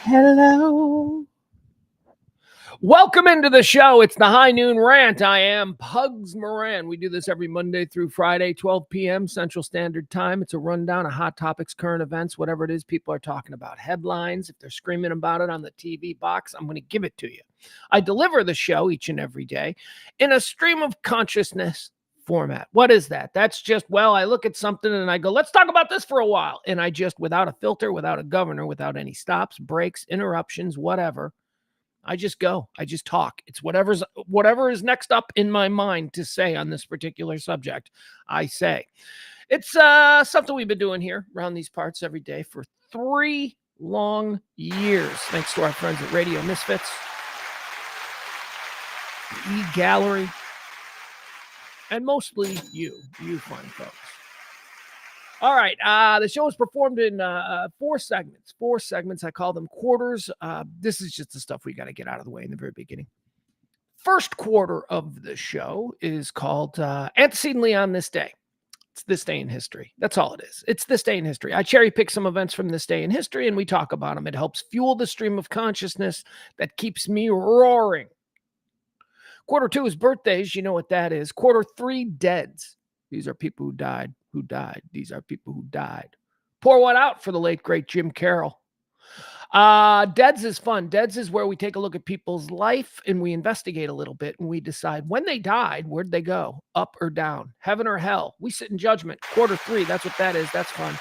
Hello. Welcome into the show. It's the High Noon Rant. I am Pugs Moran. We do this every Monday through Friday, 12 p.m. Central Standard Time. It's a rundown of hot topics, current events, whatever it is people are talking about. Headlines, if they're screaming about it on the TV box, I'm going to give it to you. I deliver the show each and every day in a stream of consciousness format. What is that? That's just, well, I look at something and I go, let's talk about this for a while. And I just, without a filter, without a governor, without any stops, breaks, interruptions, whatever, I just go. I just talk. It's whatever is next up in my mind to say on this particular subject, I say. It's something we've been doing here around these parts every day for 3 long years. Thanks to our friends at Radio Misfits, the E-Gallery, and mostly you fine folks. All right, the show is performed in 4 segments. 4 segments, I call them quarters. This is just the stuff we got to get out of the way in the very beginning. First quarter of the show is called Antecedently on This Day. It's this day in history. That's all it is. It's this day in history. I cherry pick some events from this day in history, and we talk about them. It helps fuel the stream of consciousness that keeps me roaring. Quarter 2 is birthdays. You know what that is. Quarter 3, deads. These are people who died. These are people who died. Pour one out for the late, great Jim Carroll. Deads is fun. Deads is where we take a look at people's life and we investigate a little bit and we decide when they died, where'd they go? Up or down? Heaven or hell? We sit in judgment. Quarter 3, that's what that is. That's fun.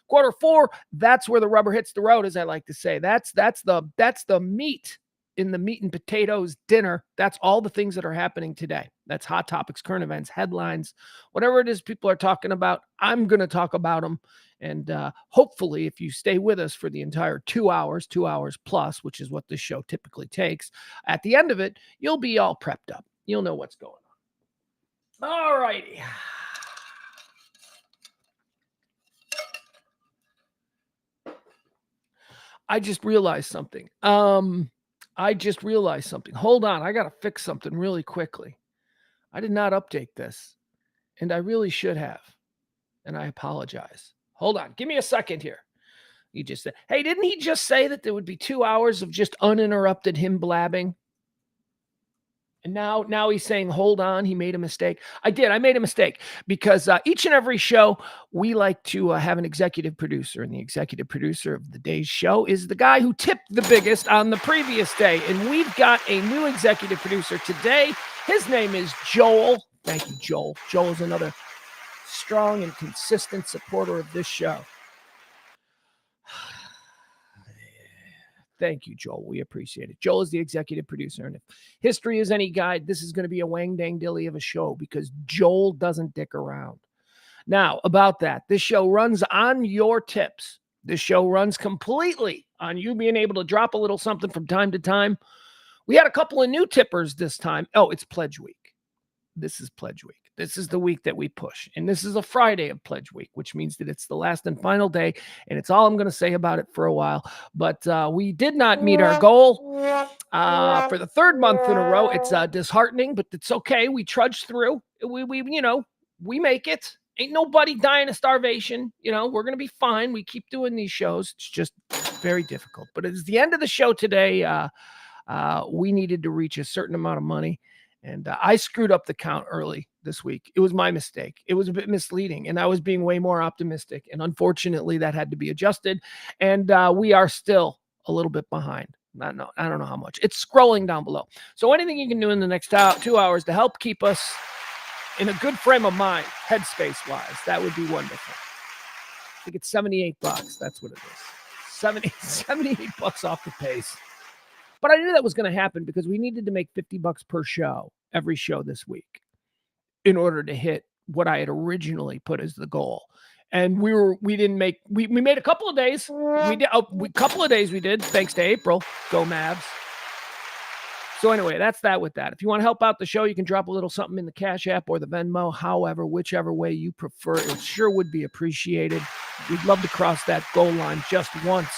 Quarter 4, that's where the rubber hits the road, as I like to say. That's the meat in the meat and potatoes dinner. That's all the things that are happening today. That's hot topics, current events, headlines, whatever it is people are talking about. I'm going to talk about them. And hopefully, if you stay with us for the entire 2 hours plus, which is what this show typically takes, at the end of it, you'll be all prepped up. You'll know what's going on. All righty. I just realized something. Hold on. I got to fix something really quickly. I did not update this, and I really should have, and I apologize. Hold on. Give me a second here. He just said, hey, didn't he just say that there would be 2 hours of just uninterrupted him blabbing? And now he's saying, hold on, he made a mistake. I made a mistake because each and every show, we like to have an executive producer. And the executive producer of the day's show is the guy who tipped the biggest on the previous day. And we've got a new executive producer today. His name is Joel. Thank you, Joel. Joel is another strong and consistent supporter of this show. Thank you, Joel. We appreciate it. Joel is the executive producer. And if history is any guide, this is going to be a wang dang dilly of a show because Joel doesn't dick around. Now, about that, this show runs on your tips. This show runs completely on you being able to drop a little something from time to time. We had a couple of new tippers this time. Oh, it's Pledge Week. This is Pledge Week. This is the week that we push. And this is a Friday of Pledge Week, which means that it's the last and final day. And it's all I'm going to say about it for a while. But we did not meet our goal for the 3rd month in a row. It's disheartening, but it's okay. We trudge through. We make it. Ain't nobody dying of starvation. We're going to be fine. We keep doing these shows. It's just very difficult. But it's the end of the show today. We needed to reach a certain amount of money. And I screwed up the count early this week. It was my mistake. It was a bit misleading, and I was being way more optimistic. And unfortunately, that had to be adjusted. And we are still a little bit behind. I don't know how much. It's scrolling down below. So anything you can do in the next 2 hours to help keep us in a good frame of mind, headspace-wise, that would be wonderful. I think it's $78. That's what it is. $78 off the pace. But I knew that was going to happen because we needed to make $50 per show, every show this week, in order to hit what I had originally put as the goal. And we made a couple of days. We did, thanks to April. Go Mavs. So anyway, that's that with that. If you want to help out the show, you can drop a little something in the Cash App or the Venmo, however, whichever way you prefer. It sure would be appreciated. We'd love to cross that goal line just once.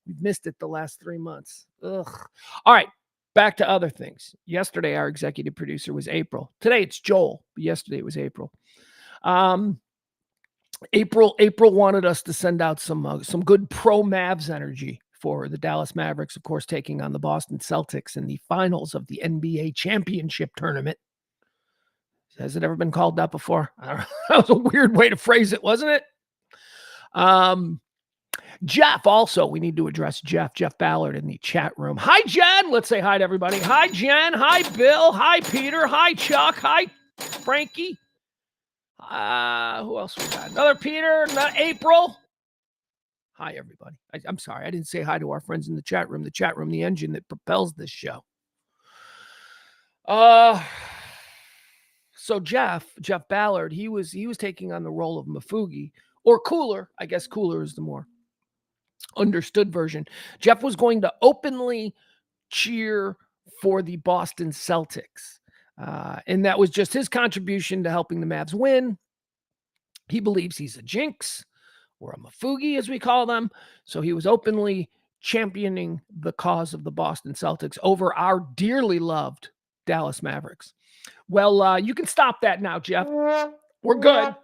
We've missed it the last 3 months. Ugh. All right, back to other things. Yesterday, our executive producer was April. Today, it's Joel. But yesterday, it was April. April wanted us to send out some good pro Mavs energy for the Dallas Mavericks, of course, taking on the Boston Celtics in the finals of the NBA championship tournament. Has it ever been called that before? I don't know. That was a weird way to phrase it, wasn't it? Jeff, also, we need to address Jeff Ballard in the chat room. Hi, Jen. Let's say hi to everybody. Hi, Jen. Hi, Bill. Hi, Peter. Hi, Chuck. Hi, Frankie. Who else we got? Another Peter. April. Hi, everybody. I'm sorry. I didn't say hi to our friends in the chat room. The chat room, the engine that propels this show. So Jeff Ballard, he was taking on the role of Mafugi, or Cooler. I guess Cooler is the more understood version. Jeff was going to openly cheer for the Boston Celtics. And that was just his contribution to helping the Mavs win. He believes he's a jinx, or a Mafugi, as we call them. So he was openly championing the cause of the Boston Celtics over our dearly loved Dallas Mavericks. Well, you can stop that now, Jeff. We're good.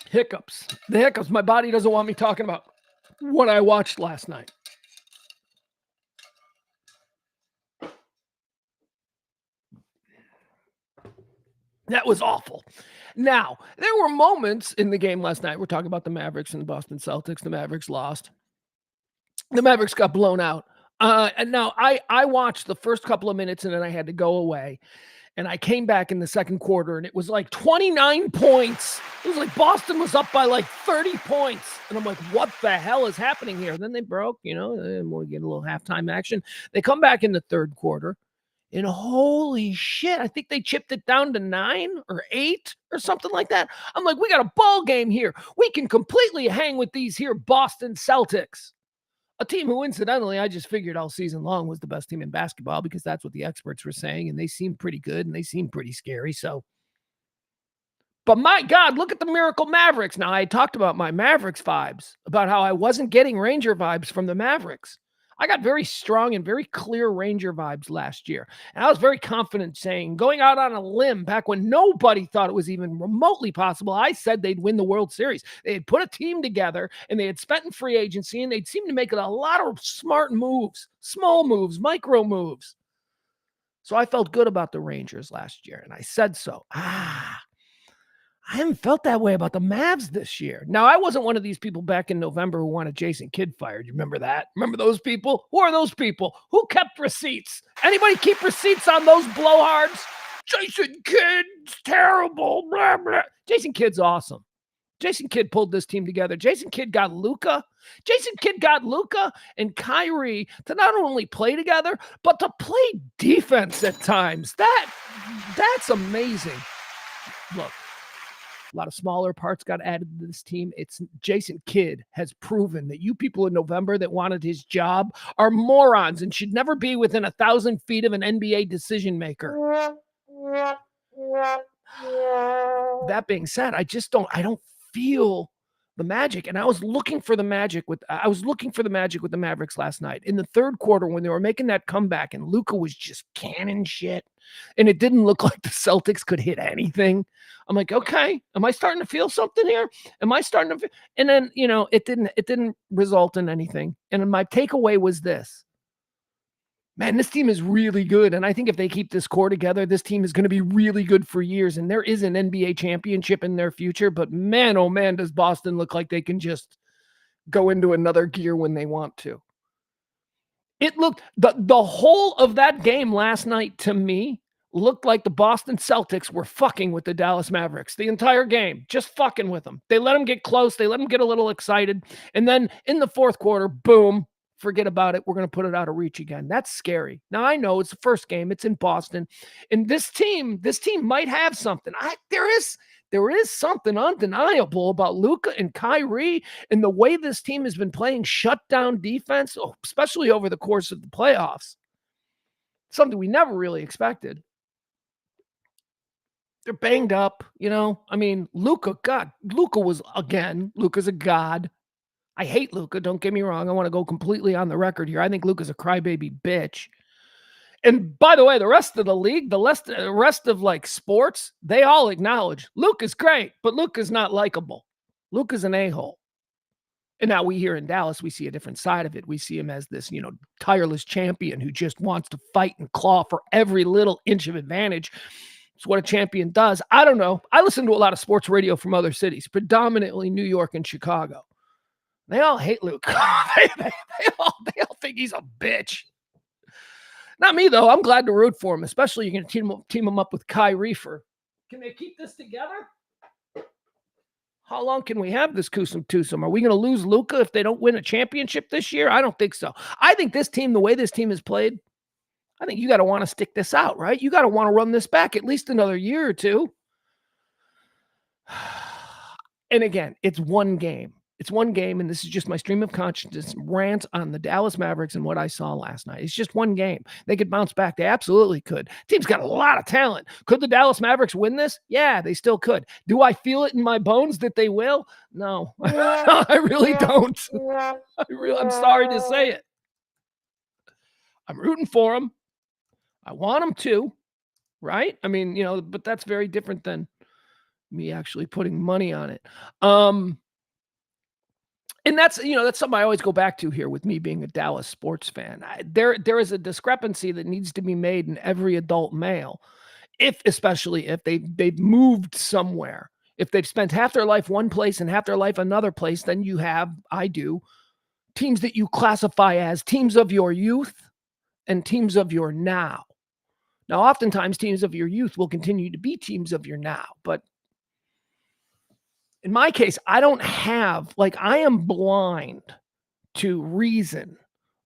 Hiccups. The hiccups. My body doesn't want me talking about what I watched last night. That was awful. Now, there were moments in the game last night. We're talking about the Mavericks and the Boston Celtics. The Mavericks lost. The Mavericks got blown out. And now I watched the first couple of minutes and then I had to go away. And I came back in the second quarter and it was like 29 points. It was like Boston was up by like 30 points. And I'm like, what the hell is happening here? Then they broke, and we get a little halftime action. They come back in the third quarter. And holy shit, I think they chipped it down to 9 or 8 or something like that. I'm like, we got a ball game here. We can completely hang with these here Boston Celtics. A team who, incidentally, I just figured all season long was the best team in basketball because that's what the experts were saying, and they seemed pretty good, and they seemed pretty scary. But my God, look at the Miracle Mavericks. Now, I talked about my Mavericks vibes, about how I wasn't getting Ranger vibes from the Mavericks. I got very strong and very clear Ranger vibes last year. And I was very confident saying, going out on a limb back when nobody thought it was even remotely possible, I said they'd win the World Series. They had put a team together and they had spent in free agency and they'd seemed to make a lot of smart moves, small moves, micro moves. So I felt good about the Rangers last year and I said so. I haven't felt that way about the Mavs this year. Now, I wasn't one of these people back in November who wanted Jason Kidd fired. You remember that? Remember those people? Who are those people? Who kept receipts? Anybody keep receipts on those blowhards? Jason Kidd's terrible. Blah, blah. Jason Kidd's awesome. Jason Kidd pulled this team together. Jason Kidd got Luka. Jason Kidd got Luka and Kyrie to not only play together, but to play defense at times. That's amazing. Look. A lot of smaller parts got added to this team. It's Jason Kidd has proven that you people in November that wanted his job are morons and should never be within 1,000 feet of an NBA decision maker. That being said, I don't feel the magic. And I was looking for the magic with the Mavericks last night. In the third quarter, when they were making that comeback and Luka was just cannon shit, and it didn't look like the Celtics could hit anything. I'm like, okay, am I starting to feel something here? And then, it didn't result in anything. And my takeaway was this. Man, this team is really good. And I think if they keep this core together, this team is going to be really good for years. And there is an NBA championship in their future. But man, oh man, does Boston look like they can just go into another gear when they want to. It looked, the whole of that game last night to me looked like the Boston Celtics were fucking with the Dallas Mavericks the entire game, just fucking with them. They let them get close. They let them get a little excited. And then in the fourth quarter, boom, forget about it. We're going to put it out of reach again. That's scary. Now, I know it's the first game. It's in Boston. And this team might have something. There is something undeniable about Luka and Kyrie and the way this team has been playing shutdown defense, especially over the course of the playoffs. Something we never really expected. They're banged up, I mean, Luka's a god. I hate Luka. Don't get me wrong. I want to go completely on the record here. I think Luka's a crybaby bitch. And by the way, the rest of the league, the rest of like sports, they all acknowledge Luke is great, but Luke is not likable. Luke is an a-hole. And now we here in Dallas, we see a different side of it. We see him as this, tireless champion who just wants to fight and claw for every little inch of advantage. It's what a champion does. I don't know. I listen to a lot of sports radio from other cities, predominantly New York and Chicago. They all hate Luke. they all think he's a bitch. Not me, though. I'm glad to root for him, especially you're going to team him up with Kyrie. Can they keep this together? How long can we have this twosome? Are we going to lose Luka if they don't win a championship this year? I don't think so. I think this team, the way this team is played, I think you got to want to stick this out, right? You got to want to run this back at least another year or two. And again, it's one game. It's one game, and this is just my stream of consciousness rant on the Dallas Mavericks and what I saw last night. It's just one game. They could bounce back. They absolutely could. Team's got a lot of talent. Could the Dallas Mavericks win this? Yeah, they still could. Do I feel it in my bones that they will? No, I really don't. I'm sorry to say it. I'm rooting for them. I want them to, right? I mean, but that's very different than me actually putting money on it. And that's something I always go back to here with me being a Dallas sports fan. There is a discrepancy that needs to be made in every adult male, especially if they've moved somewhere. If they've spent half their life one place and half their life another place, then you have, I do, teams that you classify as teams of your youth and teams of your now. Now, oftentimes teams of your youth will continue to be teams of your now, but in my case, I am blind to reason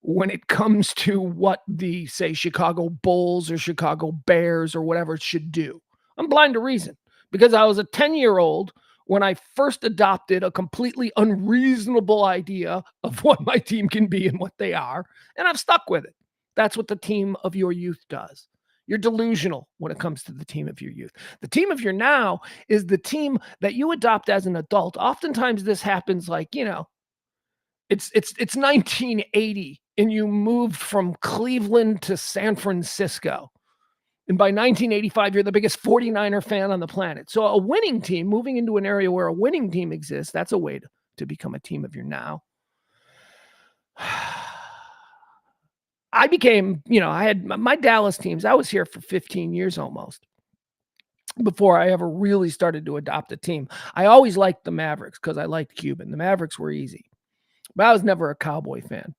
when it comes to what the, say, Chicago Bulls or Chicago Bears or whatever should do. I'm blind to reason because I was a 10-year-old when I first adopted a completely unreasonable idea of what my team can be and what they are, and I've stuck with it. That's what the team of your youth does. You're delusional when it comes to the team of your youth. The team of your now is the team that you adopt as an adult. Oftentimes this happens it's 1980 and you moved from Cleveland to San Francisco. And by 1985, you're the biggest 49er fan on the planet. So a winning team, moving into an area where a winning team exists, that's a way to become a team of your now. I became, I had my Dallas teams. I was here for 15 years almost before I ever really started to adopt a team. I always liked the Mavericks because I liked Cuban. The Mavericks were easy, but I was never a Cowboy fan.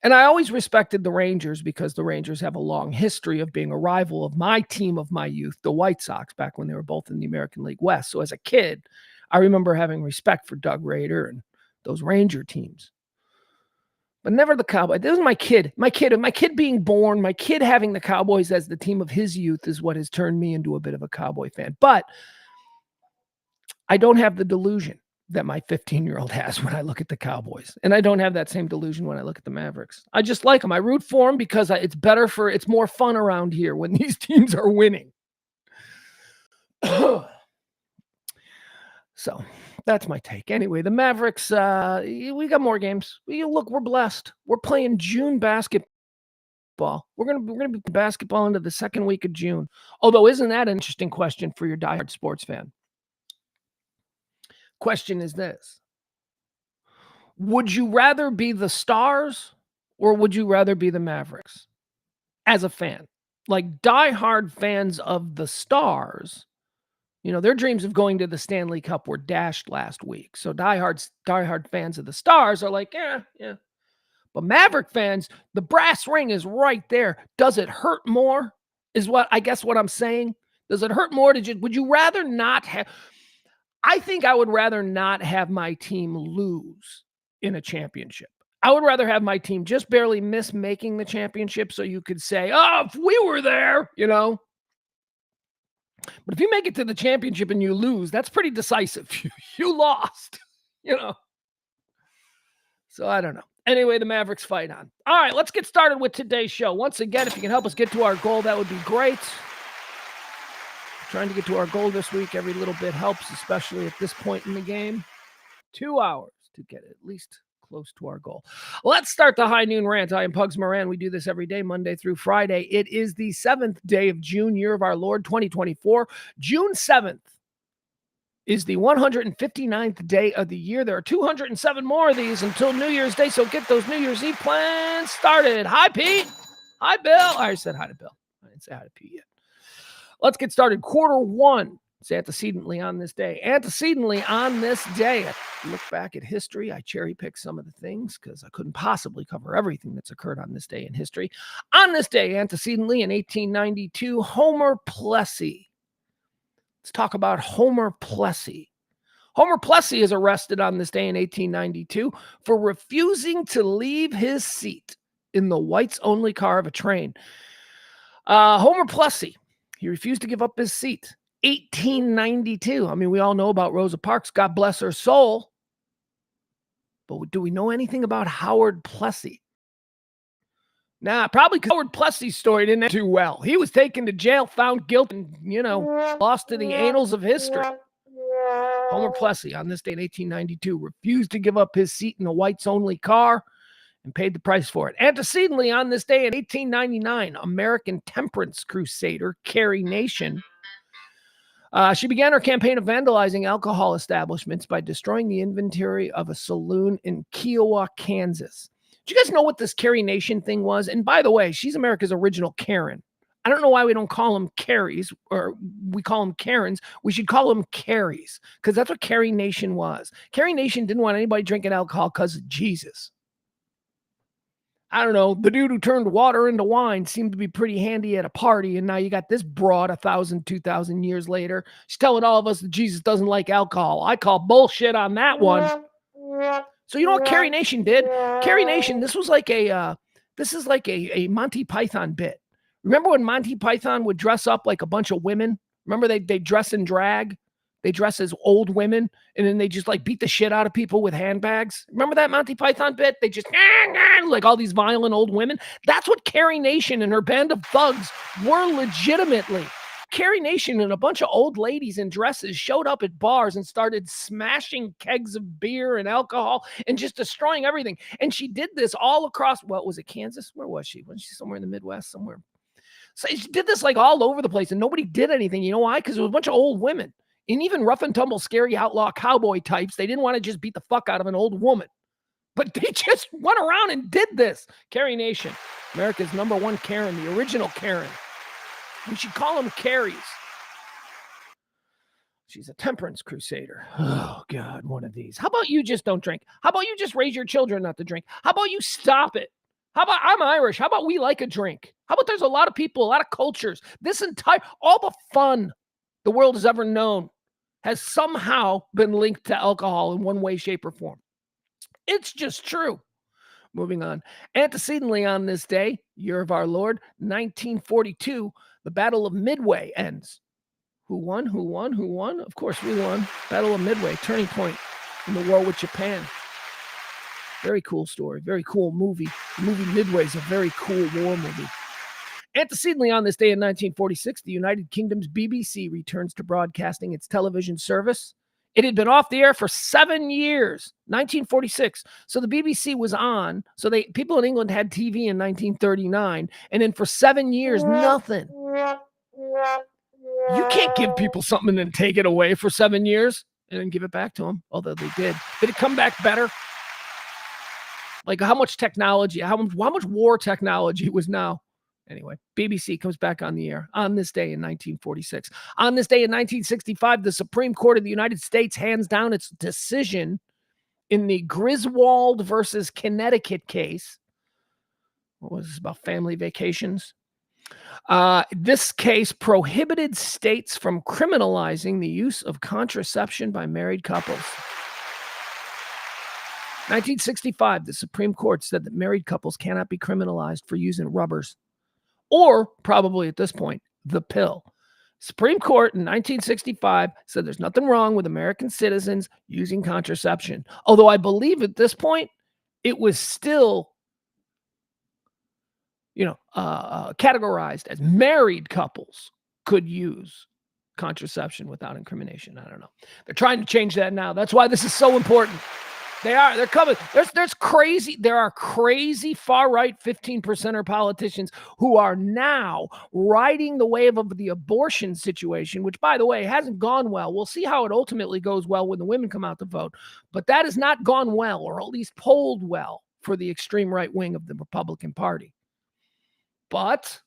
And I always respected the Rangers because the Rangers have a long history of being a rival of my team of my youth, the White Sox, back when they were both in the American League West. So as a kid, I remember having respect for Doug Rader and those Ranger teams. But never the Cowboys. This was my kid being born, my kid having the Cowboys as the team of his youth is what has turned me into a bit of a Cowboy fan. But I don't have the delusion that my 15-year-old has when I look at the Cowboys. And I don't have that same delusion when I look at the Mavericks. I just like them. I root for them because it's more fun around here when these teams are winning. So that's my take. Anyway, the Mavericks, we got more games. We're blessed. We're playing June basketball. We're gonna be basketball into the second week of June. Although, isn't that an interesting question for your diehard sports fan? Question is this: would you rather be the Stars or would you rather be the Mavericks? As a fan, like diehard fans of the Stars. Their dreams of going to the Stanley Cup were dashed last week. So diehard fans of the Stars are like, yeah. But Maverick fans, the brass ring is right there. Does it hurt more? Is what I'm saying. Does it hurt more would you rather not have? I think I would rather not have my team lose in a championship. I would rather have my team just barely miss making the championship so you could say, oh, if we were there, But if you make it to the championship and you lose, that's pretty decisive. You lost, So I don't know. Anyway, the Mavericks fight on. All right, let's get started with today's show. Once again, if you can help us get to our goal, that would be great. Trying to get to our goal this week. Every little bit helps, especially at this point in the game. 2 hours to get at least Close to our goal. Let's start the high noon rant. I am Pugs Moran. We do this every day, Monday through Friday. It is the 7th day of June, year of our Lord, 2024. June 7th is the 159th day of the year. There are 207 more of these until New Year's Day, so get those New Year's Eve plans started. Hi, Pete. Hi, Bill. I said hi to Bill. I didn't say hi to Pete yet. Let's get started. Quarter one. It's antecedently on this day. Antecedently on this day, I look back at history. I cherry pick some of the things because I couldn't possibly cover everything that's occurred on this day in history. On this day, antecedently in 1892, Homer Plessy. Let's talk about Homer Plessy. Homer Plessy is arrested on this day in 1892 for refusing to leave his seat in the whites-only car of a train. Homer Plessy, he refused to give up his seat. 1892. I mean, we all know about Rosa Parks. God bless her soul. But do we know anything about Howard Plessy? Nah, probably because Howard Plessy's story didn't end too well. He was taken to jail, found guilty, and, lost to the annals of history. Homer Plessy, on this day in 1892, refused to give up his seat in a whites-only car and paid the price for it. Antecedently, on this day in 1899, American temperance crusader Carrie Nation, she began her campaign of vandalizing alcohol establishments by destroying the inventory of a saloon in Kiowa, Kansas. Do you guys know what this Carrie Nation thing was? And by the way, she's America's original Karen. I don't know why we don't call them Carries, or we call them Karens. We should call them Carries, because that's what Carrie Nation was. Carrie Nation didn't want anybody drinking alcohol because of Jesus. I don't know, the dude who turned water into wine seemed to be pretty handy at a party, and now you got this broad 1,000, 2,000 years later. She's telling all of us that Jesus doesn't like alcohol. I call bullshit on that one. So you know what Carrie Nation did? Carrie Nation, this is like a Monty Python bit. Remember when Monty Python would dress up like a bunch of women? Remember they dress in drag? They dress as old women, and then they just like beat the shit out of people with handbags. Remember that Monty Python bit? They just like all these violent old women. That's what Carrie Nation and her band of thugs were legitimately. Carrie Nation and a bunch of old ladies in dresses showed up at bars and started smashing kegs of beer and alcohol and just destroying everything. And she did this all across, what was it, Kansas? Where was she? Was she somewhere in the Midwest somewhere? So she did this like all over the place, and nobody did anything. You know why? Because it was a bunch of old women. And even rough and tumble, scary outlaw cowboy types, they didn't want to just beat the fuck out of an old woman. But they just went around and did this. Carrie Nation, America's number one Karen, the original Karen. We should call them Carries. She's a temperance crusader. Oh, God, one of these. How about you just don't drink? How about you just raise your children not to drink? How about you stop it? How about I'm Irish? How about we like a drink? How about there's a lot of people, a lot of cultures, all the fun the world has ever known has somehow been linked to alcohol in one way, shape, or form. It's just true. Moving on. Antecedently on this day, year of our Lord, 1942, the Battle of Midway ends. Who won? Who won? Who won? Of course, we won. Battle of Midway, turning point in the war with Japan. Very cool story. Very cool movie. The movie Midway is a very cool war movie. Antecedently on this day in 1946, the United Kingdom's BBC returns to broadcasting its television service. It had been off the air for 7 years, 1946. So the BBC was on. So people in England had TV in 1939. And then for 7 years, nothing. You can't give people something and then take it away for 7 years and then give it back to them, although they did. Did it come back better? Like how much technology, how much war technology was now? Anyway, BBC comes back on the air on this day in 1946. On this day in 1965, the Supreme Court of the United States hands down its decision in the Griswold versus Connecticut case. What was this about? Family vacations. This case prohibited states from criminalizing the use of contraception by married couples. 1965, the Supreme Court said that married couples cannot be criminalized for using rubbers. Or probably at this point, the pill. Supreme Court in 1965 said there's nothing wrong with American citizens using contraception. Although I believe at this point, it was still, categorized as married couples could use contraception without incrimination. I don't know. They're trying to change that now. That's why this is so important. They're coming. There are crazy far-right 15%er politicians who are now riding the wave of the abortion situation, which, by the way, hasn't gone well. We'll see how it ultimately goes well when the women come out to vote. But that has not gone well, or at least polled well, for the extreme right wing of the Republican Party. But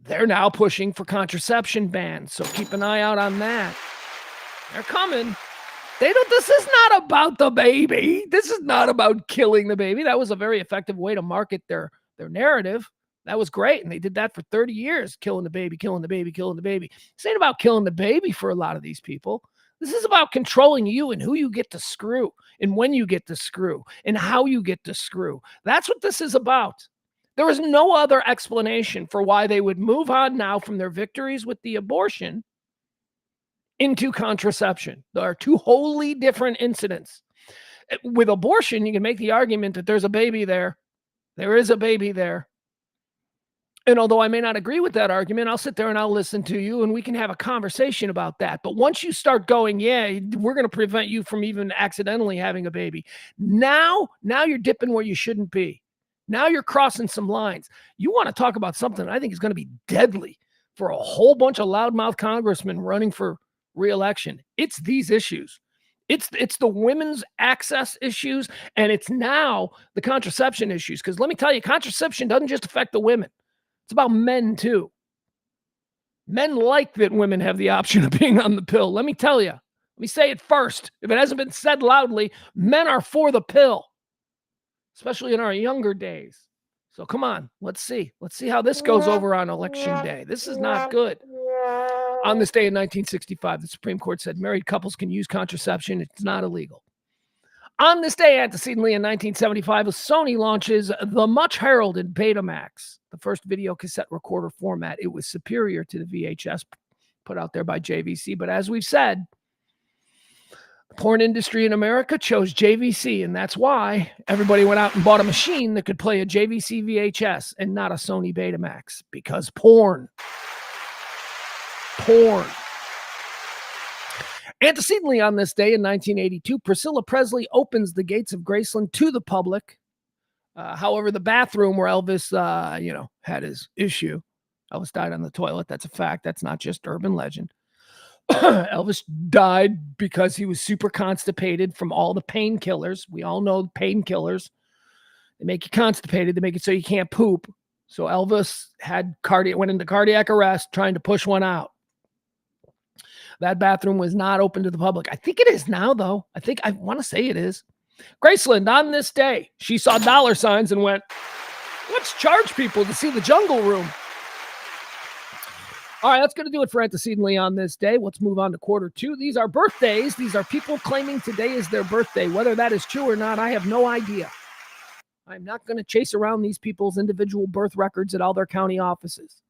they're now pushing for contraception bans, so keep an eye out on that. They're coming. This is not about the baby. This is not about killing the baby. That was a very effective way to market their narrative. That was great. And they did that for 30 years, killing the baby, killing the baby, killing the baby. This ain't about killing the baby for a lot of these people. This is about controlling you and who you get to screw and when you get to screw and how you get to screw. That's what this is about. There is no other explanation for why they would move on now from their victories with the abortion into contraception. There are two wholly different incidents. With abortion, you can make the argument that there's a baby there. There is a baby there. And although I may not agree with that argument, I'll sit there and I'll listen to you and we can have a conversation about that. But once you start going, yeah, we're going to prevent you from even accidentally having a baby. Now you're dipping where you shouldn't be. Now you're crossing some lines. You want to talk about something I think is going to be deadly for a whole bunch of loudmouth congressmen running for re-election. It's these issues. It's the women's access issues, and it's now the contraception issues. Because let me tell you, contraception doesn't just affect the women. It's about men too. Men like that women have the option of being on the pill. Let me tell you. Let me say it first. If it hasn't been said loudly, men are for the pill, especially in our younger days. So come on, let's see. Let's see how this goes over on election day. This is not good. On this day in 1965, the Supreme Court said married couples can use contraception. It's not illegal. On this day, antecedently in 1975, Sony launches the much heralded Betamax, the first video cassette recorder format. It was superior to the VHS put out there by JVC. But as we've said, the porn industry in America chose JVC, and that's why everybody went out and bought a machine that could play a JVC VHS and not a Sony Betamax, because porn. Antecedently on this day in 1982, Priscilla Presley opens the gates of Graceland to the public. However, the bathroom where Elvis, had his issue. Elvis died on the toilet. That's a fact. That's not just urban legend. Elvis died because he was super constipated from all the painkillers. We all know painkillers. They make you constipated. They make it so you can't poop. So Elvis went into cardiac arrest trying to push one out. That bathroom was not open to the public. I think it is now, though. I want to say it is. Graceland, on this day, she saw dollar signs and went, let's charge people to see the Jungle Room. All right, that's going to do it for antecedently on this day. Let's move on to quarter two. These are birthdays. These are people claiming today is their birthday. Whether that is true or not, I have no idea. I'm not going to chase around these people's individual birth records at all their county offices.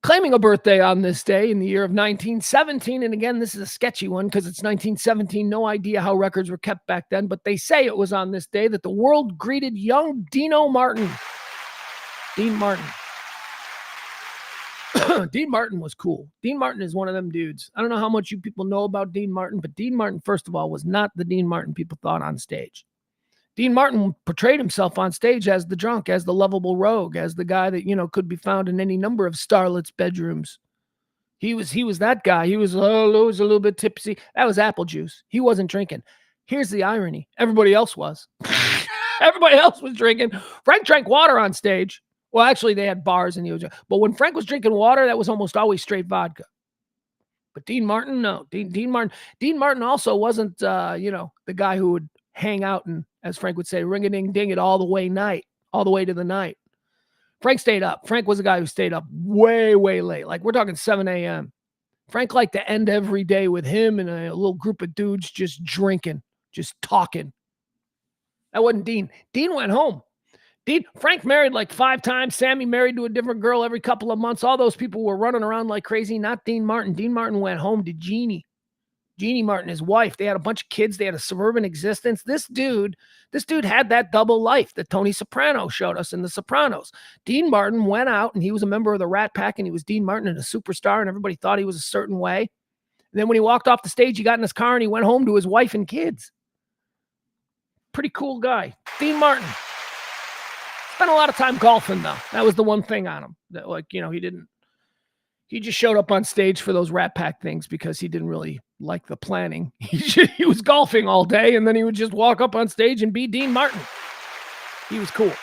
Claiming a birthday on this day in the year of 1917, and again, this is a sketchy one because it's 1917. No idea how records were kept back then, but they say it was on this day that the world greeted young Dino Martin. Dean Martin. Dean Martin was cool. Dean Martin is one of them dudes. I don't know how much you people know about Dean Martin, but Dean Martin, first of all, was not the Dean Martin people thought on stage. Dean Martin portrayed himself on stage as the drunk, as the lovable rogue, as the guy that, could be found in any number of starlets' bedrooms. He was that guy. He was always a little bit tipsy. That was apple juice. He wasn't drinking. Here's the irony. Everybody else was. Everybody else was drinking. Frank drank water on stage. Well, actually, they had bars and but when Frank was drinking water, that was almost always straight vodka. But Dean Martin, no. Dean Martin also wasn't, the guy who would hang out and, as Frank would say, ring-a-ding-ding it all the way to the night. Frank stayed up. Frank was a guy who stayed up way, way late. Like, we're talking 7 a.m. Frank liked to end every day with him and a little group of dudes just drinking, just talking. That wasn't Dean. Dean went home. Frank married like 5 times. Sammy married to a different girl every couple of months. All those people were running around like crazy. Not Dean Martin. Dean Martin went home to Jeannie Martin, his wife. They had a bunch of kids. They had a suburban existence. This dude had that double life that Tony Soprano showed us in The Sopranos. Dean Martin went out and he was a member of the Rat Pack and he was Dean Martin and a superstar and everybody thought he was a certain way. And then when he walked off the stage, he got in his car and he went home to his wife and kids. Pretty cool guy. Dean Martin. Spent a lot of time golfing, though. That was the one thing on him. That, like, you know, he just showed up on stage for those Rat Pack things because he didn't really like the planning. He was golfing all day, and then he would just walk up on stage and be Dean Martin. He was cool.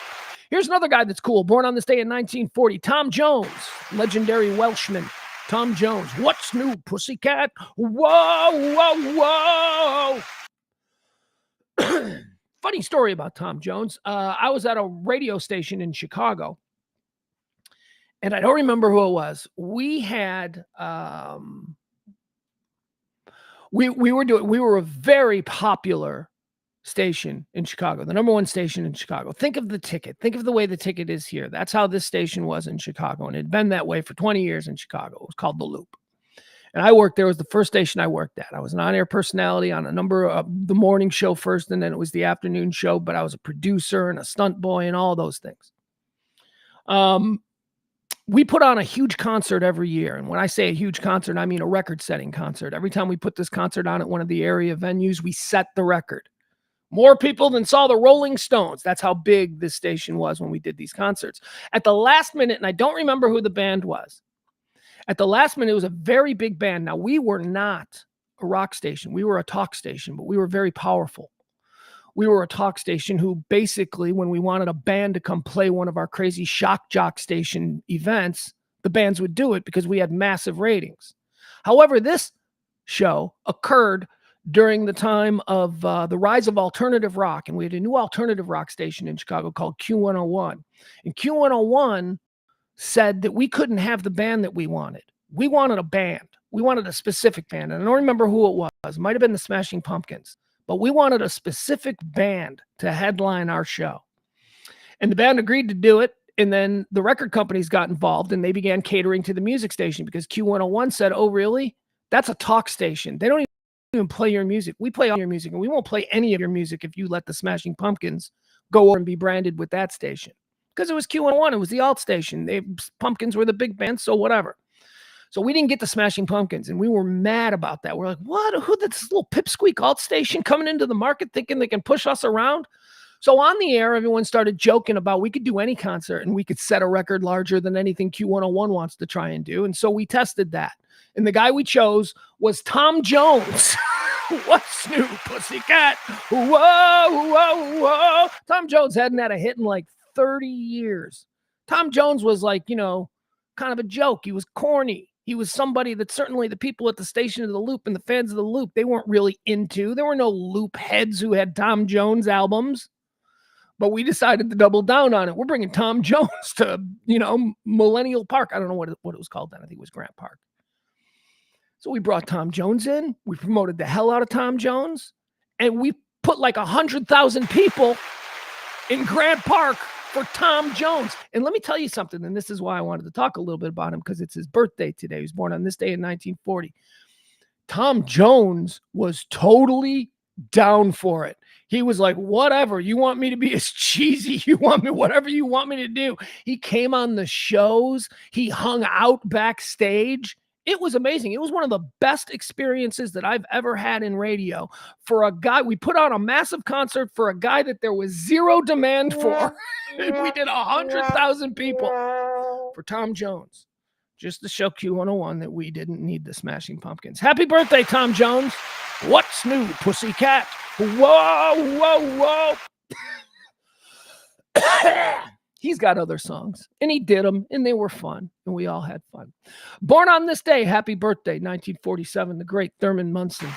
Here's another guy that's cool. Born on this day in 1940, Tom Jones, legendary Welshman. Tom Jones. What's new, pussycat? Whoa, whoa, whoa. Funny story about Tom Jones. I was at a radio station in Chicago, and I don't remember who it was. We had we were a very popular station in Chicago, the number one station in Chicago. Think of the ticket. Think of the way the ticket is here. That's how this station was in Chicago, and it had been that way for 20 years in Chicago. It was called The Loop. And I worked there. It was the first station I worked at. I was an on-air personality on a number of the morning show first, and then it was the afternoon show, but I was a producer and a stunt boy and all those things. We put on a huge concert every year. And when I say a huge concert, I mean a record-setting concert. Every time we put this concert on at one of the area venues, we set the record. More people than saw the Rolling Stones. That's how big this station was when we did these concerts. At the last minute, and I don't remember who the band was, at the last minute, it was a very big band. Now, we were not a rock station. We were a talk station, but we were very powerful. We were a talk station who basically, when we wanted a band to come play one of our crazy shock jock station events, the bands would do it because we had massive ratings. However, this show occurred during the time of the rise of alternative rock, and we had a new alternative rock station in Chicago called Q101. And Q101 said that we couldn't have the band that we wanted. We wanted a band. We wanted a specific band. And I don't remember who it was. It might have been the Smashing Pumpkins. But we wanted a specific band to headline our show. And the band agreed to do it. And then the record companies got involved, and they began catering to the music station because Q101 said, oh, really? That's a talk station. They don't even play your music. We play all your music, and we won't play any of your music if you let the Smashing Pumpkins go over and be branded with that station. Because it was Q101, it was the alt station. Pumpkins were the big band, so whatever. So we didn't get the Smashing Pumpkins, and we were mad about that. We're like, what? Who? This little pipsqueak alt station coming into the market thinking they can push us around? So on the air, everyone started joking about we could do any concert, and we could set a record larger than anything Q101 wants to try and do. And so we tested that. And the guy we chose was Tom Jones. What's new, pussycat? Whoa, whoa, whoa. Tom Jones hadn't had a hit in like 30 years. Tom Jones was like, you know, kind of a joke. He was corny. He was somebody that certainly the people at the station of the Loop and the fans of the Loop, they weren't really into. There were no Loop heads who had Tom Jones albums. But we decided to double down on it. We're bringing Tom Jones to, you know, Millennial Park. I don't know what it was called then. I think it was Grant Park. So we brought Tom Jones in. We promoted the hell out of Tom Jones. And we put like 100,000 people in Grant Park for Tom Jones. And let me tell you something, and this is why I wanted to talk a little bit about him, because it's his birthday today. He was born on this day in 1940. Tom Jones was totally down for it. He was like, whatever, you want me to be as cheesy, you want me, whatever you want me to do. He came on the shows. He hung out backstage. It was amazing. It was one of the best experiences that I've ever had in radio for a guy. We put on a massive concert for a guy that there was zero demand for. We did 100,000 people for Tom Jones, just to show Q101 that we didn't need the Smashing Pumpkins. Happy birthday, Tom Jones. What's new, pussycat? Whoa, whoa, whoa. He's got other songs, and he did them, and they were fun, and we all had fun. Born on this day, happy birthday, 1947, the great Thurman Munson.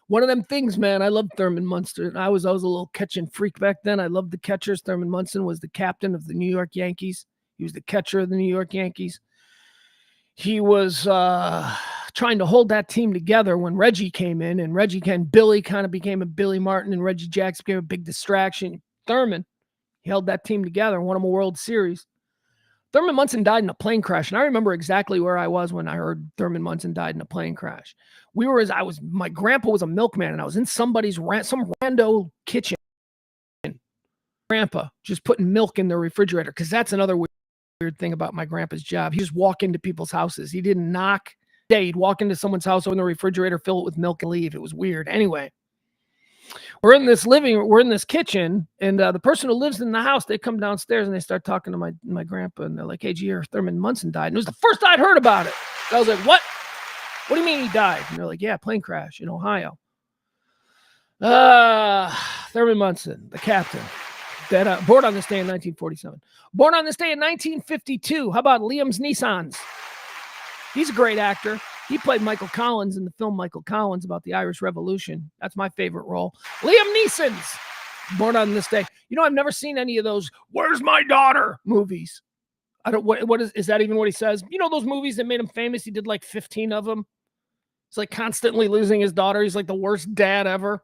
One of them things, man, I loved Thurman Munson. I was a little catching freak back then. I loved the catchers. Thurman Munson was the captain of the New York Yankees. He was the catcher of the New York Yankees. He was trying to hold that team together when Reggie came in, and Billy kind of became a Billy Martin, and Reggie Jackson became a big distraction. Thurman, he held that team together and won them a World Series. Thurman Munson died in a plane crash, and I remember exactly where I was when I heard Thurman Munson died in a plane crash. My grandpa was a milkman, and I was in some rando kitchen. Grandpa just putting milk in the refrigerator, because that's another weird thing about my grandpa's job. He just walk into people's houses. He didn't knock. He'd walk into someone's house, open the refrigerator, fill it with milk, and leave. It was weird. Anyway, we're in this kitchen, and the person who lives in the house, they come downstairs and they start talking to my grandpa, and they're like, "Hey, did you hear Thurman Munson died?" And it was the first I'd heard about it. I was like, "What? What do you mean he died?" And they're like, "Yeah, plane crash in Ohio." Thurman Munson, the captain, that born on this day in 1947. Born on this day in 1952. How about Liam Neeson's? He's a great actor. He played Michael Collins in the film Michael Collins about the Irish Revolution. That's my favorite role. Liam Neeson's born on this day. You know, I've never seen any of those "Where's My Daughter" movies. I don't. What is that even what he says? You know those movies that made him famous? He did like 15 of them. He's like constantly losing his daughter. He's like the worst dad ever.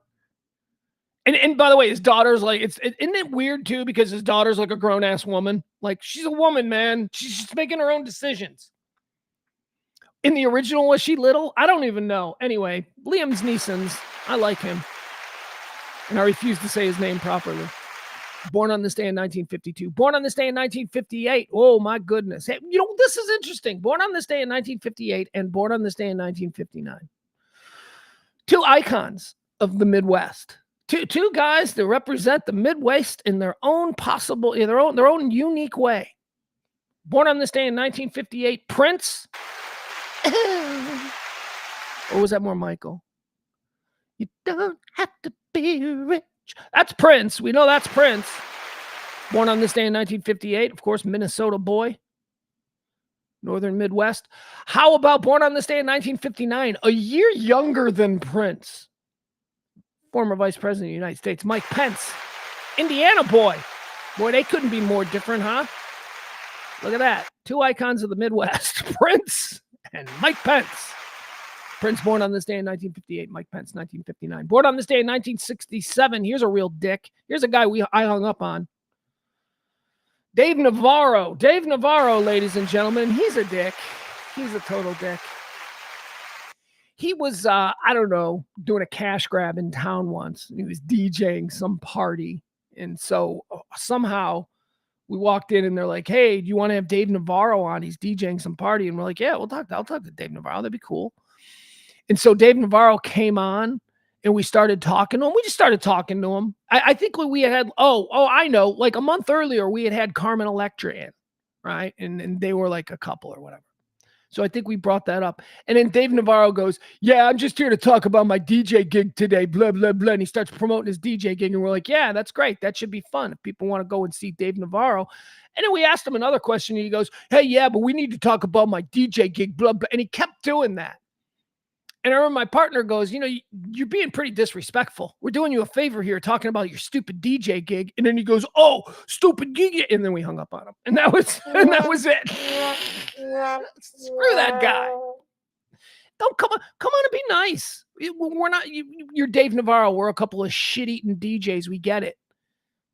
And by the way, his daughter's like, isn't it weird too? Because his daughter's like a grown ass woman. Like, she's a woman, man. She's just making her own decisions. In the original, was she little? I don't even know. Anyway, Liam Neeson's, I like him. And I refuse to say his name properly. Born on this day in 1952. Born on this day in 1958. Oh, my goodness. Hey, you know, this is interesting. Born on this day in 1958 and born on this day in 1959. Two icons of the Midwest. Two guys that represent the Midwest in their own possible, in their own unique way. Born on this day in 1958, Prince. Or was that more Michael? You don't have to be rich. That's Prince. We know that's Prince. Born on this day in 1958, of course, Minnesota boy. Northern Midwest. How about born on this day in 1959? A year younger than Prince. Former Vice President of the United States, Mike Pence. Indiana boy. Boy, they couldn't be more different, huh? Look at that. Two icons of the Midwest. Prince and Mike Pence. Prince born on this day in 1958. Mike Pence, 1959. Born on this day in 1967. Here's a real dick. Here's a guy I hung up on. Dave Navarro. Dave Navarro, ladies and gentlemen. He's a dick. He's a total dick. He was, I don't know, doing a cash grab in town once. He was DJing some party. And so somehow we walked in and they're like, "Hey, do you want to have Dave Navarro on? He's DJing some party." And we're like, "Yeah, I'll talk to Dave Navarro. That'd be cool." And so Dave Navarro came on and we started talking to him. We just started talking to him. I think we had, I know, like a month earlier, we had Carmen Electra in, right? And they were like a couple or whatever. So I think we brought that up. And then Dave Navarro goes, "Yeah, I'm just here to talk about my DJ gig today, blah, blah, blah." And he starts promoting his DJ gig. And we're like, "Yeah, that's great. That should be fun if people want to go and see Dave Navarro." And then we asked him another question. And he goes, "Hey, yeah, but we need to talk about my DJ gig, blah, blah." And he kept doing that. And I remember my partner goes, "You know, you're being pretty disrespectful. We're doing you a favor here talking about your stupid DJ gig." And then he goes, "Oh, stupid gig." And then we hung up on him. And that was it. Screw that guy. Don't come on and be nice. We're not, you're Dave Navarro. We're a couple of shit-eating DJs. We get it.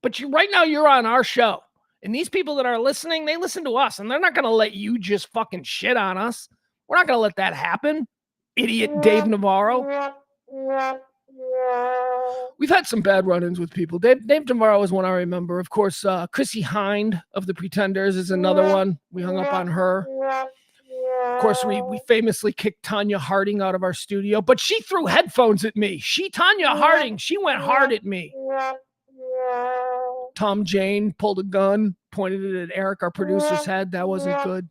But right now you're on our show. And these people that are listening, they listen to us. And they're not going to let you just fucking shit on us. We're not going to let that happen. Idiot Dave Navarro. We've had some bad run-ins with people. Dave Navarro is one I remember. Of course, Chrissy Hind of the Pretenders is another one. We hung up on her. Of course, we famously kicked Tanya Harding out of our studio, but she threw headphones at me. Tanya Harding, she went hard at me. Tom Jane pulled a gun, pointed it at Eric, our producer's head. That wasn't good.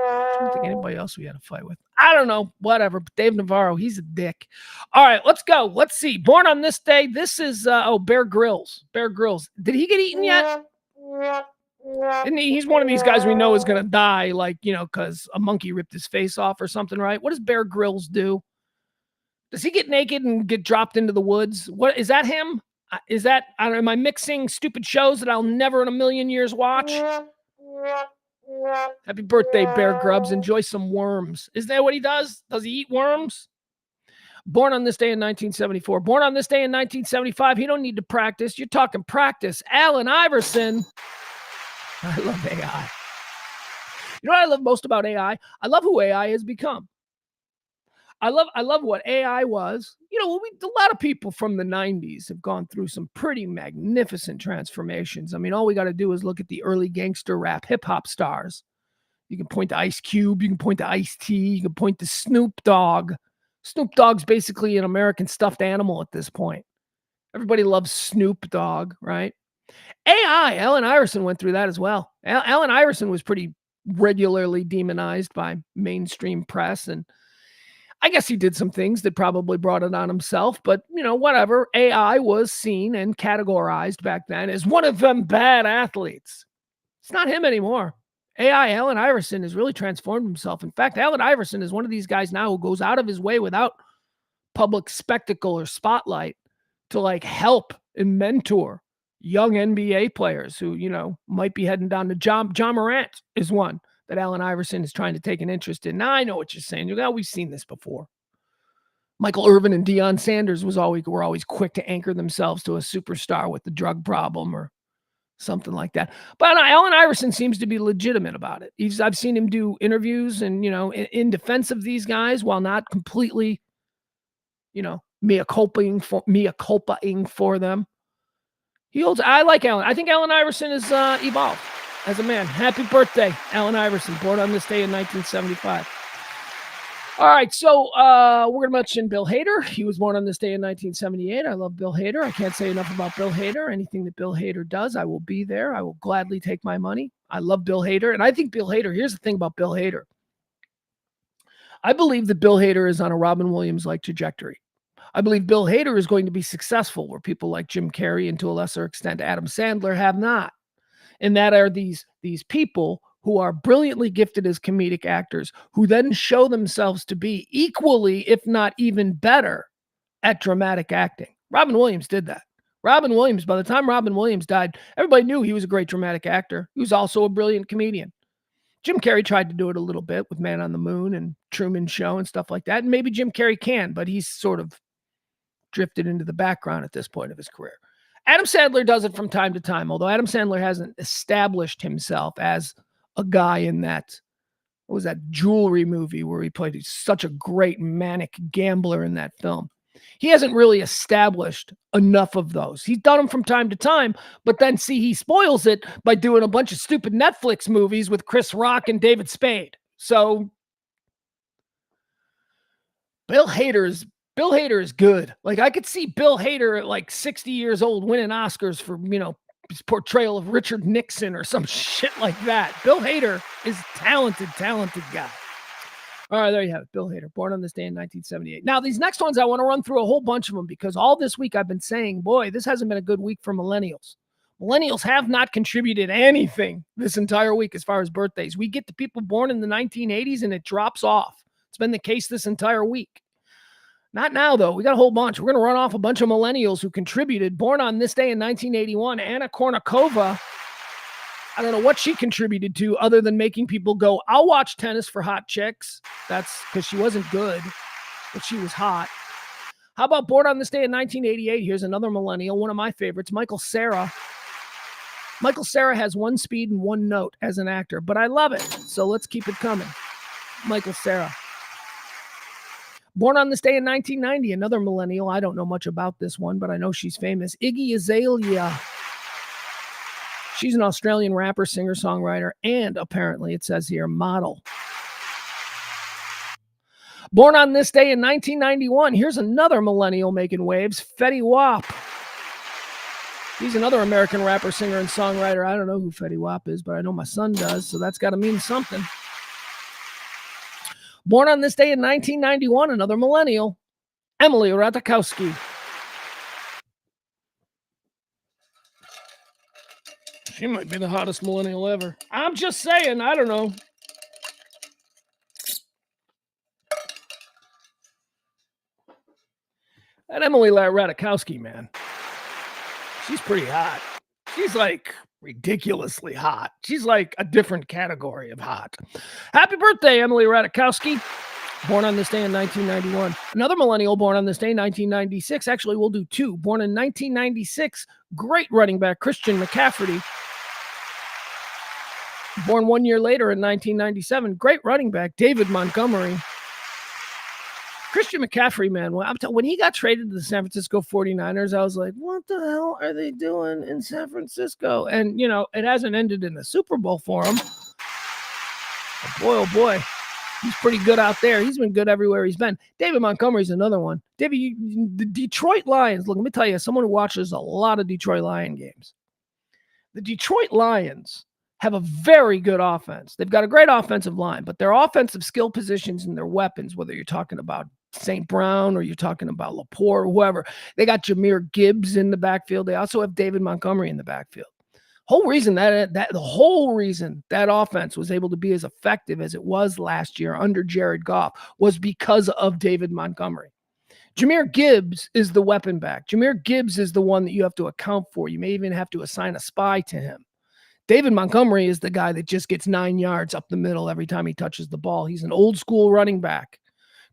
I don't think anybody else we had a fight with. I don't know. Whatever. But Dave Navarro, he's a dick. All right, let's go. Let's see. Born on this day. This is, Bear Grylls. Bear Grylls. Did he get eaten yet? And he's one of these guys we know is going to die, like, you know, because a monkey ripped his face off or something, right? What does Bear Grylls do? Does he get naked and get dropped into the woods? What is that him? Is that, I don't know, am I mixing stupid shows that I'll never in a million years watch? Happy birthday, Bear Grylls. Enjoy some worms. Isn't that what he does? Does he eat worms? Born on this day in 1974. Born on this day in 1975. He don't need to practice. You're talking practice. Allen Iverson. I love AI. You know what I love most about AI? I love who AI has become. I love what AI was. You know, a lot of people from the 90s have gone through some pretty magnificent transformations. I mean, all we got to do is look at the early gangster rap hip-hop stars. You can point to Ice Cube. You can point to Ice-T. You can point to Snoop Dogg. Snoop Dogg's basically an American stuffed animal at this point. Everybody loves Snoop Dogg, right? AI, Allen Iverson went through that as well. Allen Iverson was pretty regularly demonized by mainstream press, and I guess he did some things that probably brought it on himself, but whatever. AI was seen and categorized back then as one of them bad athletes. It's not him anymore. AI, Allen Iverson, has really transformed himself. In fact, Allen Iverson is one of these guys now who goes out of his way without public spectacle or spotlight to help and mentor young NBA players who, might be heading down to John Morant is one that Allen Iverson is trying to take an interest in. Now, I know what you're saying. We've seen this before. Michael Irvin and Deion Sanders were always quick to anchor themselves to a superstar with the drug problem or something like that. But Allen Iverson seems to be legitimate about it. I've seen him do interviews and, in defense of these guys while not completely, mea culpaing for them. I like Allen. I think Allen Iverson is evolved as a man. Happy birthday, Allen Iverson, born on this day in 1975. All right, so we're going to mention Bill Hader. He was born on this day in 1978. I love Bill Hader. I can't say enough about Bill Hader. Anything that Bill Hader does, I will be there. I will gladly take my money. I love Bill Hader, and I think Bill Hader, here's the thing about Bill Hader. I believe that Bill Hader is on a Robin Williams-like trajectory. I believe Bill Hader is going to be successful where people like Jim Carrey and to a lesser extent Adam Sandler have not. And that are these people who are brilliantly gifted as comedic actors who then show themselves to be equally, if not even better, at dramatic acting. Robin Williams did that. By the time Robin Williams died, everybody knew he was a great dramatic actor. He was also a brilliant comedian. Jim Carrey tried to do it a little bit with Man on the Moon and Truman Show and stuff like that. And maybe Jim Carrey can, but he's sort of drifted into the background at this point of his career. Adam Sandler does it from time to time, although Adam Sandler hasn't established himself as a guy in that, what was that jewelry movie where he played such a great manic gambler in that film. He hasn't really established enough of those. He's done them from time to time, but then he spoils it by doing a bunch of stupid Netflix movies with Chris Rock and David Spade. So Bill Hader is good. I could see Bill Hader at 60 years old winning Oscars for, his portrayal of Richard Nixon or some shit like that. Bill Hader is talented guy. All right, there you have it. Bill Hader, born on this day in 1978. Now, these next ones, I want to run through a whole bunch of them because all this week I've been saying, boy, this hasn't been a good week for millennials. Millennials have not contributed anything this entire week as far as birthdays. We get to people born in the 1980s and it drops off. It's been the case this entire week. Not now, though. We got a whole bunch. We're going to run off a bunch of millennials who contributed. Born on this day in 1981, Anna Kournikova. I don't know what she contributed to other than making people go, I'll watch tennis for hot chicks. That's because she wasn't good, but she was hot. How about born on this day in 1988? Here's another millennial, one of my favorites, Michael Cera. Michael Cera has one speed and one note as an actor, but I love it. So let's keep it coming. Michael Cera. Born on this day in 1990, another millennial. I don't know much about this one, but I know she's famous. Iggy Azalea. She's an Australian rapper, singer, songwriter, and apparently, it says here, model. Born on this day in 1991, here's another millennial making waves, Fetty Wap. He's another American rapper, singer, and songwriter. I don't know who Fetty Wap is, but I know my son does, so that's got to mean something. Born on this day in 1991, another millennial, Emily Ratajkowski. She might be the hottest millennial ever. I'm just saying, I don't know. That Emily Ratajkowski, man. She's pretty hot. She's ridiculously hot. She's a different category of hot. Happy birthday, Emily Ratajkowski. Born on this day in 1991. Another millennial born on this day, 1996. Actually, we'll do two. Born in 1996, great running back, Christian McCaffrey. Born 1 year later in 1997, great running back, David Montgomery. Christian McCaffrey, man, when he got traded to the San Francisco 49ers, I was like, what the hell are they doing in San Francisco? And, it hasn't ended in the Super Bowl for him. But boy, oh boy, He's pretty good out there. He's been good everywhere he's been. David Montgomery's another one. David, the Detroit Lions, look, let me tell you, someone who watches a lot of Detroit Lion games. The Detroit Lions have a very good offense. They've got a great offensive line, but their offensive skill positions and their weapons, whether you're talking about St. Brown or you're talking about Laporte or whoever, they got Jahmyr Gibbs in the backfield. They also have David Montgomery in the backfield. The whole reason that offense was able to be as effective as it was last year under Jared Goff was because of David Montgomery. Jahmyr Gibbs is the weapon back. Jahmyr Gibbs is the one that you have to account for. You may even have to assign a spy to him. David Montgomery is the guy that just gets 9 yards up the middle every time he touches the ball. He's an old school running back.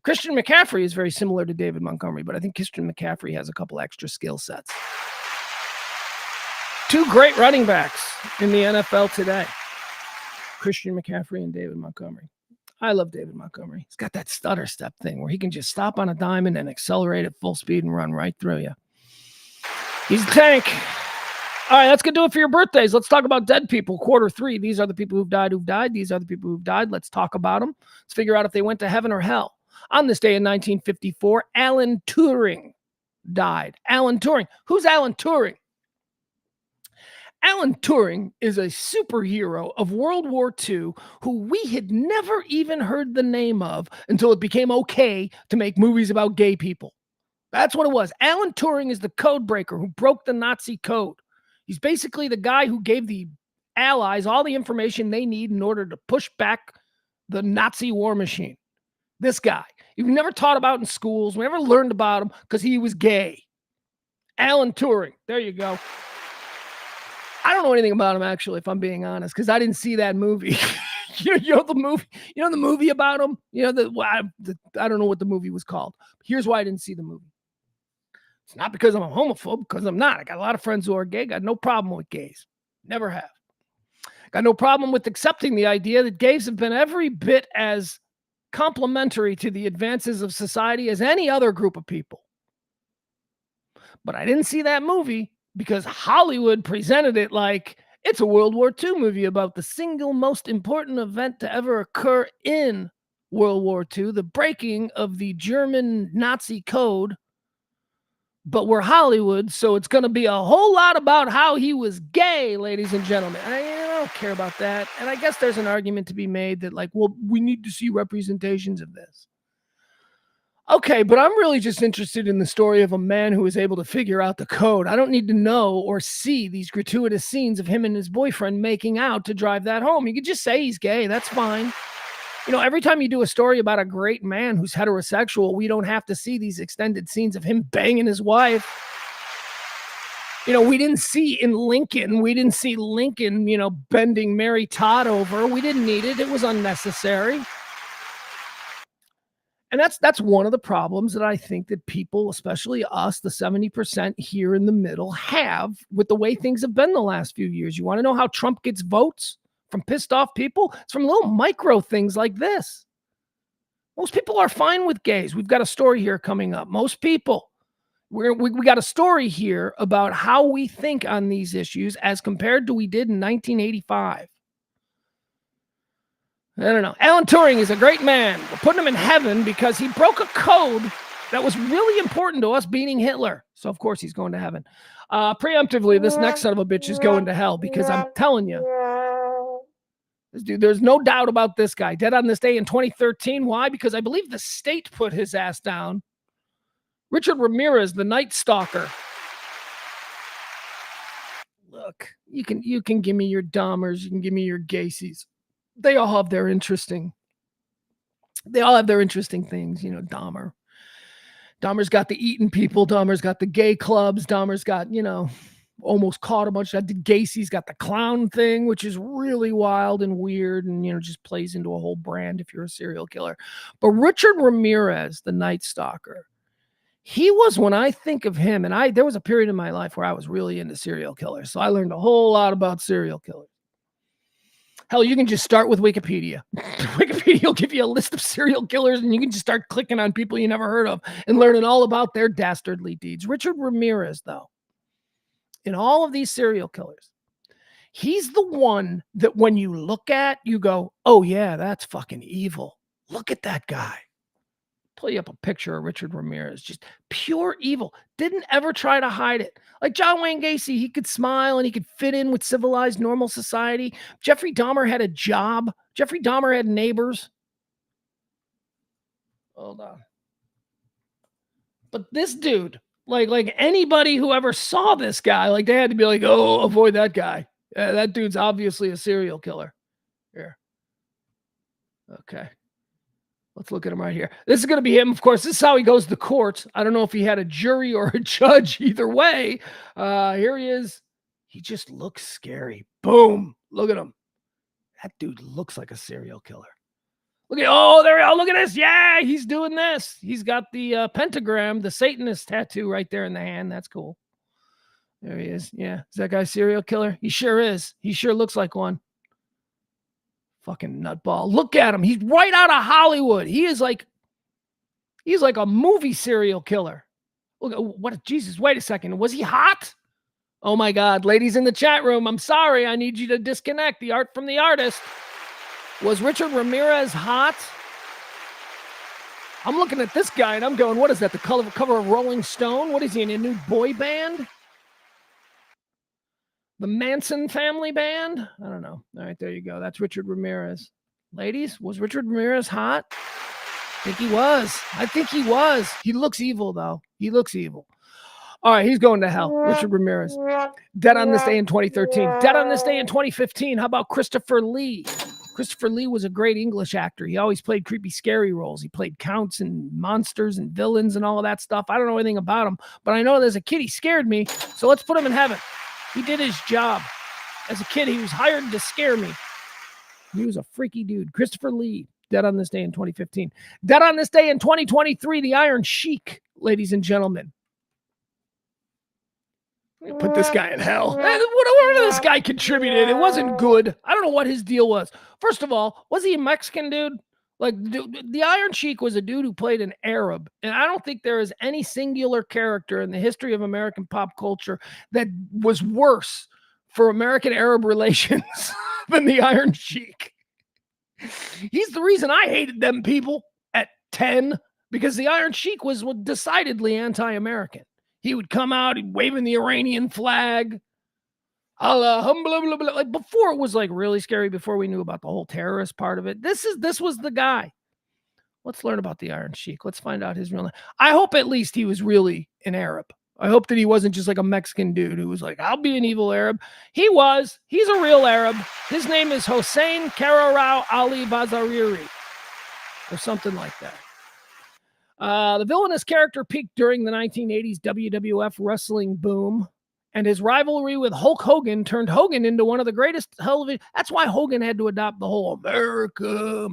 Christian McCaffrey is very similar to David Montgomery, but I think Christian McCaffrey has a couple extra skill sets. Two great running backs in the NFL today. Christian McCaffrey and David Montgomery. I love David Montgomery. He's got that stutter step thing where he can just stop on a dime and then accelerate at full speed and run right through you. He's a tank. All right, that's going to do it for your birthdays. Let's talk about dead people. Quarter 3. These are the people who've died. These are the people who've died. Let's talk about them. Let's figure out if they went to heaven or hell. On this day in 1954, Alan Turing died. Alan Turing. Who's Alan Turing? Alan Turing is a superhero of World War II who we had never even heard the name of until it became okay to make movies about gay people. That's what it was. Alan Turing is the code breaker who broke the Nazi code. He's basically the guy who gave the Allies all the information they need in order to push back the Nazi war machine. This guy. You've never taught about in schools. We never learned about him because he was gay. Alan Turing. There you go. I don't know anything about him, actually, if I'm being honest, because I didn't see that movie. you know the movie. You know the movie about him. I don't know what the movie was called. Here's why I didn't see the movie. It's not because I'm a homophobe, because I'm not. I got a lot of friends who are gay. Got no problem with gays. Never have. Got no problem with accepting the idea that gays have been every bit as complementary to the advances of society as any other group of people. But I didn't see that movie because Hollywood presented it like it's a World War II movie about the single most important event to ever occur in World War II, the breaking of the German Nazi code. But we're Hollywood, so it's going to be a whole lot about how he was gay, ladies and gentlemen. I don't care about that. And I guess there's an argument to be made that, like, well, we need to see representations of this. Okay, but I'm really just interested in the story of a man who was able to figure out the code. I don't need to know or see these gratuitous scenes of him and his boyfriend making out to drive that home. You could just say he's gay. That's fine. Every time you do a story about a great man who's heterosexual, we don't have to see these extended scenes of him banging his wife. We didn't see Lincoln, bending Mary Todd over. We didn't need it. It was unnecessary. And that's one of the problems that I think that people, especially us, the 70% here in the middle, have with the way things have been the last few years. You want to know how Trump gets votes from pissed off people? It's from little micro things like this. Most people are fine with gays. We've got a story here coming up. Most people. We got a story here about how we think on these issues as compared to we did in 1985. I don't know. Alan Turing is a great man. We're putting him in heaven because he broke a code that was really important to us beating Hitler. So, of course, he's going to heaven. Preemptively, this next son of a bitch is going to hell because I'm telling you, this dude, there's no doubt about this guy. Dead on this day in 2013. Why? Because I believe the state put his ass down. Richard Ramirez, the Night Stalker. Look, you can give me your Dahmers. You can give me your Gacy's. They all have their interesting things, Dahmer. Dahmer's got the eating people. Dahmer's got the gay clubs. Dahmer's got, almost caught a bunch. Gacy's got the clown thing, which is really wild and weird and, just plays into a whole brand if you're a serial killer. But Richard Ramirez, the Night Stalker, he was, when I think of him, and there was a period in my life where I was really into serial killers. So I learned a whole lot about serial killers. Hell, you can just start with Wikipedia. Wikipedia will give you a list of serial killers, and you can just start clicking on people you never heard of and learning all about their dastardly deeds. Richard Ramirez, though, in all of these serial killers, he's the one that when you look at, you go, oh, yeah, that's fucking evil. Look at that guy. Pull you up a picture of Richard Ramirez. Just pure evil. Didn't ever try to hide it. Like John Wayne Gacy, he could smile and he could fit in with civilized, normal society. Jeffrey Dahmer had a job. Jeffrey Dahmer had neighbors. Hold on. But this dude, like anybody who ever saw this guy, like they had to be like, oh, avoid that guy. That dude's obviously a serial killer. Here. Okay. Let's look at him right here. This is going to be him. Of course, this is how he goes to court. I don't know if he had a jury or a judge. Either way, here he is. He just looks scary. Boom. Look at him. That dude looks like a serial killer. Look at, there we go. Look at this. Yeah, he's doing this. He's got the pentagram, the Satanist tattoo right there in the hand. That's cool. There he is. Yeah. Is that guy a serial killer? He sure is. He sure looks like one. Fucking nutball. Look at him. He's right out of Hollywood. He's like a movie serial killer. Look, what? Jesus, wait a second. Was he hot? Oh my God. Ladies in the chat room, I'm sorry. I need you to disconnect the art from the artist. Was Richard Ramirez hot? I'm looking at this guy and I'm going, what is that? The cover of Rolling Stone? What is he in a new boy band? The Manson family band? I don't know. All right, there you go. That's Richard Ramirez. Ladies, was Richard Ramirez hot? I think he was. He looks evil, though. He looks evil. All right, he's going to hell. Richard Ramirez. Dead on this day in 2013. Dead on this day in 2015. How about Christopher Lee? Christopher Lee was a great English actor. He always played creepy, scary roles. He played counts and monsters and villains and all of that stuff. I don't know anything about him, but I know as a kid he scared me, so let's put him in heaven. He did his job. As a kid, he was hired to scare me. He was a freaky dude. Christopher Lee, dead on this day in 2015. Dead on this day in 2023, the Iron Sheik, ladies and gentlemen. Put this guy in hell. Whatever this guy contributed, it wasn't good. I don't know what his deal was. First of all, was he a Mexican dude? Like, the Iron Sheik was a dude who played an Arab. And I don't think there is any singular character in the history of American pop culture that was worse for American-Arab relations than the Iron Sheik. He's the reason I hated them people at 10, because the Iron Sheik was decidedly anti-American. He would come out waving the Iranian flag. Like before it was like really scary, before we knew about the whole terrorist part of it. This was the guy. Let's learn about the Iron Sheik. Let's find out his real name. I hope at least he was really an Arab. I hope that he wasn't just like a Mexican dude who was like, I'll be an evil Arab. He was. He's a real Arab. His name is Hossein Kararao Ali Bazariri or something like that. The villainous character peaked during the 1980s WWF wrestling boom, and his rivalry with Hulk Hogan turned Hogan into one of the greatest television. That's why Hogan had to adopt the whole America.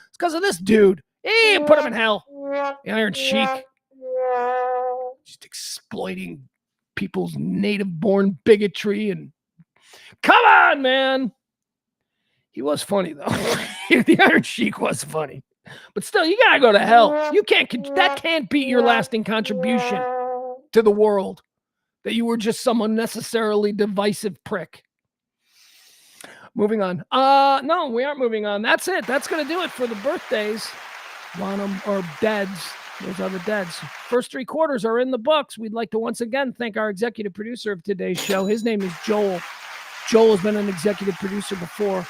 It's because of this dude. He put him in hell. The Iron Sheik. Just exploiting people's native-born bigotry. And come on, man. He was funny, though. The Iron Sheik was funny. But still, you gotta go to hell. You can't. That can't beat your lasting contribution to the world. That you were just some unnecessarily divisive prick. Moving on. No, we aren't moving on. That's it. That's gonna do it for the birthdays. Or deads. Those are the deads. First 3 quarters are in the books. We'd like to once again thank our executive producer of today's show. His name is Joel. Joel has been an executive producer before.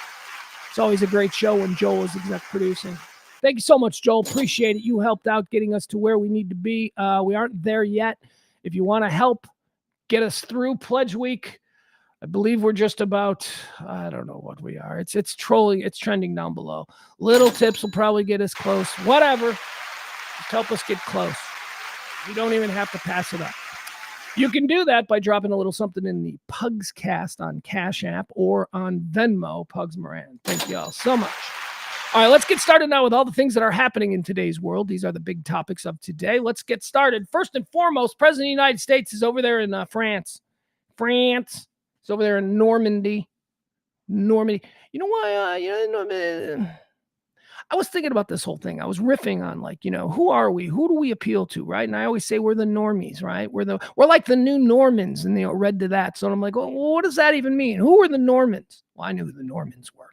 It's always a great show when Joel is exec producing. Thank you so much, Joel. Appreciate it. You helped out getting us to where we need to be. We aren't there yet. If you want to help get us through Pledge Week, I believe we're just about, I don't know what we are. It's trolling. It's trending down below. Little tips will probably get us close. Whatever. Just help us get close. You don't even have to pass it up. You can do that by dropping a little something in the Pugs cast on Cash App or on Venmo, Pugs Moran. Thank you all so much. All right, let's get started now with all the things that are happening in today's world. These are the big topics of today. Let's get started. First and foremost, President of the United States is over there in France. France. He's over there in Normandy. You know why? I was thinking about this whole thing. I was riffing on, like, who are we? Who do we appeal to, right? And I always say we're the normies, right? We're like the new Normans, and read to that. So I'm like, well, what does that even mean? Who are the Normans? Well, I knew who the Normans were.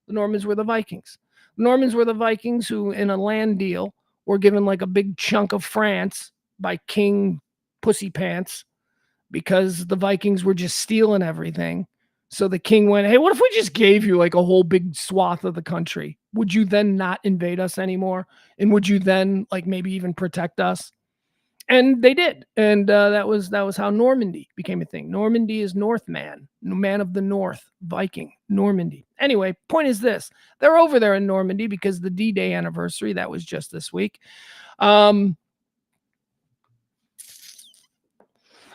The Normans were the Vikings. Normans were the Vikings who, in a land deal, were given like a big chunk of France by King Pussy Pants because the Vikings were just stealing everything. So the king went, hey, what if we just gave you like a whole big swath of the country? Would you then not invade us anymore? And would you then like maybe even protect us? And they did. And that was how Normandy became a thing. Normandy is Northman, man of the North, Viking, Normandy. Anyway, point is this. They're over there in Normandy because the D-Day anniversary, that was just this week.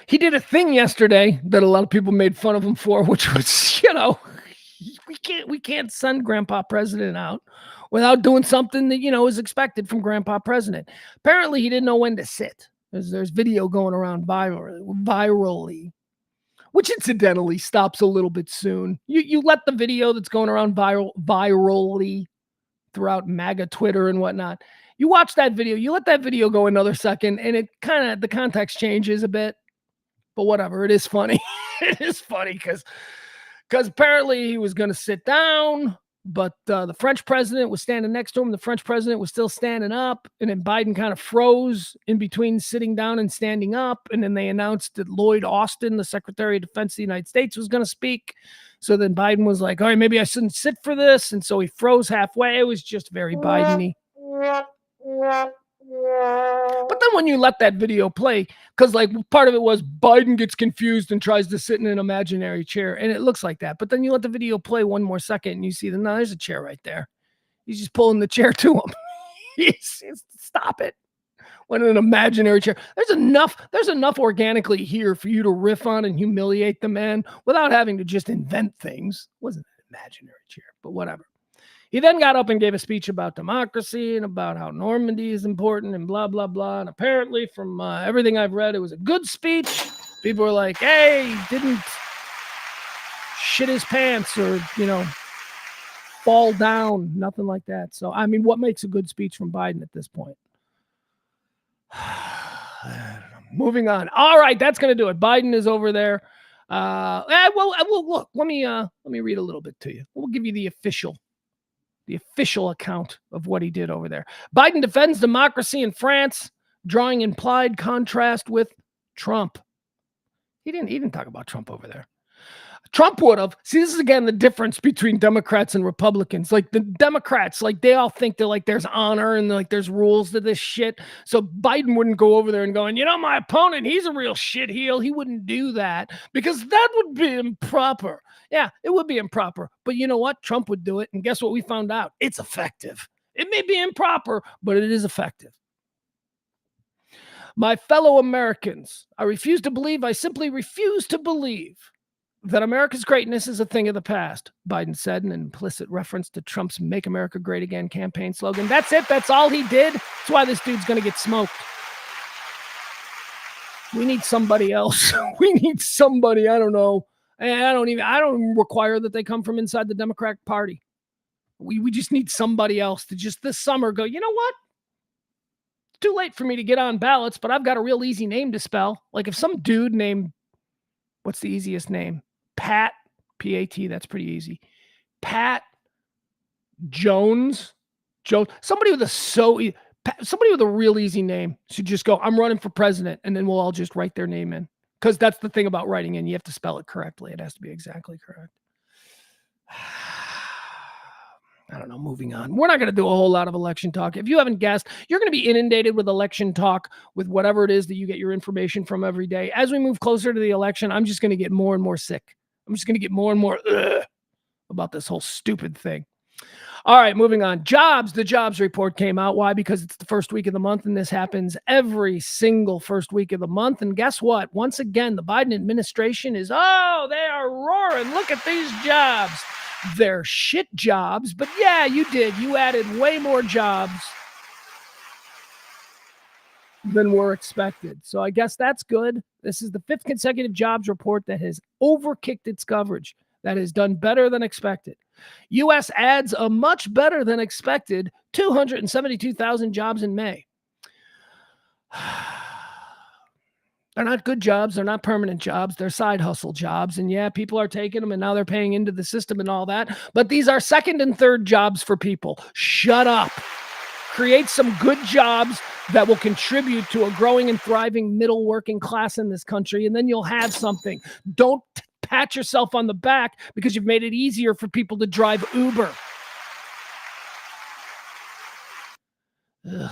He did a thing yesterday that a lot of people made fun of him for, which was, we can't send Grandpa President out without doing something that, is expected from Grandpa President. Apparently, he didn't know when to sit. There's video going around virally, which incidentally stops a little bit soon. You let the video that's going around virally throughout MAGA Twitter and whatnot. You watch that video, you let that video go another second, and it kind of, the context changes a bit. But whatever, it is funny. It is funny because apparently he was going to sit down, but the French president was standing next to him. The French president was still standing up, and then Biden kind of froze in between sitting down and standing up. And then they announced that Lloyd Austin, the Secretary of Defense of the United States, was going to speak. So then Biden was like, all right, maybe I shouldn't sit for this. And so he froze halfway. It was just very Biden-y. But then when you let that video play, because like part of it was Biden gets confused and tries to sit in an imaginary chair, and it looks like that. But then you let the video play one more second, and you see that no, there's a chair right there. He's just pulling the chair to him. Stop it. When an imaginary chair, there's enough organically here for you to riff on and humiliate the man without having to just invent things. It wasn't an imaginary chair, but whatever. He then got up and gave a speech about democracy and about how Normandy is important and blah, blah, blah. And apparently from everything I've read, it was a good speech. People were like, hey, he didn't shit his pants or, fall down, nothing like that. So, I mean, what makes a good speech from Biden at this point? I don't know. Moving on. All right, that's going to do it. Biden is over there. Well, look, let me read a little bit to you. We'll give you the official account of what he did over there. Biden defends democracy in France, drawing implied contrast with Trump. He didn't talk about Trump over there. Trump would have. See, this is again the difference between Democrats and Republicans. Like the Democrats, like they all think that like there's honor and like there's rules to this shit. So Biden wouldn't go over there and going, my opponent, he's a real shitheel. He wouldn't do that because that would be improper. Yeah, it would be improper. But you know what? Trump would do it. And guess what we found out? It's effective. It may be improper, but it is effective. My fellow Americans, I simply refuse to believe that America's greatness is a thing of the past, Biden said in an implicit reference to Trump's Make America Great Again campaign slogan. That's it. That's all he did. That's why this dude's going to get smoked. We need somebody else. We need somebody, I don't know. I don't require that they come from inside the Democratic Party. We just need somebody else to just this summer go, you know what? It's too late for me to get on ballots, but I've got a real easy name to spell. Like if some dude named, what's the easiest name? Pat, P-A-T, that's pretty easy. Pat Jones, somebody with a real easy name should just go, I'm running for president, and then we'll all just write their name in. Because that's the thing about writing in. You have to spell it correctly. It has to be exactly correct. I don't know, moving on. We're not going to do a whole lot of election talk. If you haven't guessed, you're going to be inundated with election talk with whatever it is that you get your information from every day. As we move closer to the election, I'm just going to get more and more sick. I'm just going to get more and more about this whole stupid thing. All right, moving on. The jobs report came out. Why? Because it's the first week of the month, and this happens every single first week of the month. And guess what? Once again, the Biden administration is, they are roaring. Look at these jobs. They're shit jobs, but yeah, you did. You added way more jobs than were expected. So I guess that's good. This is the 5th consecutive jobs report that has overkicked its coverage, that has done better than expected. U.S. adds a much better than expected 272,000 jobs in May. They're not good jobs. They're not permanent jobs. They're side hustle jobs. And yeah, people are taking them and now they're paying into the system and all that. But these are second and third jobs for people. Shut up. Create some good jobs that will contribute to a growing and thriving middle working class in this country. And then you'll have something. Don't pat yourself on the back because you've made it easier for people to drive Uber. Ugh.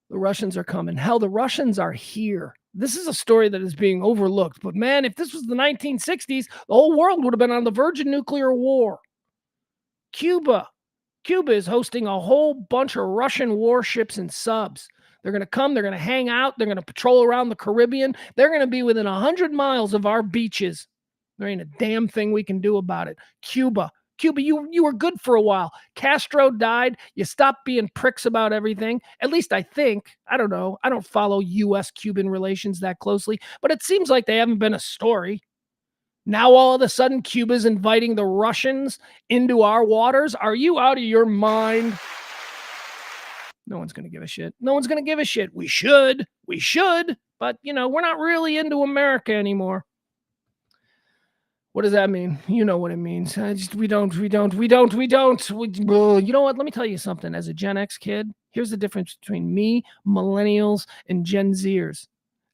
The Russians are coming. Hell, the Russians are here. This is a story that is being overlooked. But man, if this was the 1960s, the whole world would have been on the verge of nuclear war. Cuba is hosting a whole bunch of Russian warships and subs. They're going to come. They're going to hang out. They're going to patrol around the Caribbean. They're going to be within 100 miles of our beaches. There ain't a damn thing we can do about it. Cuba, you were good for a while. Castro died. You stopped being pricks about everything. At least I think. I don't know. I don't follow U.S.-Cuban relations that closely, but it seems like they haven't been a story. Now all of a sudden, Cuba's inviting the Russians into our waters. Are you out of your mind? No one's going to give a shit. No one's going to give a shit. We should, but we're not really into America anymore. What does that mean? You know what it means. We don't. You know what? Let me tell you something. As a Gen X kid, here's the difference between me, millennials, and Gen Zers.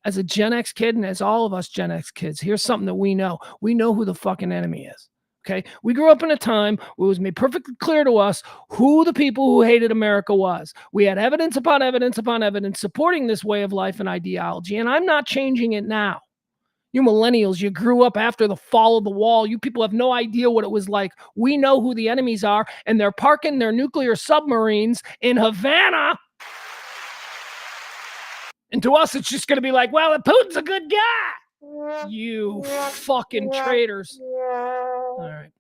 As a Gen X kid, and as all of us Gen X kids, here's something that we know. We know who the fucking enemy is. Okay? We grew up in a time where it was made perfectly clear to us who the people who hated America was. We had evidence upon evidence upon evidence supporting this way of life and ideology, and I'm not changing it now. You millennials, you grew up after the fall of the wall. You people have no idea what it was like. We know who the enemies are, and they're parking their nuclear submarines in Havana. And to us, it's just going to be like, well, Putin's a good guy. You fucking traitors. All right.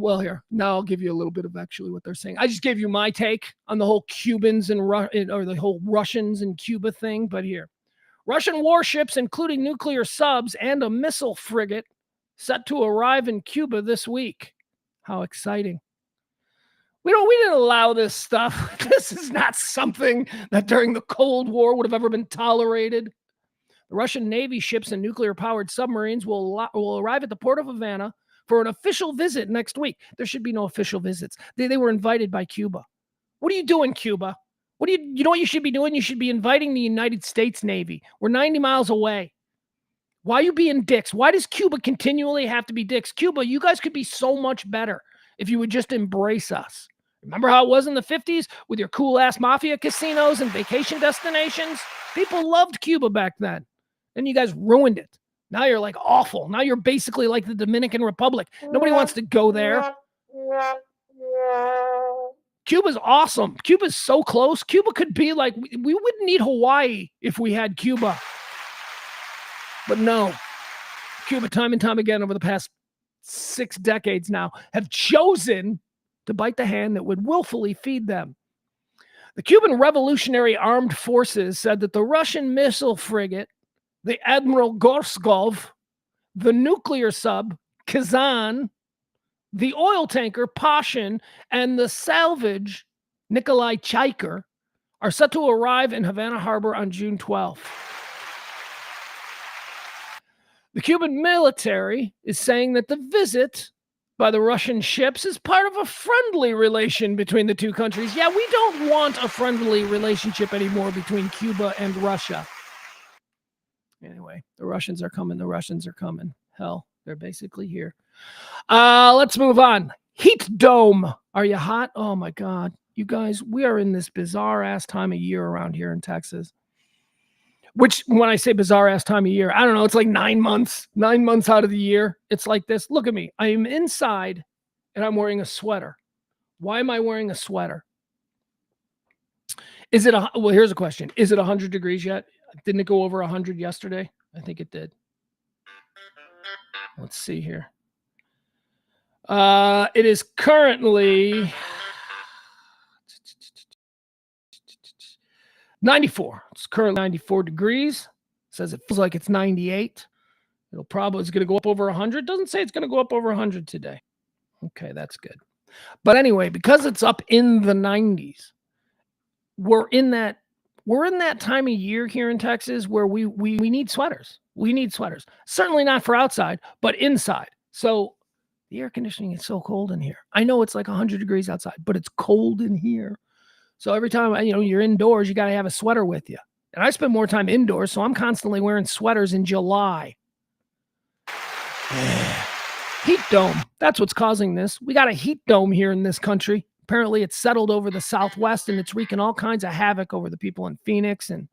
Well, here. Now I'll give you a little bit of actually what they're saying. I just gave you my take on the whole Cubans and or the whole Russians and Cuba thing, but here. Russian warships, including nuclear subs and a missile frigate, set to arrive in Cuba this week. How exciting. We didn't allow this stuff. This is not something that during the Cold War would have ever been tolerated. The Russian Navy ships and nuclear-powered submarines will arrive at the port of Havana for an official visit next week. There should be no official visits. They were invited by Cuba. What are you doing, Cuba? You know what you should be doing? You should be inviting the United States Navy. We're 90 miles away. Why are you being dicks? Why does Cuba continually have to be dicks? Cuba, you guys could be so much better if you would just embrace us. Remember how it was in the 50s with your cool-ass mafia casinos and vacation destinations? People loved Cuba back then. And you guys ruined it. Now you're like awful. Now you're basically like the Dominican Republic. Nobody wants to go there. Cuba's awesome. Cuba's so close. Cuba could be like, we wouldn't need Hawaii if we had Cuba. But no. Cuba, time and time again over the past 6 decades now, have chosen to bite the hand that would willfully feed them. The Cuban Revolutionary Armed Forces said that the Russian missile frigate, the Admiral Gorskov, the nuclear sub, Kazan, the oil tanker, Pashin, and the salvage, Nikolai Chaiker, are set to arrive in Havana Harbor on June 12th. The Cuban military is saying that the visit by the Russian ships is part of a friendly relation between the two countries. Yeah, we don't want a friendly relationship anymore between Cuba and Russia. Anyway, the Russians are coming. Hell, they're basically here. Let's move on. Heat dome. Are you hot? Oh my God. You guys, we are in this bizarre ass time of year around here in Texas. Which, when I say bizarre ass time of year, I don't know, it's like 9 months out of the year. It's like this. Look at me. I am inside and I'm wearing a sweater. Why am I wearing a sweater? Well, here's a question. Is it 100 degrees yet? Didn't it go over 100 yesterday? I think it did. Let's see here. It is currently 94. It's currently 94 degrees. It says it feels like it's 98. It's going to go up over 100. Doesn't say it's going to go up over 100 today. Okay, that's good. But anyway, because it's up in the 90s, we're in that we're in that time of year here in Texas where we need sweaters. We need sweaters. Certainly not for outside, but inside. So the air conditioning is so cold in here. I know it's like 100 degrees outside, but it's cold in here. So every time, you're indoors, you got to have a sweater with you. And I spend more time indoors, so I'm constantly wearing sweaters in July. Heat dome. That's what's causing this. We got a heat dome here in this country. Apparently, it's settled over the Southwest, and it's wreaking all kinds of havoc over the people in Phoenix and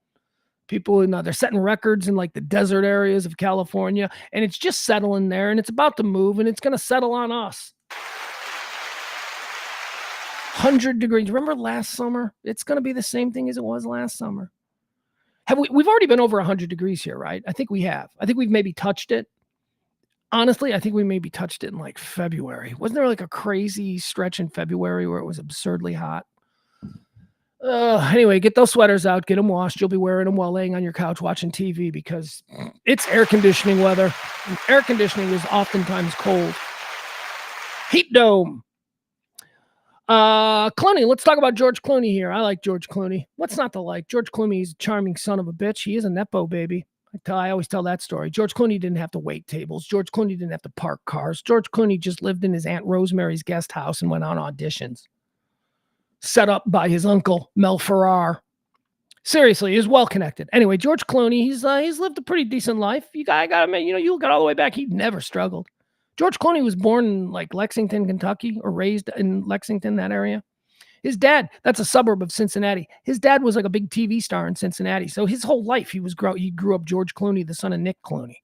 people they're setting records in like the desert areas of California, and it's just settling there, and it's about to move, and it's going to settle on us. 100 degrees. Remember last summer? It's going to be the same thing as it was last summer. We've already been over 100 degrees here, right? I think we have. I think we've maybe touched it. Honestly, I think we maybe touched it in like February. Wasn't there like a crazy stretch in February where it was absurdly hot? Anyway, get those sweaters out, get them washed. You'll be wearing them while laying on your couch watching TV because it's air conditioning weather. And air conditioning is oftentimes cold. Heat dome. Clooney, let's talk about George Clooney here. I like George Clooney. What's not to like? George Clooney is a charming son of a bitch. He is a Nepo baby. I always tell that story. George Clooney didn't have to wait tables. George Clooney didn't have to park cars. George Clooney just lived in his Aunt Rosemary's guest house and went on auditions. Set up by his uncle, Mel Ferrar. Seriously, he's well connected. Anyway, George Clooney, he's lived a pretty decent life. You gotta admit, you look all the way back, he never struggled. George Clooney was born in like Lexington, Kentucky, or raised in Lexington, that area. His dad, that's a suburb of Cincinnati. His dad was like a big TV star in Cincinnati. So his whole life, he grew up George Clooney, the son of Nick Clooney.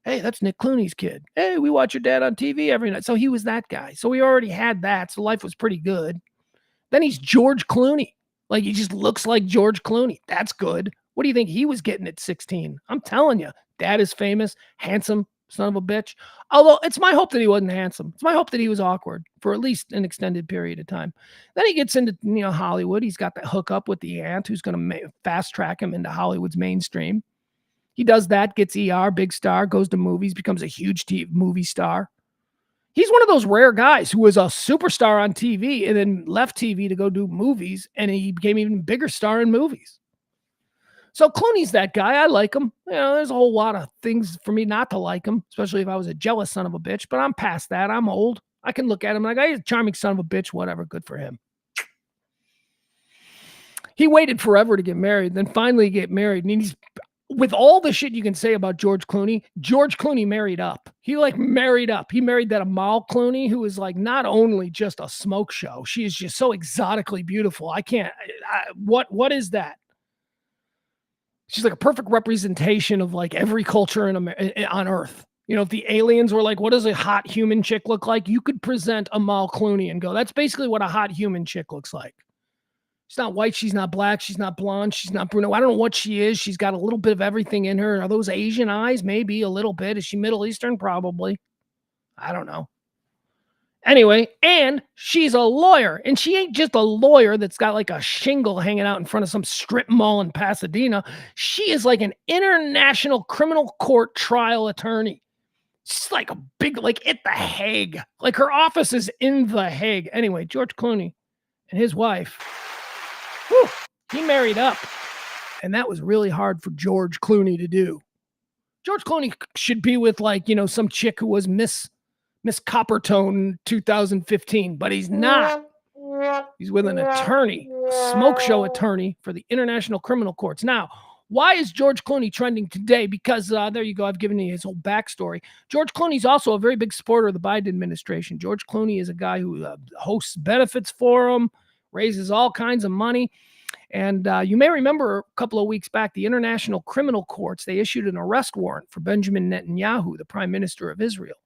Hey, that's Nick Clooney's kid. Hey, we watch your dad on TV every night. So he was that guy. So he already had that. So life was pretty good. Then he's George Clooney. Like he just looks like George Clooney. That's good. What do you think he was getting at 16? I'm telling you, dad is famous, handsome, son of a bitch. Although it's my hope that he wasn't handsome. It's my hope that he was awkward for at least an extended period of time. Then he gets into Hollywood. He's got that hookup with the aunt who's going to fast track him into Hollywood's mainstream. He does that, gets ER, big star, goes to movies, becomes a huge movie star. He's one of those rare guys who was a superstar on TV and then left TV to go do movies, and he became an even bigger star in movies. So Clooney's that guy. I like him. There's a whole lot of things for me not to like him, especially if I was a jealous son of a bitch, but I'm past that. I'm old. I can look at him like, he's a charming son of a bitch, whatever, good for him. He waited forever to get married, then finally get married, and he's, with all the shit you can say about George Clooney married up. He married up. He married that Amal Clooney, who is like not only just a smoke show, she is just so exotically beautiful. What is that? She's like a perfect representation of like every culture on Earth. If the aliens were like, what does a hot human chick look like? You could present Amal Clooney and go, that's basically what a hot human chick looks like. She's not white. She's not black. She's not blonde. She's not Bruno. I don't know what she is. She's got a little bit of everything in her. Are those Asian eyes? Maybe a little bit. Is she Middle Eastern? Probably. I don't know. Anyway, and she's a lawyer, and she ain't just a lawyer that's got like a shingle hanging out in front of some strip mall in Pasadena. She is like an international criminal court trial attorney. She's like a big, like at the Hague. Like her office is in the Hague. Anyway, George Clooney and his wife, he married up, and that was really hard for George Clooney to do. George Clooney should be with like, some chick who was Miss Coppertone 2015, but he's not. He's with an attorney, smoke show attorney for the International Criminal Courts. Now, why is George Clooney trending today? Because there you go. I've given you his whole backstory. George Clooney's also a very big supporter of the Biden administration. George Clooney is a guy who hosts benefits for him, raises all kinds of money. And you may remember a couple of weeks back, the International Criminal Courts, they issued an arrest warrant for Benjamin Netanyahu, the prime minister of Israel.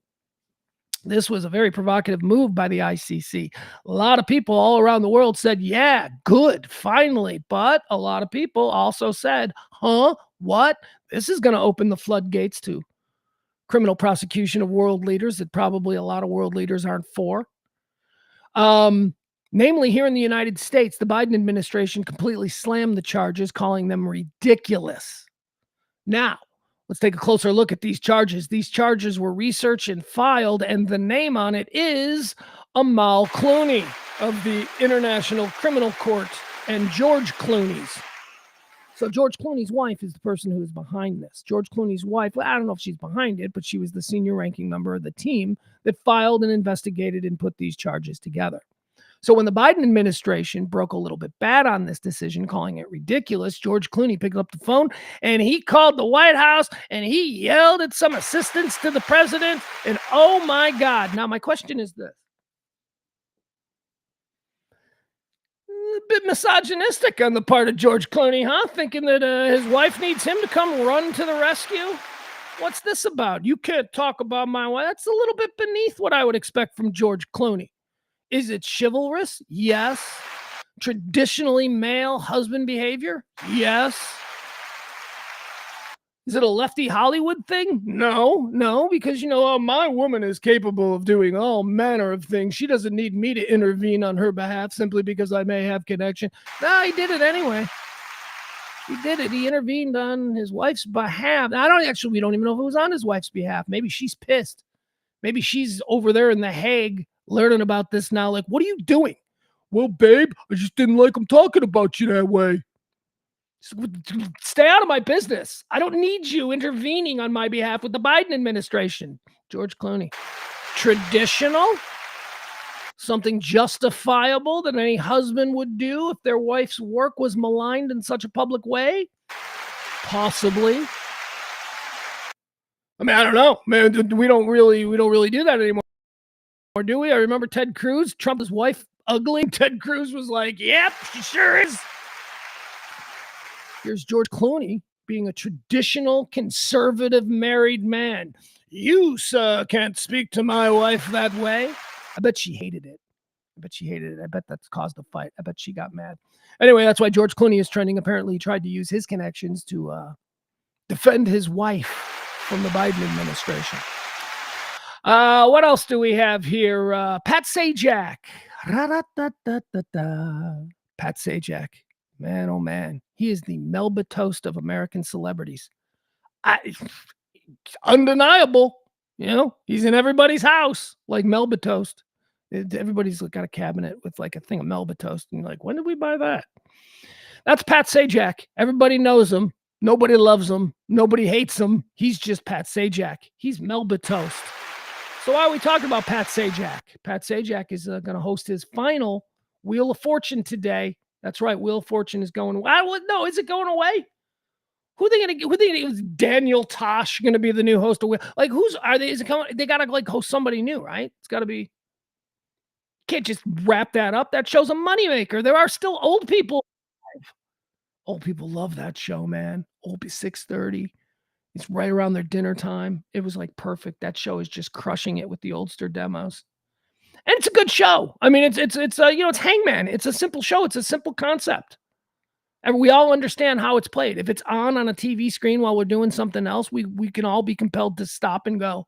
This was a very provocative move by the ICC. A lot of people all around the world said, yeah, good, finally. But a lot of people also said, what? This is going to open the floodgates to criminal prosecution of world leaders that probably a lot of world leaders aren't for. Namely, here in the United States, the Biden administration completely slammed the charges, calling them ridiculous. Now, let's take a closer look at these charges. These charges were researched and filed, and the name on it is Amal Clooney of the International Criminal Court and George Clooney's So George Clooney's wife is the person who is behind this. George Clooney's wife, well, I don't know if she's behind it, but she was the senior ranking member of the team that filed and investigated and put these charges together. So when the Biden administration broke a little bit bad on this decision, calling it ridiculous, George Clooney picked up the phone and he called the White House and he yelled at some assistants to the president. And oh my God. Now, my question is this. A bit misogynistic on the part of George Clooney, huh? Thinking that his wife needs him to come run to the rescue? What's this about? You can't talk about my wife. That's a little bit beneath what I would expect from George Clooney. Is it chivalrous? Yes. Traditionally male husband behavior? Yes. Is it a lefty Hollywood thing? No, because, my woman is capable of doing all manner of things. She doesn't need me to intervene on her behalf simply because I may have connection. No, he did it anyway. He did it. He intervened on his wife's behalf. We don't even know if it was on his wife's behalf. Maybe she's pissed. Maybe she's over there in The Hague learning about this now. Like, what are you doing? Well, babe, I just didn't like him talking about you that way. Stay out of my business. I don't need you intervening on my behalf with the Biden administration. George Clooney. Traditional? Something justifiable that any husband would do if their wife's work was maligned in such a public way? Possibly. I mean, I don't know. Man, we don't really do that anymore, do we? I remember Ted Cruz, Trump's wife, ugly. Ted Cruz was like, yep, she sure is. Here's George Clooney being a traditional conservative married man. You, sir, can't speak to my wife that way. I bet she hated it. I bet that's caused a fight. I bet she got mad. Anyway, that's why George Clooney is trending. Apparently, he tried to use his connections to defend his wife from the Biden administration. What else do we have here? Pat Sajak. Pat Sajak. Man, oh man. He is the Melba Toast of American celebrities. Undeniable. He's in everybody's house like Melba Toast. Everybody's got a cabinet with like a thing of Melba Toast. And you're like, when did we buy that? That's Pat Sajak. Everybody knows him. Nobody loves him. Nobody hates him. He's just Pat Sajak. He's Melba Toast. So why are we talking about Pat Sajak? Pat Sajak is going to host his final Wheel of Fortune today. That's right. Wheel of Fortune is going away. No, is it going away? Who they going to get? Is Daniel Tosh going to be the new host of Wheel? Like, is it coming? They got to like host somebody new, right? It's got to be. Can't just wrap that up. That show's a moneymaker. There are still old people. Old people love that show, man. Old 6:30. It's right around their dinner time. It was like perfect. That show is just crushing it with the oldster demos. And it's a good show. I mean, it's Hangman. It's a simple show. It's a simple concept. And we all understand how it's played. If it's on a TV screen while we're doing something else, we can all be compelled to stop and go,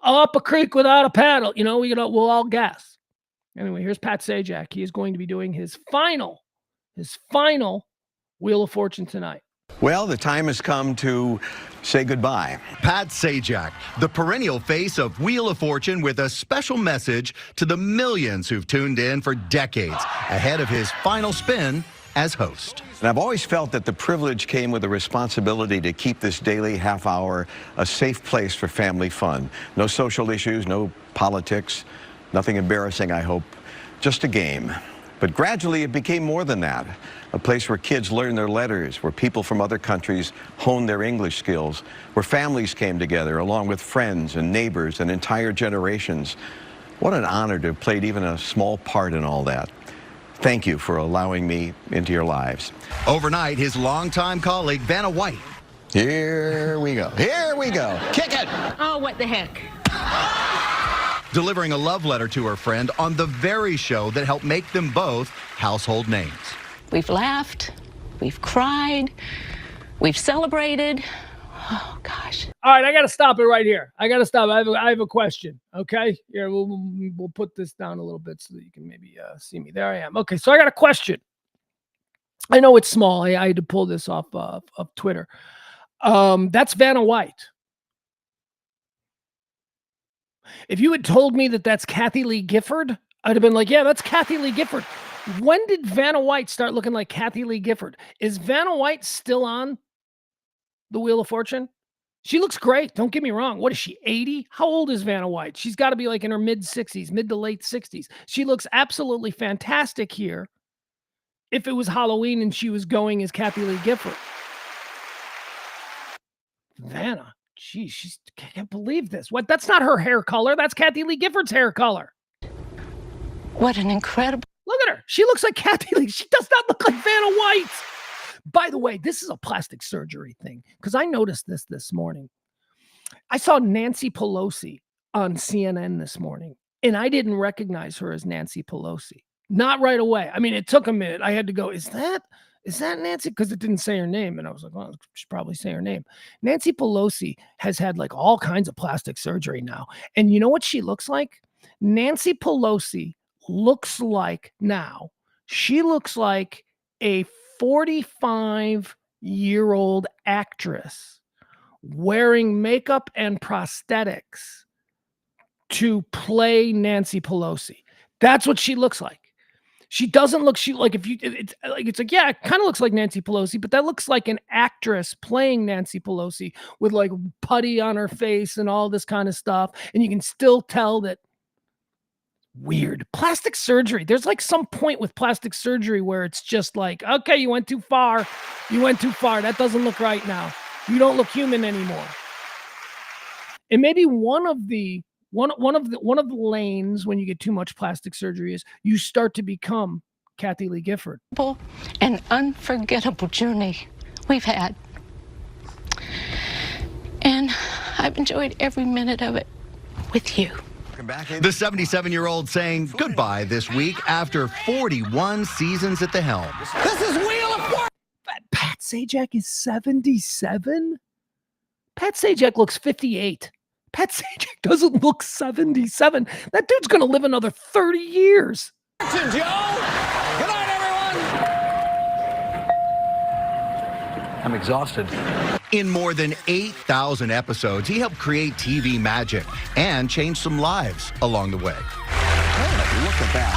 up a creek without a paddle. We'll all guess. Anyway, here's Pat Sajak. He is going to be doing his final Wheel of Fortune tonight. Well, the time has come to say goodbye. Pat Sajak, the perennial face of Wheel of Fortune, with a special message to the millions who've tuned in for decades ahead of his final spin as host. And I've always felt that the privilege came with the responsibility to keep this daily half hour a safe place for family fun. No social issues, no politics, nothing embarrassing, I hope. Just a game. But gradually it became more than that. A place where kids learn their letters, where people from other countries hone their English skills, where families came together along with friends and neighbors and entire generations. What an honor to have played even a small part in all that. Thank you for allowing me into your lives. Overnight, his longtime colleague, Vanna White. Here we go. Here we go. Kick it. Oh, what the heck. Delivering a love letter to her friend on the very show that helped make them both household names. We've laughed, we've cried, we've celebrated. Oh, gosh. All right, I got to stop it right here. I have a question, okay? Yeah, we'll put this down a little bit so that you can maybe see me. There I am. Okay, so I got a question. I know it's small. I had to pull this off of Twitter. That's Vanna White. If you had told me that that's Kathy Lee Gifford, I'd have been like, yeah, that's Kathy Lee Gifford. When did Vanna White start looking like Kathy Lee Gifford? Is Vanna White still on the Wheel of Fortune? She looks great. Don't get me wrong. What is she, 80? How old is Vanna White? She's got to be like in her mid 60s, mid to late 60s. She looks absolutely fantastic here. If it was Halloween and she was going as Kathy Lee Gifford. Vanna, geez, can't believe this. What? That's not her hair color. That's Kathy Lee Gifford's hair color. What an incredible. Look at her. She looks like Kathy Lee. She does not look like Vanna White. By the way, this is a plastic surgery thing because I noticed this morning. I saw Nancy Pelosi on CNN this morning, and I didn't recognize her as Nancy Pelosi. Not right away. I mean, it took a minute. I had to go, is that Nancy? Because it didn't say her name. And I was like, well, I should probably say her name. Nancy Pelosi has had like all kinds of plastic surgery now. And you know what she looks like? Nancy Pelosi looks like now, she looks like a 45-year-old actress wearing makeup and prosthetics to play Nancy Pelosi. That's what she looks like. She doesn't look, it's like, yeah, it kind of looks like Nancy Pelosi, but that looks like an actress playing Nancy Pelosi with like putty on her face and all this kind of stuff. And you can still tell that. Weird. Plastic surgery. There's like some point with plastic surgery where it's just like, okay, you went too far. You went too far. That doesn't look right now. You don't look human anymore. And maybe one of the lanes when you get too much plastic surgery is you start to become Kathy Lee Gifford. An unforgettable journey we've had. And I've enjoyed every minute of it with you. The 77-year-old saying goodbye this week after 41 seasons at the helm. This is Wheel of Fortune. Pat Sajak is 77? Pat Sajak looks 58. Pat Sajak doesn't look 77. That dude's going to live another 30 years. Joe. Good night, everyone. I'm exhausted. In more than 8,000 episodes, he helped create TV magic and change some lives along the way. Hey, look at that.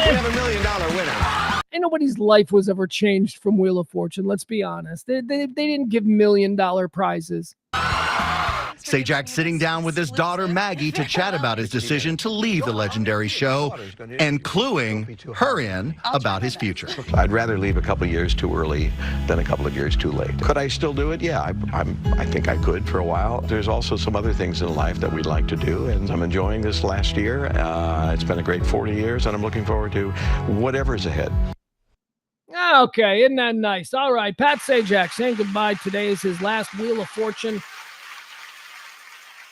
We have $1 million winner. And nobody's life was ever changed from Wheel of Fortune. Let's be honest. They didn't give $1 million prizes. Sajak sitting down with his daughter Maggie to chat about his decision to leave the legendary show and cluing her in about his future. I'd rather leave a couple of years too early than a couple of years too late. Could I still do it? Yeah, I think I could for a while. There's also some other things in life that we'd like to do, and I'm enjoying this last year. It's been a great 40 years, and I'm looking forward to whatever's ahead. Okay, isn't that nice? All right, Pat Sajak saying goodbye. Today is his last Wheel of Fortune.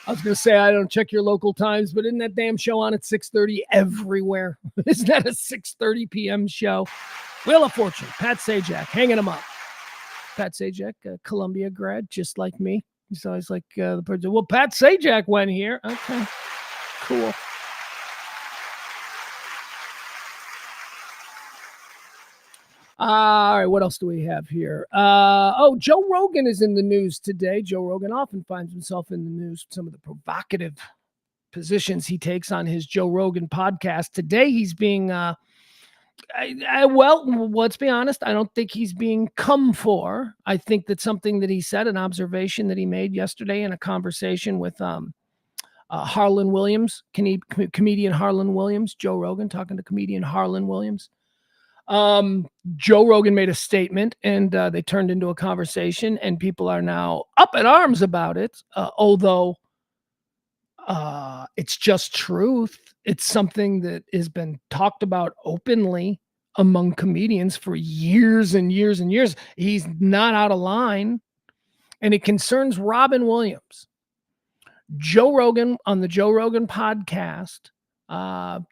I was going to say, I don't check your local times, but isn't that damn show on at 6:30 everywhere? Isn't that a 6:30 p.m. show? Wheel of Fortune, Pat Sajak, hanging him up. Pat Sajak, a Columbia grad, just like me. He's always like the person, well, Pat Sajak went here. Okay, cool. All right, what else do we have here? Joe Rogan is in the news today. Joe Rogan often finds himself in the news with some of the provocative positions he takes on his Joe Rogan podcast. Today, he's being, let's be honest, I don't think he's being come for. I think that something that he said, an observation that he made yesterday in a conversation with Harlan Williams, comedian Harlan Williams, Joe Rogan talking to comedian Harlan Williams. Joe Rogan made a statement and they turned into a conversation, and people are now up in arms about it. Although it's just truth. It's something that has been talked about openly among comedians for years and years and years. He's not out of line, and it concerns Robin Williams. Joe Rogan on the Joe Rogan podcast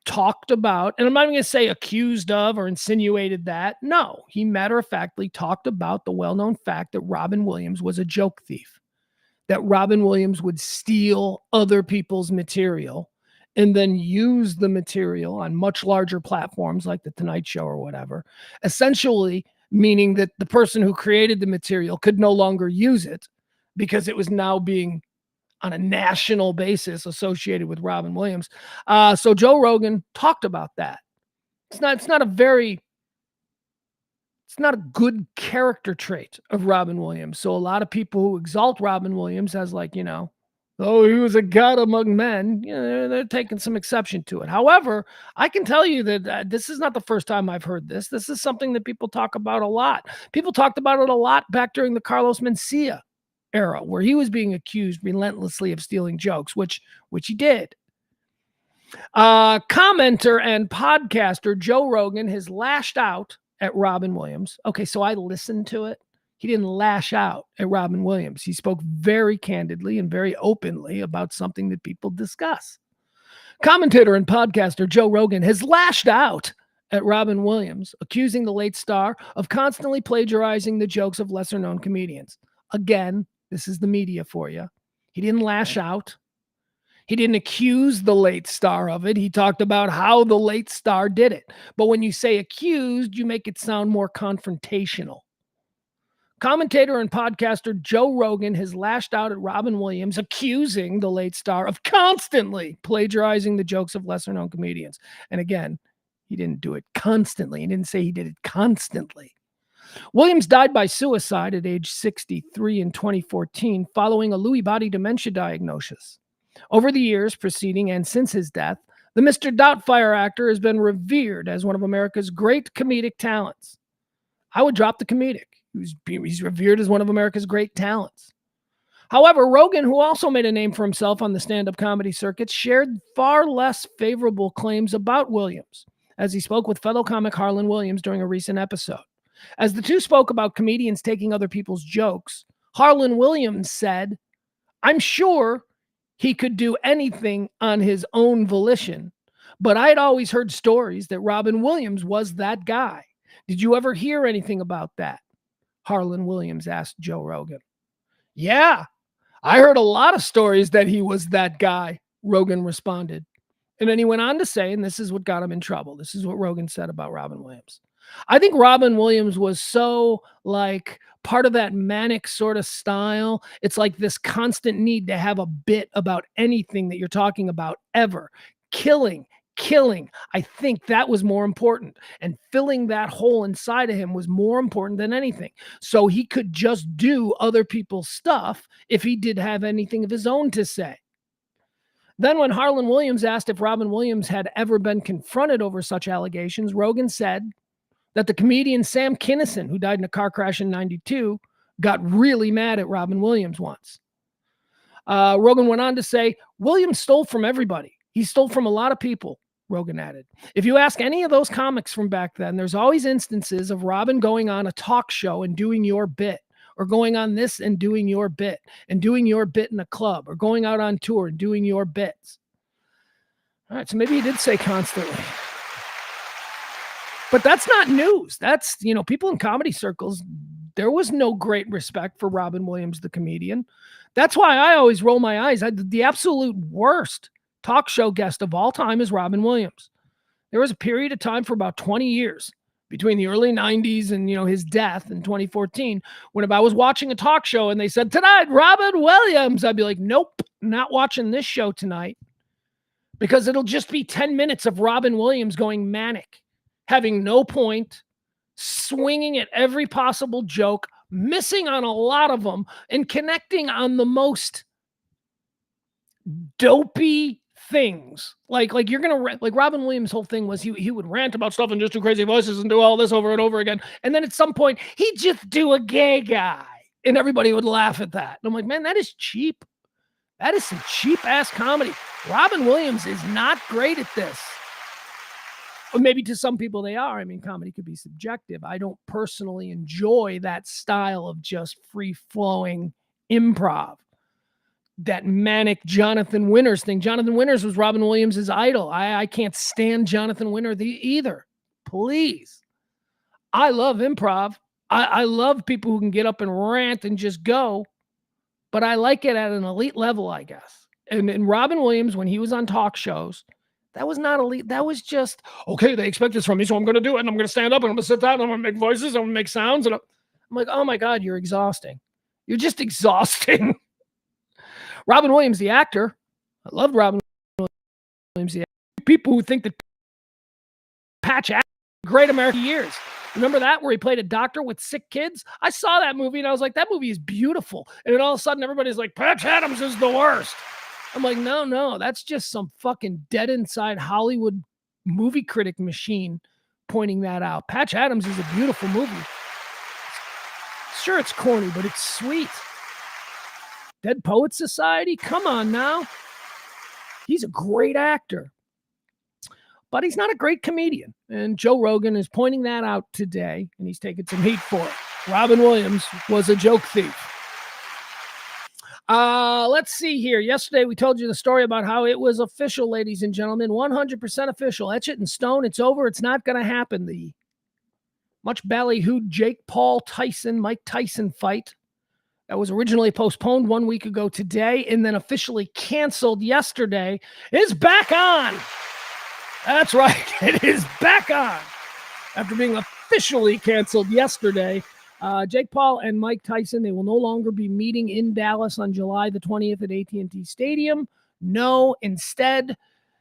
talked about, and I'm not even going to say accused of or insinuated that. No, he matter-of-factly talked about the well-known fact that Robin Williams was a joke thief, that Robin Williams would steal other people's material and then use the material on much larger platforms like The Tonight Show or whatever, essentially meaning that the person who created the material could no longer use it because it was now being on a national basis associated with Robin Williams. So Joe Rogan talked about that. It's not a good character trait of Robin Williams. So a lot of people who exalt Robin Williams as like, oh, he was a god among men, they're taking some exception to it. However, I can tell you that this is not the first time I've heard this. This is something that people talk about a lot. People talked about it a lot back during the Carlos Mencia era, where he was being accused relentlessly of stealing jokes, which he did. Commenter and podcaster Joe Rogan has lashed out at Robin Williams. Okay, so I listened to it. He didn't lash out at Robin Williams. He spoke very candidly and very openly about something that people discuss. Commentator and podcaster Joe Rogan has lashed out at Robin Williams, accusing the late star of constantly plagiarizing the jokes of lesser-known comedians. Again, this is the media for you. He didn't lash out. He didn't accuse the late star of it. He talked about how the late star did it. But when you say accused, you make it sound more confrontational. Commentator and podcaster Joe Rogan has lashed out at Robin Williams, accusing the late star of constantly plagiarizing the jokes of lesser-known comedians. And again, he didn't do it constantly. He didn't say he did it constantly. Williams died by suicide at age 63 in 2014 following a Lewy body dementia diagnosis. Over the years preceding and since his death, the Mr. Doubtfire actor has been revered as one of America's great comedic talents. I would drop the comedic. He's revered as one of America's great talents. However, Rogan, who also made a name for himself on the stand-up comedy circuit, shared far less favorable claims about Williams as he spoke with fellow comic Harlan Williams during a recent episode. As the two spoke about comedians taking other people's jokes, Harlan Williams said, "I'm sure he could do anything on his own volition, but I had always heard stories that Robin Williams was that guy. Did you ever hear anything about that?" Harlan Williams asked Joe Rogan. "Yeah, I heard a lot of stories that he was that guy," Rogan responded. And then he went on to say, and this is what got him in trouble. This is what Rogan said about Robin Williams. "I think Robin Williams was so like part of that manic sort of style. It's like this constant need to have a bit about anything that you're talking about ever. Killing. I think that was more important. And filling that hole inside of him was more important than anything. So he could just do other people's stuff if he did have anything of his own to say." Then when Harlan Williams asked if Robin Williams had ever been confronted over such allegations, Rogan said that the comedian Sam Kinison, who died in a car crash in 92, got really mad at Robin Williams once. Rogan went on to say, "Williams stole from everybody. He stole from a lot of people," Rogan added. "If you ask any of those comics from back then, there's always instances of Robin going on a talk show and doing your bit, or going on this and doing your bit, and doing your bit in a club, or going out on tour and doing your bits." All right, so maybe he did say constantly. But that's not news. That's, people in comedy circles, there was no great respect for Robin Williams, the comedian. That's why I always roll my eyes. The absolute worst talk show guest of all time is Robin Williams. There was a period of time for about 20 years between the early 90s and, his death in 2014, when if I was watching a talk show and they said, "Tonight, Robin Williams," I'd be like, "Nope, not watching this show tonight," because it'll just be 10 minutes of Robin Williams going manic, having no point, swinging at every possible joke, missing on a lot of them, and connecting on the most dopey things. Like you're gonna like Robin Williams' whole thing was he would rant about stuff and just do crazy voices and do all this over and over again, and then at some point he'd just do a gay guy, and everybody would laugh at that. And I'm like, man, that is cheap. That is some cheap ass comedy. Robin Williams is not great at this. Or maybe to some people they are. I mean, comedy could be subjective. I don't personally enjoy that style of just free-flowing improv. That manic Jonathan Winters thing. Jonathan Winters was Robin Williams' idol. I can't stand Jonathan Winters either. Please. I love improv. I love people who can get up and rant and just go. But I like it at an elite level, I guess. And Robin Williams, when he was on talk shows, that was not elite. That was just, okay, they expect this from me, so I'm going to do it. And I'm going to stand up and I'm going to sit down and I'm going to make voices. I'm going to make sounds. And I'm like, oh my God, you're exhausting. You're just exhausting. Robin Williams, the actor. I loved Robin Williams, the actor. People who think that Patch Adams Great American Years. Remember that, where he played a doctor with sick kids? I saw that movie and I was like, that movie is beautiful. And then all of a sudden everybody's like, Patch Adams is the worst. I'm like, no, that's just some fucking dead inside Hollywood movie critic machine pointing that out. Patch Adams is a beautiful movie. Sure, it's corny, but it's sweet. Dead Poets Society? Come on now. He's a great actor. But he's not a great comedian. And Joe Rogan is pointing that out today, and he's taking some heat for it. Robin Williams was a joke thief. Let's see here. Yesterday, we told you the story about how it was official, ladies and gentlemen. 100% official. Etch it in stone. It's over. It's not going to happen. The much ballyhooed Jake Paul Mike Tyson fight that was originally postponed 1 week ago today and then officially canceled yesterday is back on. That's right. It is back on. After being officially canceled yesterday, Jake Paul and Mike Tyson, they will no longer be meeting in Dallas on July the 20th at AT&T Stadium. No, instead,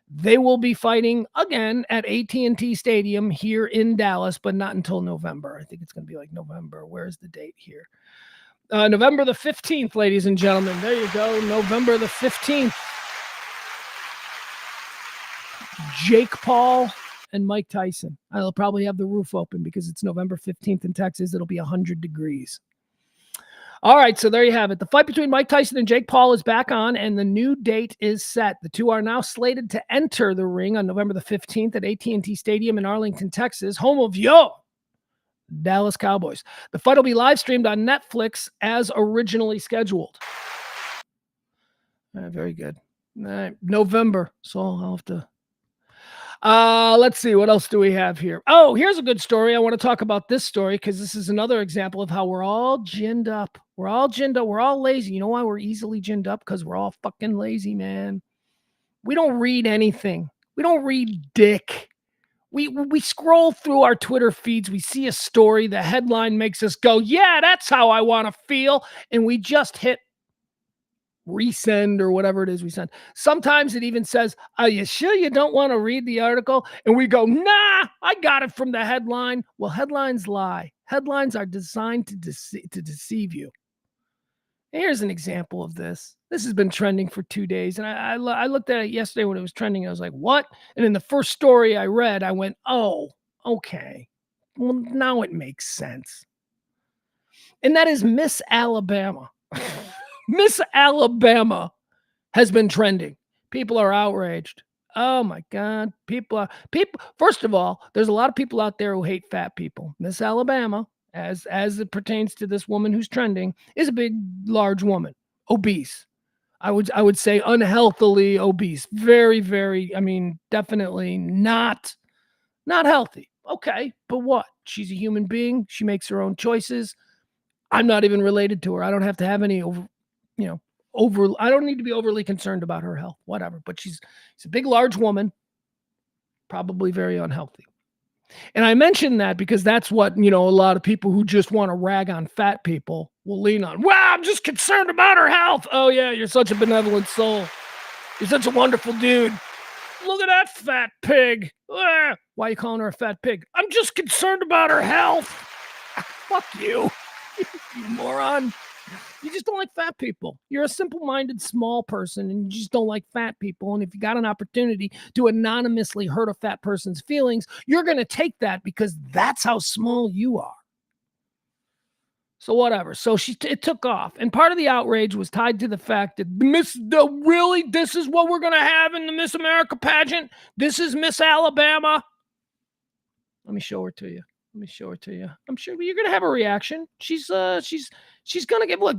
they will be fighting again at AT&T Stadium here in Dallas, but not until November. I think it's going to be like November. Where's the date here? November the 15th, ladies and gentlemen. There you go. November the 15th. Jake Paul and Mike Tyson. I'll probably have the roof open because it's November 15th in Texas. It'll be 100 degrees. All right, so there you have it. The fight between Mike Tyson and Jake Paul is back on, and the new date is set. The two are now slated to enter the ring on November the 15th at AT&T Stadium in Arlington, Texas, home of Dallas Cowboys. The fight will be live streamed on Netflix as originally scheduled. Very good. All right, November, so I'll have to... let's see. What else do we have here? Oh, here's a good story. I want to talk about this story because this is another example of how we're all ginned up. We're all ginned up. We're all lazy. You know why we're easily ginned up? Because we're all fucking lazy, man. We don't read anything. We don't read dick. We scroll through our Twitter feeds. We see a story. The headline makes us go, yeah, that's how I want to feel. And we just hit resend or whatever it is we send. Sometimes it even says, are you sure you don't want to read the article? And we go, nah, I got it from the headline. Well, headlines lie. Headlines are designed to deceive you. Here's an example of this. This has been trending for 2 days. And I looked at it yesterday when it was trending. I was like, what? And in the first story I read, I went, oh, okay. Well, now it makes sense. And that is Miss Alabama. Miss Alabama has been trending. People are outraged. Oh my God. People. First of all, there's a lot of people out there who hate fat people. Miss Alabama, as it pertains to this woman who's trending, is a big, large woman, obese. I would say unhealthily obese. Very, very, definitely not healthy. Okay, but what? She's a human being. She makes her own choices. I'm not even related to her. I don't have to have any I don't need to be overly concerned about her health, whatever. But she's a big, large woman, probably very unhealthy. And I mention that because that's what, a lot of people who just want to rag on fat people will lean on. Well, I'm just concerned about her health. Oh, yeah, you're such a benevolent soul. You're such a wonderful dude. Look at that fat pig. Why are you calling her a fat pig? I'm just concerned about her health. Fuck you, you moron. You just don't like fat people. You're a simple-minded small person and you just don't like fat people. And if you got an opportunity to anonymously hurt a fat person's feelings, you're going to take that because that's how small you are. So whatever. So it took off. And part of the outrage was tied to the fact that really, this is what we're going to have in the Miss America pageant? This is Miss Alabama? Let me show her to you. I'm sure you're going to have a reaction. She's going to get, look,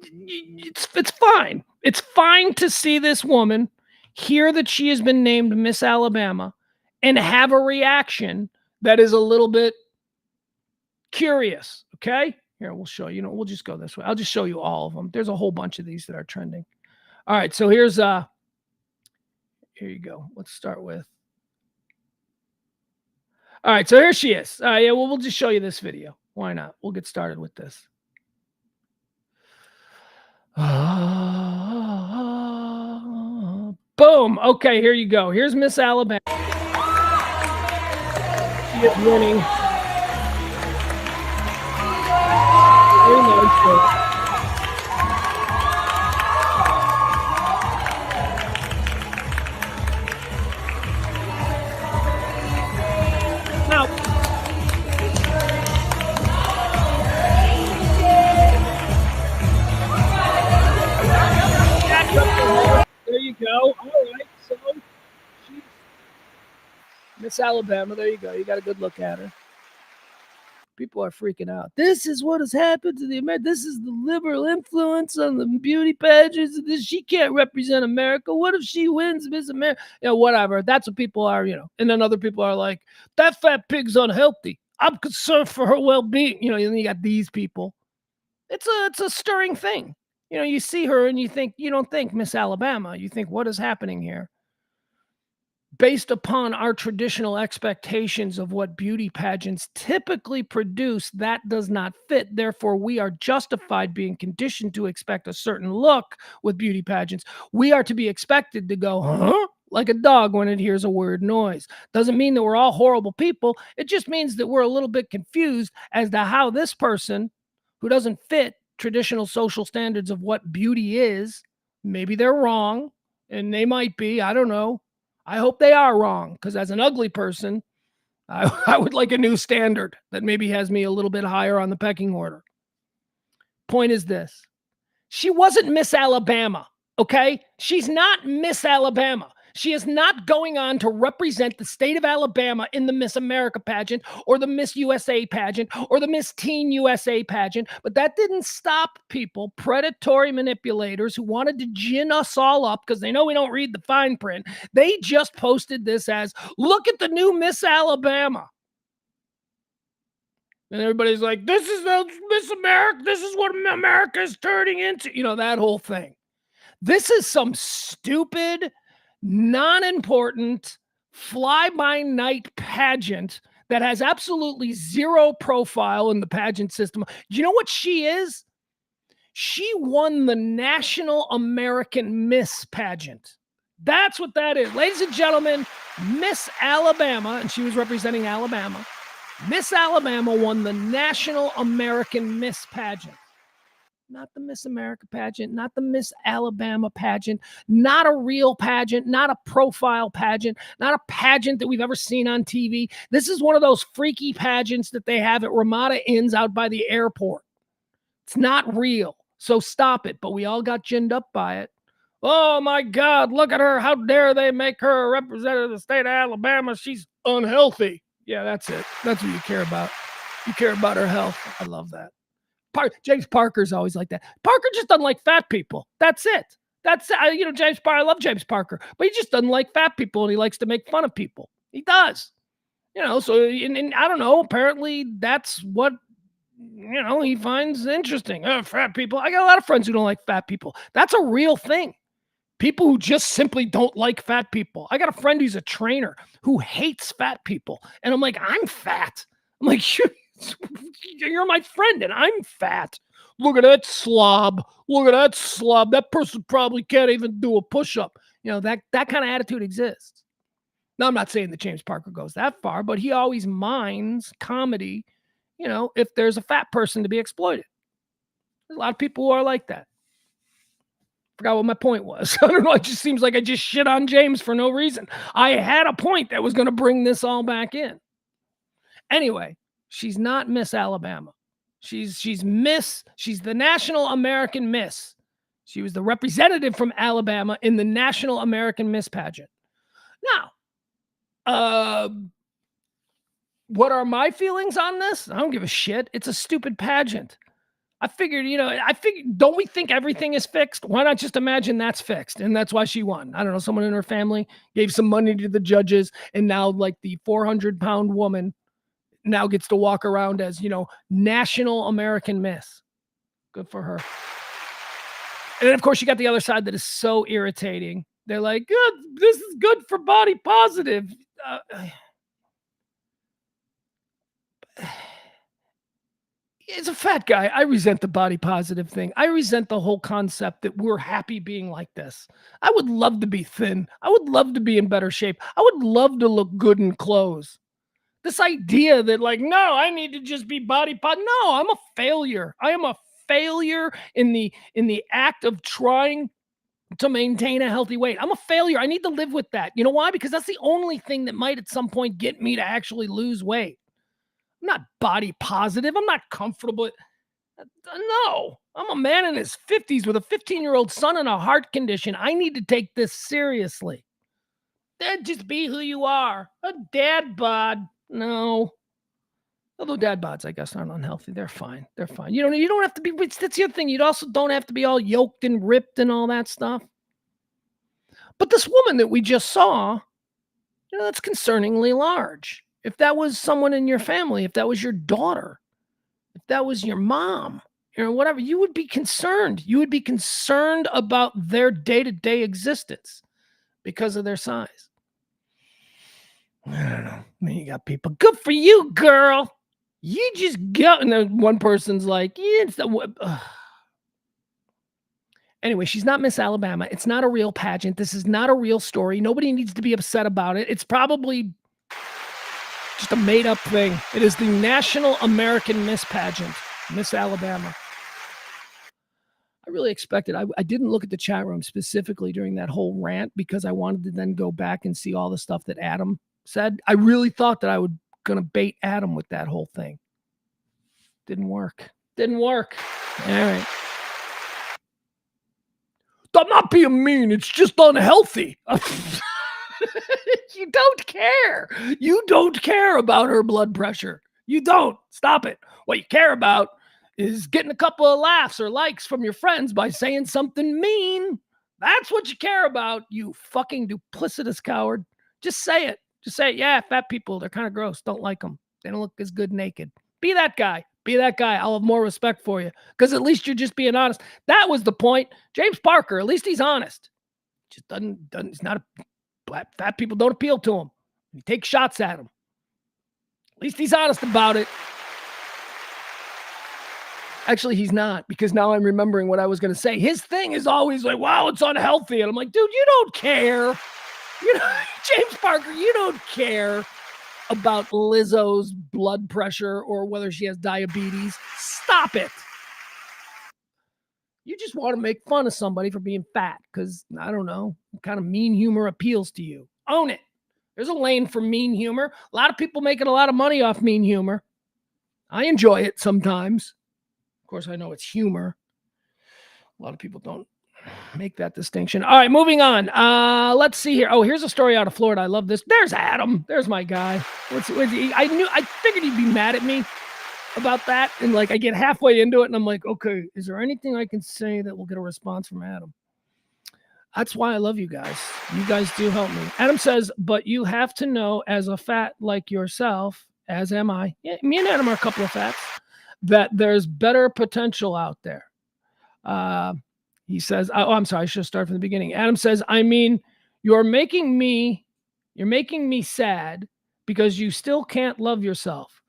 it's fine. It's fine to see this woman hear that she has been named Miss Alabama and have a reaction that is a little bit curious. Okay. Here, we'll show you. We'll just go this way. I'll just show you all of them. There's a whole bunch of these that are trending. All right. So here you go. Let's start with. All right, so here she is. Yeah, well, we'll just show you this video. Why not? We'll get started with this. Boom. Okay, here you go. Here's Miss Alabama. She is winning. Very nice. Now, there you go. All right, so she's Miss Alabama. There you go. You got a good look at her. People are freaking out. This is what has happened to the America. This is the liberal influence on the beauty pageants. She can't represent America. What if she wins Miss America? Whatever. That's what people are, And then other people are like, that fat pig's unhealthy. I'm concerned for her well-being. And then you got these people. It's a stirring thing. You see her and you don't think Miss Alabama. You think, what is happening here? Based upon our traditional expectations of what beauty pageants typically produce, that does not fit. Therefore, we are justified being conditioned to expect a certain look with beauty pageants. We are to be expected to go, huh? Like a dog when it hears a weird noise. Doesn't mean that we're all horrible people. It just means that we're a little bit confused as to how this person who doesn't fit traditional social standards of what beauty is, maybe they're wrong, and they might be, I don't know. I hope they are wrong, because as an ugly person, I would like a new standard that maybe has me a little bit higher on the pecking order. Point is this. She wasn't Miss Alabama, okay? She's not Miss Alabama. She is not going on to represent the state of Alabama in the Miss America pageant or the Miss USA pageant or the Miss Teen USA pageant. But that didn't stop people, predatory manipulators who wanted to gin us all up because they know we don't read the fine print. They just posted this as, look at the new Miss Alabama. And everybody's like, this is the Miss America. This is what America is turning into. That whole thing. This is some stupid, non-important, fly-by-night pageant that has absolutely zero profile in the pageant system. Do you know what she is? She won the National American Miss pageant. That's what that is. Ladies and gentlemen, Miss Alabama, and she was representing Alabama. Miss Alabama won the National American Miss pageant. Not the Miss America pageant, not the Miss Alabama pageant, not a real pageant, not a profile pageant, not a pageant that we've ever seen on TV. This is one of those freaky pageants that they have at Ramada Inns out by the airport. It's not real, so stop it. But we all got ginned up by it. Oh my God, look at her. How dare they make her a representative of the state of Alabama? She's unhealthy. Yeah, that's it. That's what you care about. You care about her health. I love that. James Parker's always like that. Parker just doesn't like fat people. That's it. James Parker. I love James Parker, but he just doesn't like fat people, and he likes to make fun of people. He does. So and I don't know. Apparently, that's what he finds interesting. Fat people. I got a lot of friends who don't like fat people. That's a real thing. People who just simply don't like fat people. I got a friend who's a trainer who hates fat people, and I'm like, I'm fat. I'm like, you're my friend and I'm fat. Look at that slob. Look at that slob. That person probably can't even do a push-up. That kind of attitude exists. Now, I'm not saying that James Parker goes that far, but he always minds comedy, if there's a fat person to be exploited. There's a lot of people who are like that. Forgot what my point was. I don't know. It just seems like I just shit on James for no reason. I had a point that was going to bring this all back in. Anyway. She's not Miss Alabama. She's the National American Miss. She was the representative from Alabama in the National American Miss pageant. Now, what are my feelings on this? I don't give a shit. It's a stupid pageant. I figured, don't we think everything is fixed? Why not just imagine that's fixed? And that's why she won. I don't know, someone in her family gave some money to the judges, and now like the 400-pound woman now gets to walk around as, National American Miss. Good for her. And then, of course, you got the other side that is so irritating. They're like, good, this is good for body positive. as a fat guy, I resent the body positive thing. I resent the whole concept that we're happy being like this. I would love to be thin. I would love to be in better shape. I would love to look good in clothes. This idea that like, no, I need to just be body positive. No, I'm a failure. I am a failure in the act of trying to maintain a healthy weight. I'm a failure. I need to live with that. You know why? Because that's the only thing that might at some point get me to actually lose weight. I'm not body positive. I'm not comfortable. No, I'm a man in his 50s with a 15-year-old son and a heart condition. I need to take this seriously. Then just be who you are. A dad bod. No. Although dad bods, I guess, aren't unhealthy. They're fine. They're fine. You don't have to be, that's the other thing. You also don't have to be all yoked and ripped and all that stuff. But this woman that we just saw, that's concerningly large. If that was someone in your family, if that was your daughter, if that was your mom, whatever, you would be concerned. You would be concerned about their day-to-day existence because of their size. I don't know. I mean, you got people, good for you, girl. You just go. And then one person's like, yeah, it's anyway, she's not Miss Alabama. It's not a real pageant. This is not a real story. Nobody needs to be upset about it. It's probably just a made-up thing. It is the National American Miss Pageant, Miss Alabama. I really expected. I didn't look at the chat room specifically during that whole rant because I wanted to then go back and see all the stuff that Adam said. I really thought that I would gonna bait Adam with that whole thing. Didn't work. All right. I'm not being mean. It's just unhealthy. You don't care. You don't care about her blood pressure. You don't. Stop it. What you care about is getting a couple of laughs or likes from your friends by saying something mean. That's what you care about, you fucking duplicitous coward. Just say it. Yeah, fat people, they're kind of gross. Don't like them. They don't look as good naked. Be that guy. I'll have more respect for you because at least you're just being honest. That was the point. James Parker, at least he's honest. Just doesn't. He's not fat people don't appeal to him. He takes shots at him. At least he's honest about it. Actually, he's not, because now I'm remembering what I was going to say. His thing is always like, wow, it's unhealthy. And I'm like, dude, you don't care. James Parker, you don't care about Lizzo's blood pressure or whether she has diabetes. Stop it. You just want to make fun of somebody for being fat because, I don't know, kind of mean humor appeals to you. Own it. There's a lane for mean humor. A lot of people making a lot of money off mean humor. I enjoy it sometimes. Of course, I know it's humor. A lot of people don't make that distinction. All right, moving on. Let's see here. Oh, here's a story out of Florida. I love this. There's Adam. There's my guy. I figured he'd be mad at me about that. And like, I get halfway into it and I'm like, okay, is there anything I can say that will get a response from Adam? That's why I love you guys. You guys do help me. Adam says, but you have to know as a fat like yourself, as am I. Yeah, me and Adam are a couple of fats, that there's better potential out there. He says, oh, I'm sorry, I should start from the beginning. Adam says, I mean, you're making me sad because you still can't love yourself.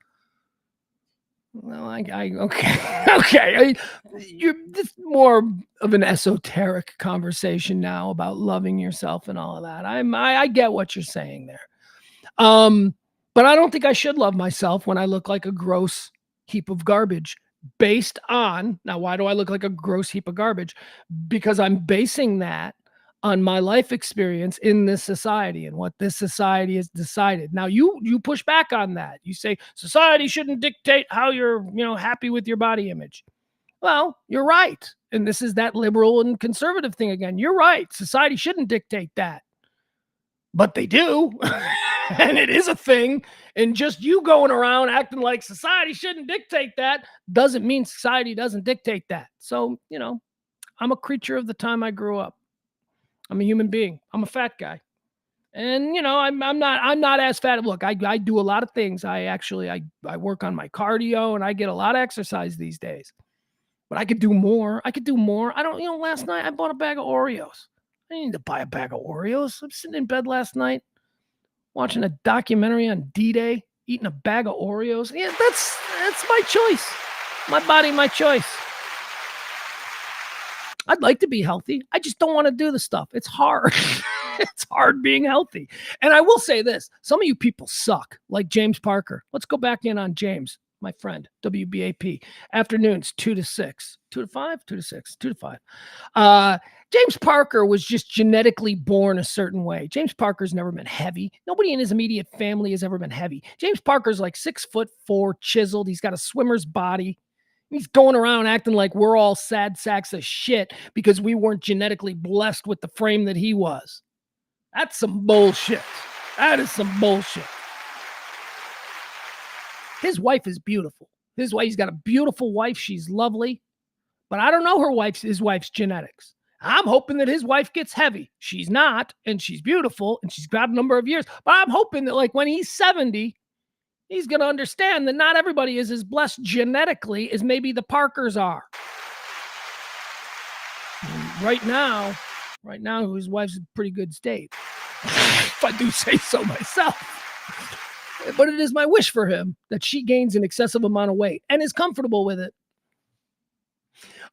Well, okay. This is more of an esoteric conversation now about loving yourself and all of that. I get what you're saying there. But I don't think I should love myself when I look like a gross heap of garbage. Based on, now why do I look like a gross heap of garbage? Because I'm basing that on my life experience in this society and what this society has decided. Now you push back on that. You say society shouldn't dictate how you're, happy with your body image. Well, you're right. And this is that liberal and conservative thing again. You're right. Society shouldn't dictate that. But they do. And it is a thing. And just you going around acting like society shouldn't dictate that doesn't mean society doesn't dictate that. So, I'm a creature of the time I grew up. I'm a human being. I'm a fat guy. And, I'm not as fat. Look, I do a lot of things. I work on my cardio and I get a lot of exercise these days. But I could do more. I don't, last night I bought a bag of Oreos. I didn't need to buy a bag of Oreos. I'm sitting in bed last night watching a documentary on D-Day, eating a bag of Oreos. Yeah, that's my choice. My body, my choice. I'd like to be healthy. I just don't want to do the stuff. It's hard. It's hard being healthy. And I will say this. Some of you people suck, like James Parker. Let's go back in on James, my friend, WBAP. Afternoons, 2 to 6. 2 to 5? 2 to 6. 2 to 5. James Parker was just genetically born a certain way. James Parker's never been heavy. Nobody in his immediate family has ever been heavy. James Parker's like 6'4", chiseled. He's got a swimmer's body. He's going around acting like we're all sad sacks of shit because we weren't genetically blessed with the frame that he was. That's some bullshit. That is some bullshit. His wife is beautiful. He's got a beautiful wife. She's lovely. But I don't know his wife's genetics. I'm hoping that his wife gets heavy. She's not, and she's beautiful, and she's got a number of years. But I'm hoping that like when he's 70, he's going to understand that not everybody is as blessed genetically as maybe the Parkers are. And right now, his wife's in pretty good state. If I do say so myself. But it is my wish for him that she gains an excessive amount of weight and is comfortable with it.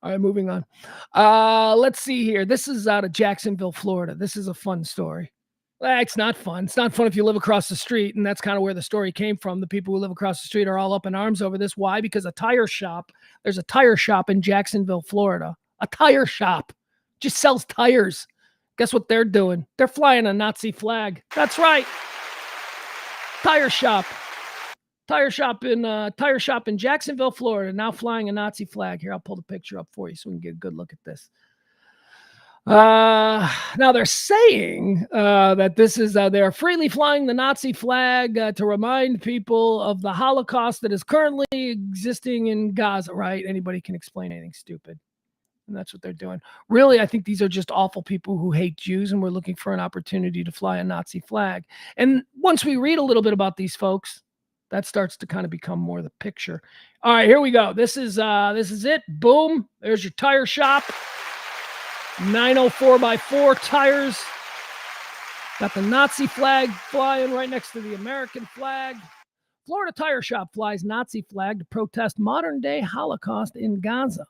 All right, moving on. Let's see here. This is out of Jacksonville, Florida. This is a fun story. It's not fun. It's not fun if you live across the street, and that's kind of where the story came from. The people who live across the street are all up in arms over this. Why? Because there's a tire shop in Jacksonville, Florida. A tire shop just sells tires. Guess what they're doing? They're flying a Nazi flag. That's right. Tire shop in Jacksonville, Florida, now flying a Nazi flag. Here, I'll pull the picture up for you so we can get a good look at this. Now they're saying that this is they're freely flying the Nazi flag to remind people of the Holocaust that is currently existing in Gaza, right? Anybody can explain anything stupid. And that's what they're doing. Really, I think these are just awful people who hate Jews, and we're looking for an opportunity to fly a Nazi flag. And once we read a little bit about these folks, that starts to kind of become more the picture. All right, here we go. This is it. Boom. There's your tire shop. 904x4 tires. Got the Nazi flag flying right next to the American flag. Florida tire shop flies Nazi flag to protest modern-day Holocaust in Gaza.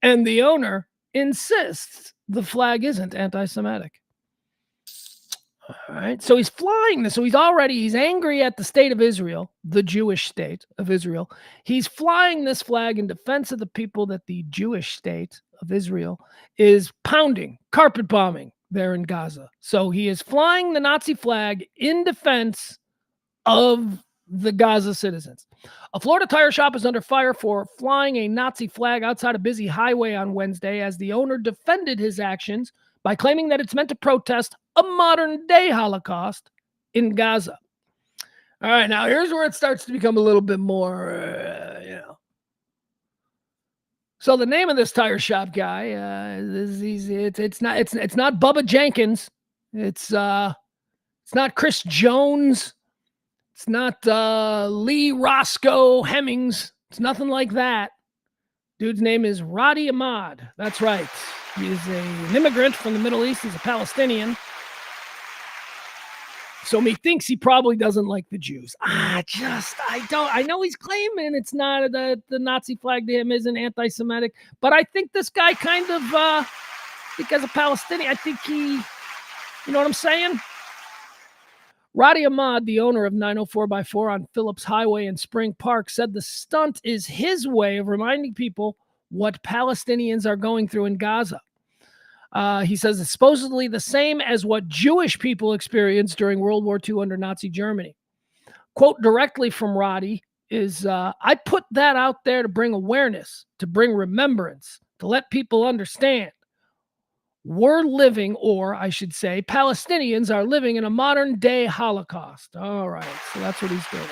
And the owner insists the flag isn't anti-Semitic. All right. So he's flying this. So he's angry at the state of Israel, the Jewish state of Israel. He's flying this flag in defense of the people that the Jewish state of Israel is pounding, carpet bombing there in Gaza. So he is flying the Nazi flag in defense of the Gaza citizens. A Florida tire shop is under fire for flying a Nazi flag outside a busy highway on Wednesday as the owner defended his actions by claiming that it's meant to protest a modern-day Holocaust in Gaza. All right, now here's where it starts to become a little bit more, So the name of this tire shop guy, it's not Bubba Jenkins. It's not Chris Jones. It's not Lee Roscoe Hemmings. It's nothing like that. Dude's name is Radi Ahmad. That's right. He is an immigrant from the Middle East. He's a Palestinian. So methinks he probably doesn't like the Jews. I know he's claiming it's not the Nazi flag to him isn't anti-Semitic, but I think this guy kind of, because of Palestinian, I think you know what I'm saying? Radi Ahmad, the owner of 904x4 on Phillips Highway in Spring Park, said the stunt is his way of reminding people what Palestinians are going through in Gaza. He says it's supposedly the same as what Jewish people experienced during World War II under Nazi Germany. Quote directly from Radi is, I put that out there to bring awareness, to bring remembrance, to let people understand. We're living, or I should say, Palestinians are living in a modern-day Holocaust. All right, so that's what he's doing.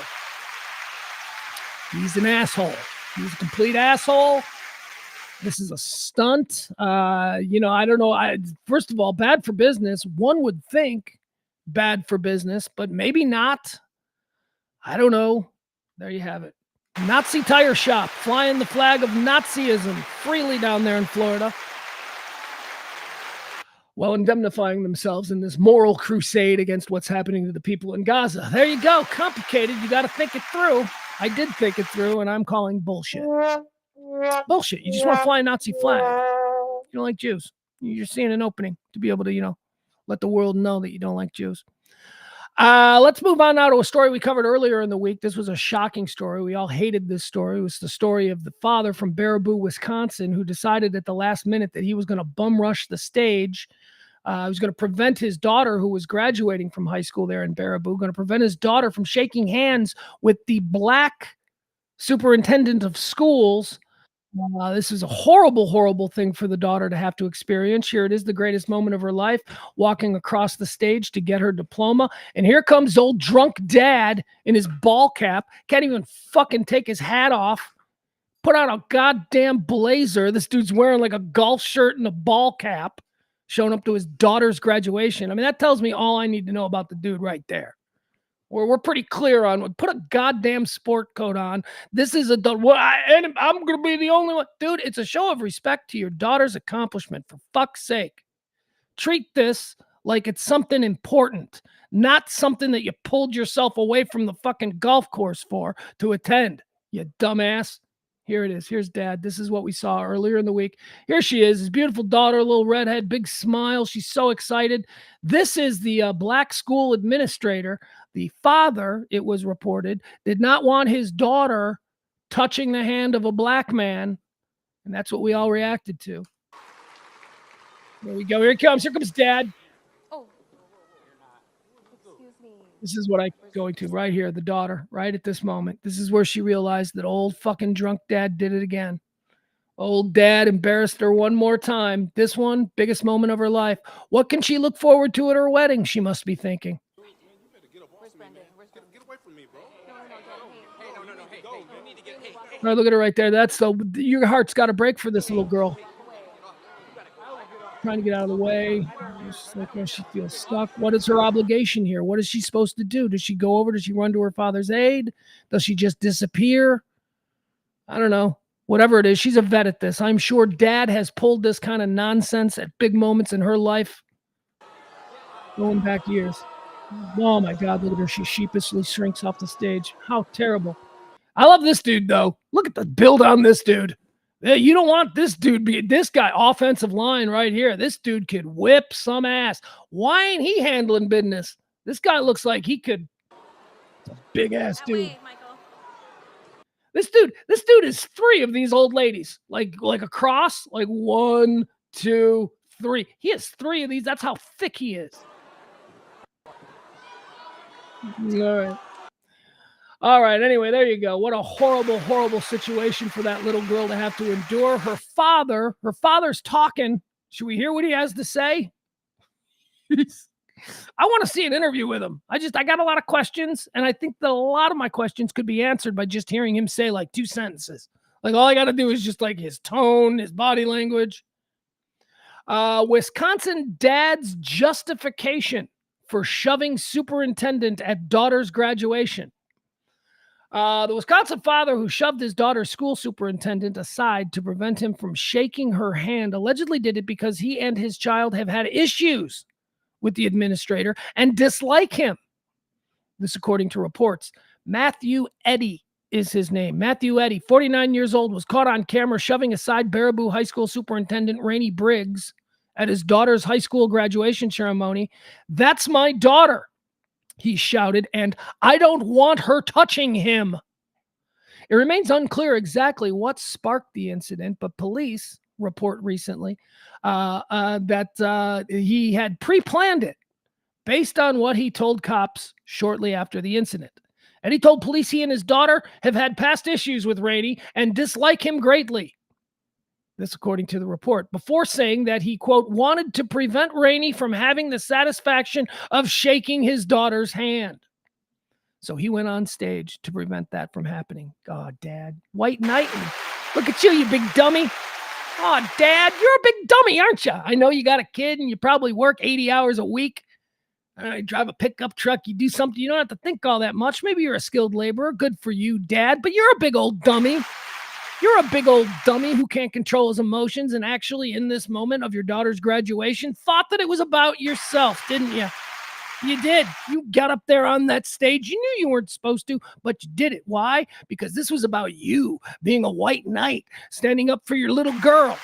He's an asshole. He's a complete asshole. This is a stunt. I don't know. First of all, bad for business. One would think bad for business, but maybe not. I don't know. There you have it. Nazi tire shop flying the flag of Nazism freely down there in Florida, while indemnifying themselves in this moral crusade against what's happening to the people in Gaza. There you go. Complicated. You got to think it through. I did think it through, and I'm calling bullshit. Bullshit. You just want to fly a Nazi flag. You don't like Jews. You're seeing an opening to be able to, let the world know that you don't like Jews. Let's move on now to a story we covered earlier in the week. This was a shocking story. We all hated this story. It was the story of the father from Baraboo, Wisconsin, who decided at the last minute that he was going to bum rush the stage. He was going to prevent his daughter, who was graduating from high school there in Baraboo, going to prevent his daughter from shaking hands with the black superintendent of schools. This is a horrible, horrible thing for the daughter to have to experience. Here it is, the greatest moment of her life, walking across the stage to get her diploma. And here comes old drunk dad in his ball cap. Can't even fucking take his hat off. Put on a goddamn blazer. This dude's wearing like a golf shirt and a ball cap, showing up to his daughter's graduation. I mean, that tells me all I need to know about the dude right there. We're pretty clear on, put a goddamn sport coat on. This is and I'm going to be the only one. Dude, it's a show of respect to your daughter's accomplishment, for fuck's sake. Treat this like it's something important, not something that you pulled yourself away from the fucking golf course for to attend, you dumbass. Here it is. Here's dad. This is what we saw earlier in the week. Here she is, his beautiful daughter, little redhead, big smile. She's so excited. This is the black school administrator. The father, it was reported, did not want his daughter touching the hand of a black man. And that's what we all reacted to. There we go. Here he comes. Here comes dad. Oh, excuse me. This is what I'm going to right here, the daughter, right at this moment. This is where she realized that old fucking drunk dad did it again. Old dad embarrassed her one more time. This one, biggest moment of her life. What can she look forward to at her wedding, she must be thinking. Where's Brendan? Get away from me, bro. All right, look at her right there. That's your heart's got to break for this little girl. Trying to get out of the way. Just like when she feels stuck. What is her obligation here? What is she supposed to do? Does she go over? Does she run to her father's aid? Does she just disappear? I don't know. Whatever it is, she's a vet at this. I'm sure dad has pulled this kind of nonsense at big moments in her life. Going back years. Oh my God, look at her. She sheepishly shrinks off the stage. How terrible. I love this dude, though. Look at the build on this dude. You don't want this dude this guy, offensive line right here. This dude could whip some ass. Why ain't he handling business? This guy looks like he could. It's a big ass dude. Wait, Michael. This dude is three of these old ladies. Like across, like 1, 2, 3. He has three of these. That's how thick he is. All right. Anyway, there you go. What a horrible, horrible situation for that little girl to have to endure. Her father's talking. Should we hear what he has to say? I want to see an interview with him. I got a lot of questions, and I think that a lot of my questions could be answered by just hearing him say like 2 sentences. Like all I got to do is just like his tone, his body language. Wisconsin dad's justification for shoving superintendent at daughter's graduation. The Wisconsin father who shoved his daughter's school superintendent aside to prevent him from shaking her hand allegedly did it because he and his child have had issues with the administrator and dislike him. This according to reports. Matthew Eddy is his name. Matthew Eddy, 49 years old, was caught on camera shoving aside Baraboo High School Superintendent Rainey Briggs at his daughter's high school graduation ceremony. "That's my daughter," he shouted, "and I don't want her touching him." It remains unclear exactly what sparked the incident, but police report recently that he had pre-planned it based on what he told cops shortly after the incident. And he told police he and his daughter have had past issues with Rainey and dislike him greatly. This according to the report, before saying that he, quote, wanted to prevent Rainey from having the satisfaction of shaking his daughter's hand. So he went on stage to prevent that from happening. God, Dad. White knight. Look at you big dummy. Oh, Dad, you're a big dummy, aren't you? I know you got a kid and you probably work 80 hours a week. You drive a pickup truck. You do something. You don't have to think all that much. Maybe you're a skilled laborer. Good for you, Dad. But you're a big old dummy. You're a big old dummy who can't control his emotions and actually in this moment of your daughter's graduation thought that it was about yourself, didn't you? You did. You got up there on that stage. You knew you weren't supposed to, but you did it. Why? Because this was about you being a white knight, standing up for your little girl.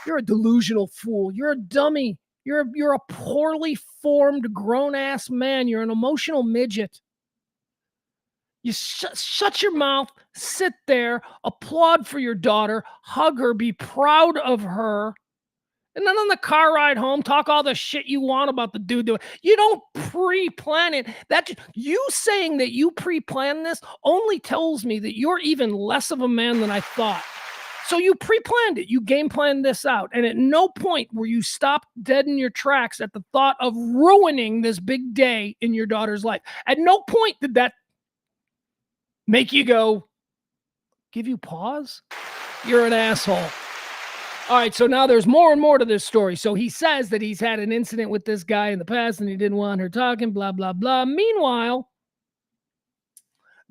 You're a delusional fool. You're a dummy. You're a poorly formed grown-ass man. You're an emotional midget. You shut your mouth, sit there, applaud for your daughter, hug her, be proud of her. And then on the car ride home, talk all the shit you want about the dude doing. You don't pre-plan it. You saying that you pre-planned this only tells me that you're even less of a man than I thought. So you pre-planned it. You game planned this out. And at no point were you stopped dead in your tracks at the thought of ruining this big day in your daughter's life. At no point did that make you go, give you pause? You're an asshole. All right, so now there's more and more to this story. So he says that he's had an incident with this guy in the past and he didn't want her talking, blah, blah, blah. Meanwhile,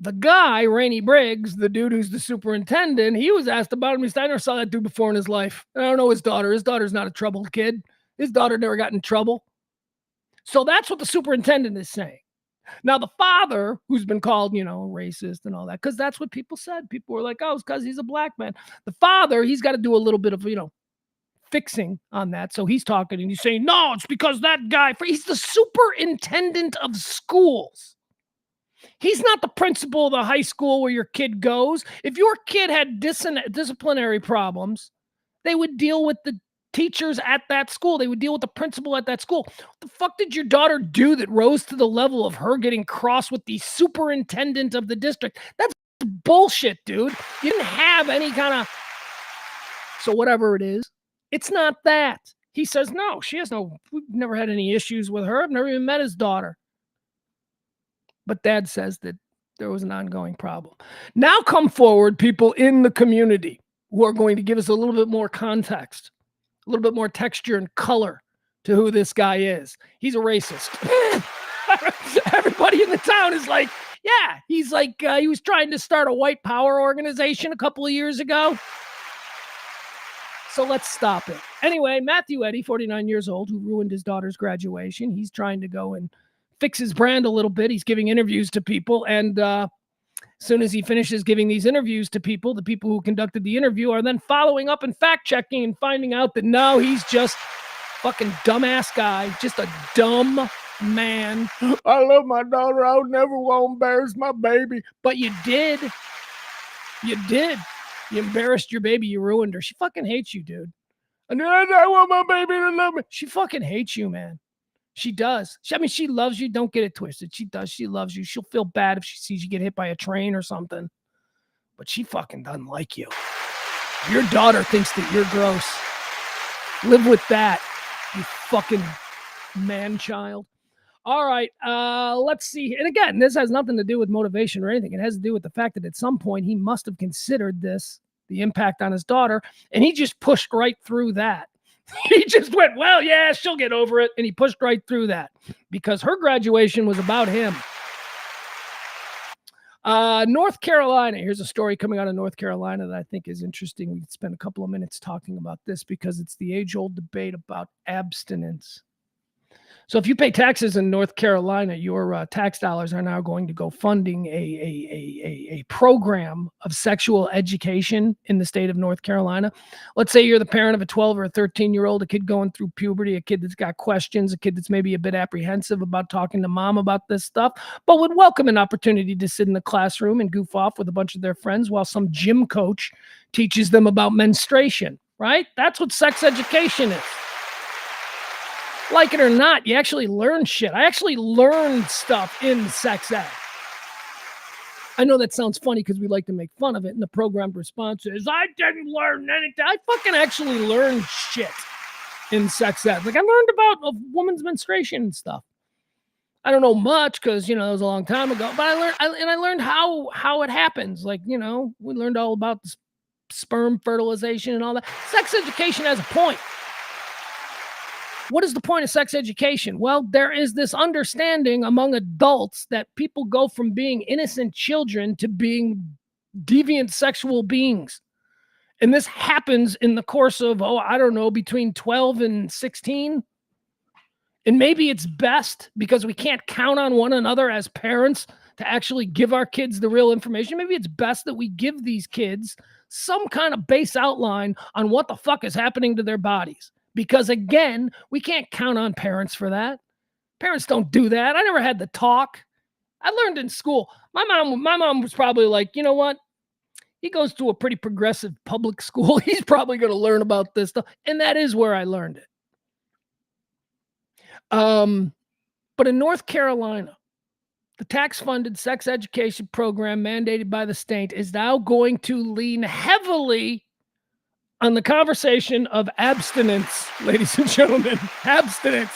the guy, Rainey Briggs, the dude who's the superintendent, he was asked about him. He said, I never saw that dude before in his life. I don't know his daughter. His daughter's not a troubled kid. His daughter never got in trouble. So that's what the superintendent is saying. Now, the father, who's been called, racist and all that, because that's what people said. People were like, oh, it's because he's a black man. The father, he's got to do a little bit of, fixing on that. So he's talking and he's saying, no, it's because that guy, he's the superintendent of schools. He's not the principal of the high school where your kid goes. If your kid had disciplinary problems, they would deal with the teachers at that school. They would deal with the principal at that school. What the fuck did your daughter do that rose to the level of her getting cross with the superintendent of the district? That's bullshit, dude. You didn't have any kind of... So whatever it is, it's not that. He says, no, we've never had any issues with her. I've never even met his daughter. But Dad says that there was an ongoing problem. Now come forward people in the community who are going to give us a little bit more context, a little bit more texture and color to who this guy is. He's a racist. Everybody in the town is like, yeah, he's like, he was trying to start a white power organization a couple of years ago. So let's stop it. Anyway, Matthew Eddy, 49 years old, who ruined his daughter's graduation. He's trying to go and fix his brand a little bit. He's giving interviews to people. And as soon as he finishes giving these interviews to people, the people who conducted the interview are then following up and fact checking and finding out that no, he's just fucking dumbass guy, just a dumb man. I love my daughter. I would never want to embarrass my baby. But you did. You did. You embarrassed your baby. You ruined her. She fucking hates you, dude. And I want my baby to love me. She fucking hates you, man. She does. She loves you. Don't get it twisted. She does. She loves you. She'll feel bad if she sees you get hit by a train or something. But she fucking doesn't like you. Your daughter thinks that you're gross. Live with that, you fucking man-child. All right, let's see. And again, this has nothing to do with motivation or anything. It has to do with the fact that at some point he must have considered this, the impact on his daughter, and he just pushed right through that. He just went, well, yeah, she'll get over it. And he pushed right through that because her graduation was about him. North Carolina. Here's a story coming out of North Carolina that I think is interesting. We could spend a couple of minutes talking about this because it's the age-old debate about abstinence. So if you pay taxes in North Carolina, your tax dollars are now going to go funding a program of sexual education in the state of North Carolina. Let's say you're the parent of a 12 or a 13-year-old, a kid going through puberty, a kid that's got questions, a kid that's maybe a bit apprehensive about talking to mom about this stuff, but would welcome an opportunity to sit in the classroom and goof off with a bunch of their friends while some gym coach teaches them about menstruation, right? That's what sex education is. Like it or not, you actually learn shit. I actually learned stuff in sex ed. I know that sounds funny because we like to make fun of it, and the programmed response is, I didn't learn anything. I fucking actually learned shit in sex ed. Like I learned about a woman's menstruation and stuff. I don't know much because, that was a long time ago, but I learned how it happens. Like, we learned all about the sperm fertilization and all that. Sex education has a point. What is the point of sex education? Well, there is this understanding among adults that people go from being innocent children to being deviant sexual beings. And this happens in the course of, between 12 and 16. And maybe it's best because we can't count on one another as parents to actually give our kids the real information. Maybe it's best that we give these kids some kind of base outline on what the fuck is happening to their bodies. Because again, we can't count on parents for that. Parents don't do that. I never had the talk. I learned in school. My mom was probably like, you know what? He goes to a pretty progressive public school. He's probably going to learn about this stuff. And that is where I learned it. But in North Carolina, the tax-funded sex education program mandated by the state is now going to lean heavily on the conversation of abstinence, ladies and gentlemen. Abstinence.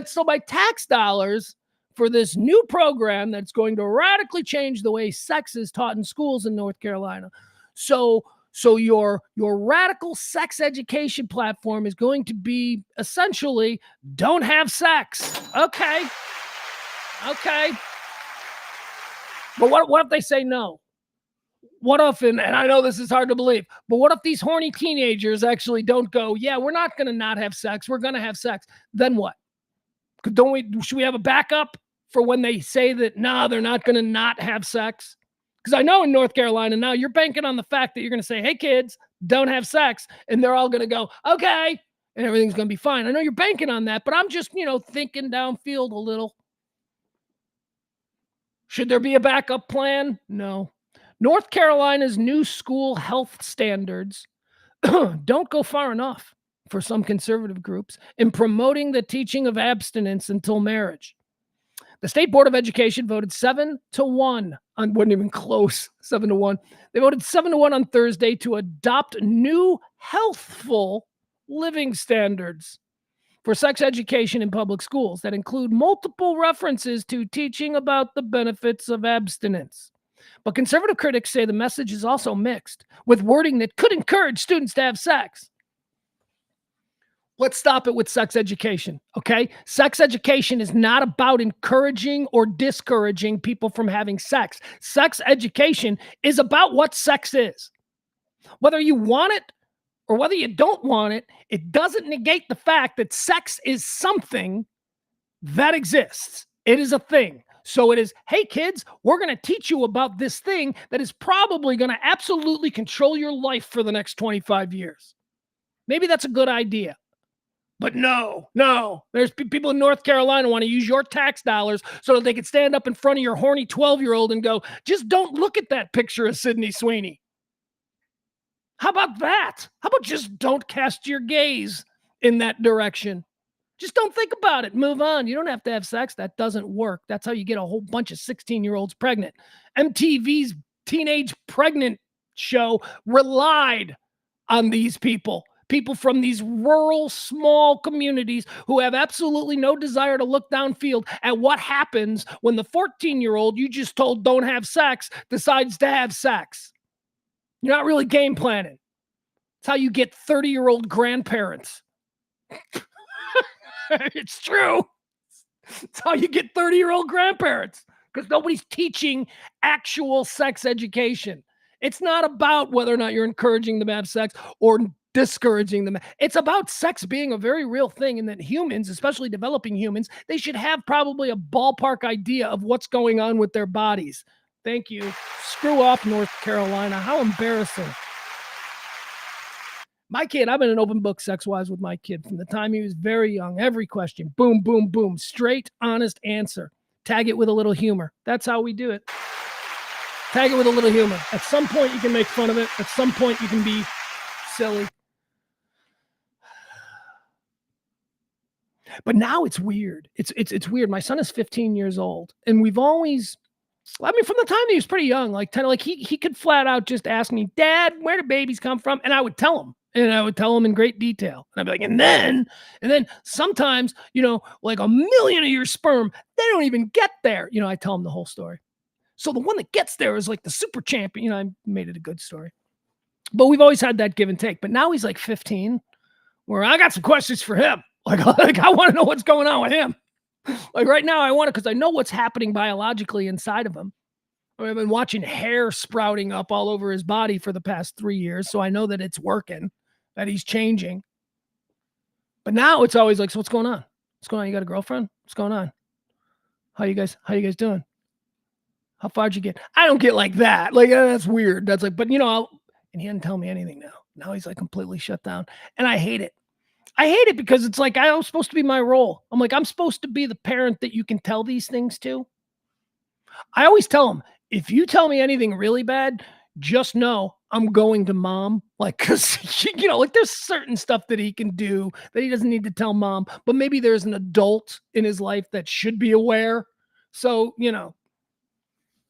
So my tax dollars for this new program that's going to radically change the way sex is taught in schools in North Carolina. So your radical sex education platform is going to be essentially don't have sex. Okay. But what if they say no? What if, and I know this is hard to believe, but what if these horny teenagers actually don't go, yeah, we're not going to not have sex. We're going to have sex. Then what? Should we have a backup for when they say that, nah, they're not going to not have sex? Because I know in North Carolina now you're banking on the fact that you're going to say, hey, kids, don't have sex. And they're all going to go, okay. And everything's going to be fine. I know you're banking on that, but I'm just, thinking downfield a little. Should there be a backup plan? No. North Carolina's new school health standards don't go far enough for some conservative groups in promoting the teaching of abstinence until marriage. The State Board of Education voted 7-1 on, wasn't even close, 7-1. They voted 7-1 on Thursday to adopt new healthful living standards for sex education in public schools that include multiple references to teaching about the benefits of abstinence. But conservative critics say the message is also mixed, with wording that could encourage students to have sex. Let's stop it with sex education, okay? Sex education is not about encouraging or discouraging people from having sex. Sex education is about what sex is. Whether you want it or whether you don't want it, it doesn't negate the fact that sex is something that exists. It is a thing. So it is, hey, kids, we're going to teach you about this thing that is probably going to absolutely control your life for the next 25 years. Maybe that's a good idea. But no. There's people in North Carolina want to use your tax dollars so that they can stand up in front of your horny 12-year-old and go, just don't look at that picture of Sydney Sweeney. How about that? How about just don't cast your gaze in that direction? Just don't think about it. Move on. You don't have to have sex. That doesn't work. That's how you get a whole bunch of 16-year-olds pregnant. MTV's Teenage Pregnant show relied on these people from these rural, small communities who have absolutely no desire to look downfield at what happens when the 14-year-old you just told don't have sex decides to have sex. You're not really game planning. It's how you get 30-year-old grandparents. It's true. It's how you get 30-year-old grandparents, because nobody's teaching actual sex education. It's not about whether or not you're encouraging them to have sex or discouraging them. It's about sex being a very real thing, and that humans, especially developing humans, they should have probably a ballpark idea of what's going on with their bodies. Thank you. Screw off, North Carolina. How embarrassing. My kid, I've been an open book sex-wise with my kid from the time he was very young. Every question, boom, boom, boom. Straight, honest answer. Tag it with a little humor. That's how we do it. Tag it with a little humor. At some point, you can make fun of it. At some point, you can be silly. But now it's weird. It's weird. My son is 15 years old, and we've always, from the time he was pretty young, like 10, like he could flat out just ask me, Dad, where do babies come from? And I would tell him. And I would tell him in great detail. And I'd be like, and then sometimes, like a million of your sperm, they don't even get there. I tell him the whole story. So the one that gets there is like the super champion. I made it a good story. But we've always had that give and take. But now he's like 15, where I got some questions for him. Like I want to know what's going on with him. Like right now I want to, because I know what's happening biologically inside of him. I've been watching hair sprouting up all over his body for the past 3 years. So I know that it's working, that he's changing. But now it's always like, so what's going on? What's going on? You got a girlfriend? What's going on? How you guys doing? How far'd you get? I don't get like that. Like, that's weird. That's like, but and he didn't tell me anything now. Now he's like completely shut down. And I hate it. I hate it because it's like, I was supposed to be my role. I'm like, I'm supposed to be the parent that you can tell these things to. I always tell him, if you tell me anything really bad, just know I'm going to mom. Like, cause like there's certain stuff that he can do that he doesn't need to tell mom, but maybe there's an adult in his life that should be aware. So,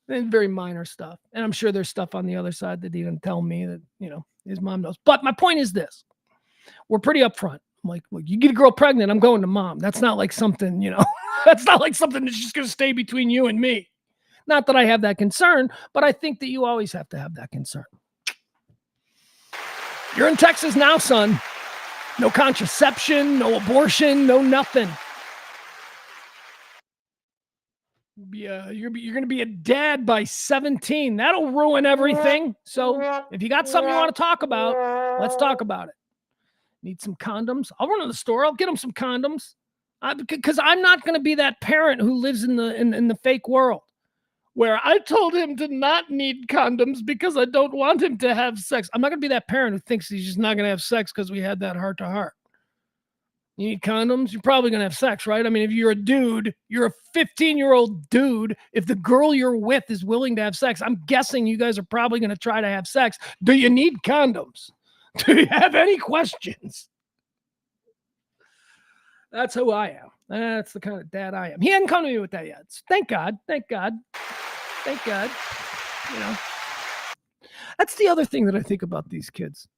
and very minor stuff. And I'm sure there's stuff on the other side that he didn't tell me that, his mom knows. But my point is this. We're pretty upfront. I'm like, look, you get a girl pregnant, I'm going to mom. That's not like something, that's not like something that's just going to stay between you and me. Not that I have that concern, but I think that you always have to have that concern. You're in Texas now, son. No contraception, no abortion, no nothing. You're going to be a dad by 17. That'll ruin everything. So if you got something you want to talk about, let's talk about it. Need some condoms? I'll run to the store. I'll get them some condoms. Because I'm not going to be that parent who lives in the fake world where I told him to not need condoms because I don't want him to have sex. I'm not going to be that parent who thinks he's just not going to have sex because we had that heart-to-heart. You need condoms? You're probably going to have sex, right? I mean, if you're a dude, you're a 15-year-old dude. If the girl you're with is willing to have sex, I'm guessing you guys are probably going to try to have sex. Do you need condoms? Do you have any questions? That's who I am. That's the kind of dad I am. He hadn't come to me with that yet. Thank God. Thank God. Thank God. That's the other thing that I think about these kids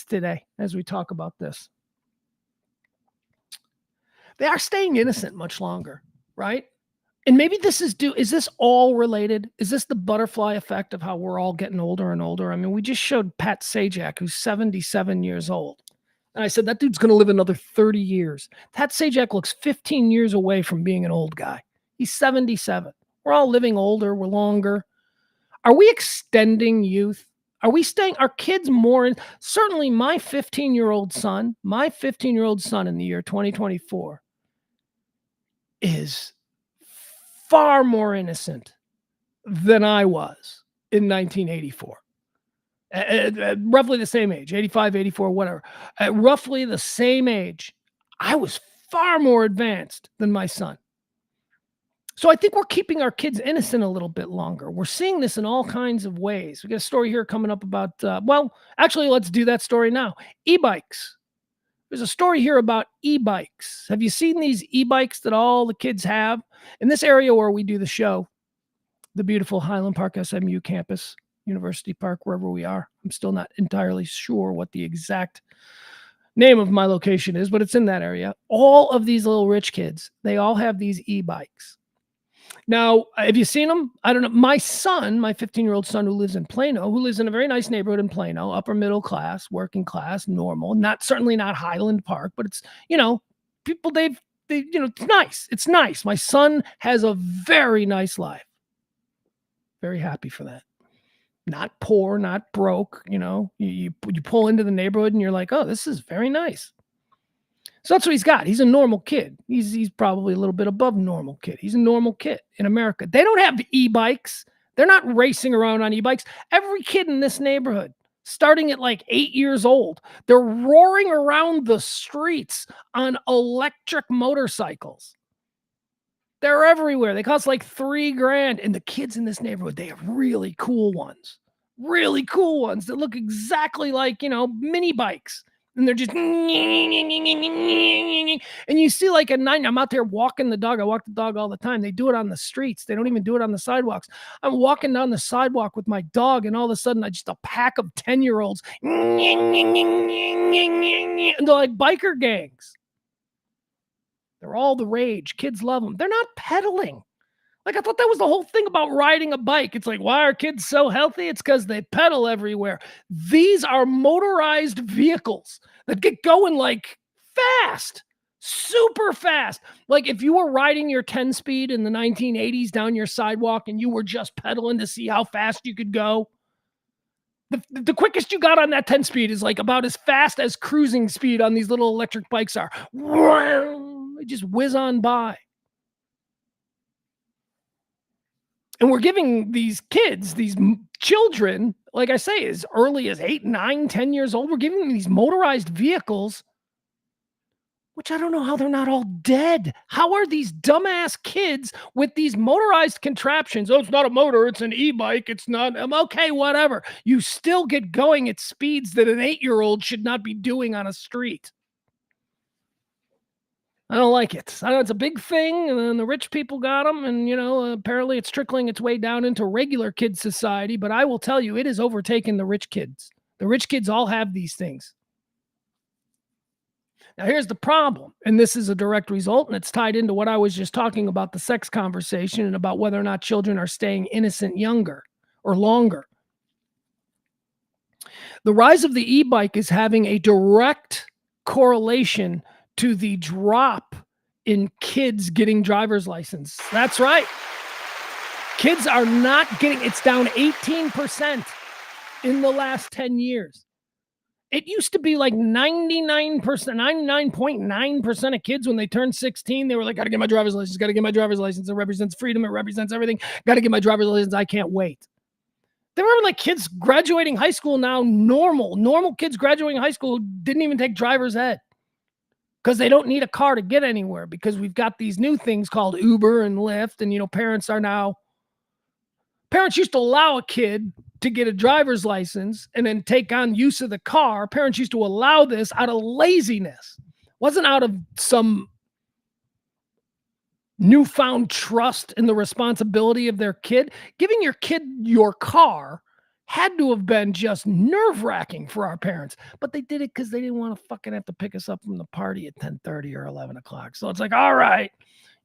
today, as we talk about this. They are staying innocent much longer, right? And maybe this is this all related? Is this the butterfly effect of how we're all getting older and older? I mean, we just showed Pat Sajak, who's 77 years old. And I said, that dude's going to live another 30 years. Pat Sajak looks 15 years away from being an old guy. He's 77. We're all living older. We're longer. Are we extending youth? Are we staying, are kids more in? Certainly my 15-year-old son in the year 2024 is far more innocent than I was in 1984. Roughly the same age, 85, 84, whatever. At roughly the same age, I was far more advanced than my son. So I think we're keeping our kids innocent a little bit longer. We're seeing this in all kinds of ways. We got a story here coming up about, actually, let's do that story now. E-bikes. There's a story here about e-bikes. Have you seen these e-bikes that all the kids have? In this area where we do the show, the beautiful Highland Park SMU campus, University Park, wherever we are. I'm still not entirely sure what the exact name of my location is, but it's in that area. All of these little rich kids, they all have these e-bikes. Now, have you seen them? I don't know. My son, my 15-year-old son who lives in Plano, who lives in a very nice neighborhood in Plano, upper middle class, working class, normal, certainly not Highland Park, but it's, people it's nice. It's nice. My son has a very nice life. Very happy for that. Not poor, not broke, you pull into the neighborhood and you're like, oh, this is very nice. So that's what he's got. He's a normal kid. He's probably a little bit above normal kid. He's a normal kid in America. They don't have e-bikes. They're not racing around on e-bikes. Every kid in this neighborhood, starting at like 8 years old, they're roaring around the streets on electric motorcycles. They're everywhere. They cost like $3,000. And the kids in this neighborhood, they have really cool ones that look exactly like, mini bikes. And they're just, and you see like at night, I'm out there walking the dog. I walk the dog all the time. They do it on the streets. They don't even do it on the sidewalks. I'm walking down the sidewalk with my dog. And all of a sudden, a pack of 10-year-olds, and they're like biker gangs. They're all the rage. Kids love them. They're not pedaling. Like, I thought that was the whole thing about riding a bike. It's like, why are kids so healthy? It's because they pedal everywhere. These are motorized vehicles that get going like fast, super fast. Like if you were riding your 10-speed in the 1980s down your sidewalk and you were just pedaling to see how fast you could go, The quickest you got on that 10 speed is like about as fast as cruising speed on these little electric bikes are. They just whiz on by. And we're giving these kids, these children, like I say, as early as 8, 9, 10 years old, we're giving them these motorized vehicles, which I don't know how they're not all dead. How are these dumbass kids with these motorized contraptions? Oh, it's not a motor, it's an e-bike. It's not, okay, whatever. You still get going at speeds that an 8-year-old should not be doing on a street. I don't like it. I know it's a big thing, and then the rich people got them, and, apparently it's trickling its way down into regular kid society, but I will tell you, it has overtaken the rich kids. The rich kids all have these things. Now, here's the problem, and this is a direct result, and it's tied into what I was just talking about, the sex conversation, and about whether or not children are staying innocent younger or longer. The rise of the e-bike is having a direct correlation to the drop in kids getting driver's license. That's right. Kids are not getting, it's down 18% in the last 10 years. It used to be like 99.9% of kids when they turned 16, they were like, got to get my driver's license, got to get my driver's license. It represents freedom. It represents everything. Got to get my driver's license. I can't wait. There were like kids graduating high school now, normal kids graduating high school didn't even take driver's ed because they don't need a car to get anywhere, because we've got these new things called Uber and Lyft. And, parents used to allow a kid to get a driver's license and then take on use of the car. Parents used to allow this out of laziness. It wasn't out of some newfound trust in the responsibility of their kid. Giving your kid your car had to have been just nerve-wracking for our parents, but they did it because they didn't want to fucking have to pick us up from the party at 10:30 or 11 o'clock. So it's like, all right,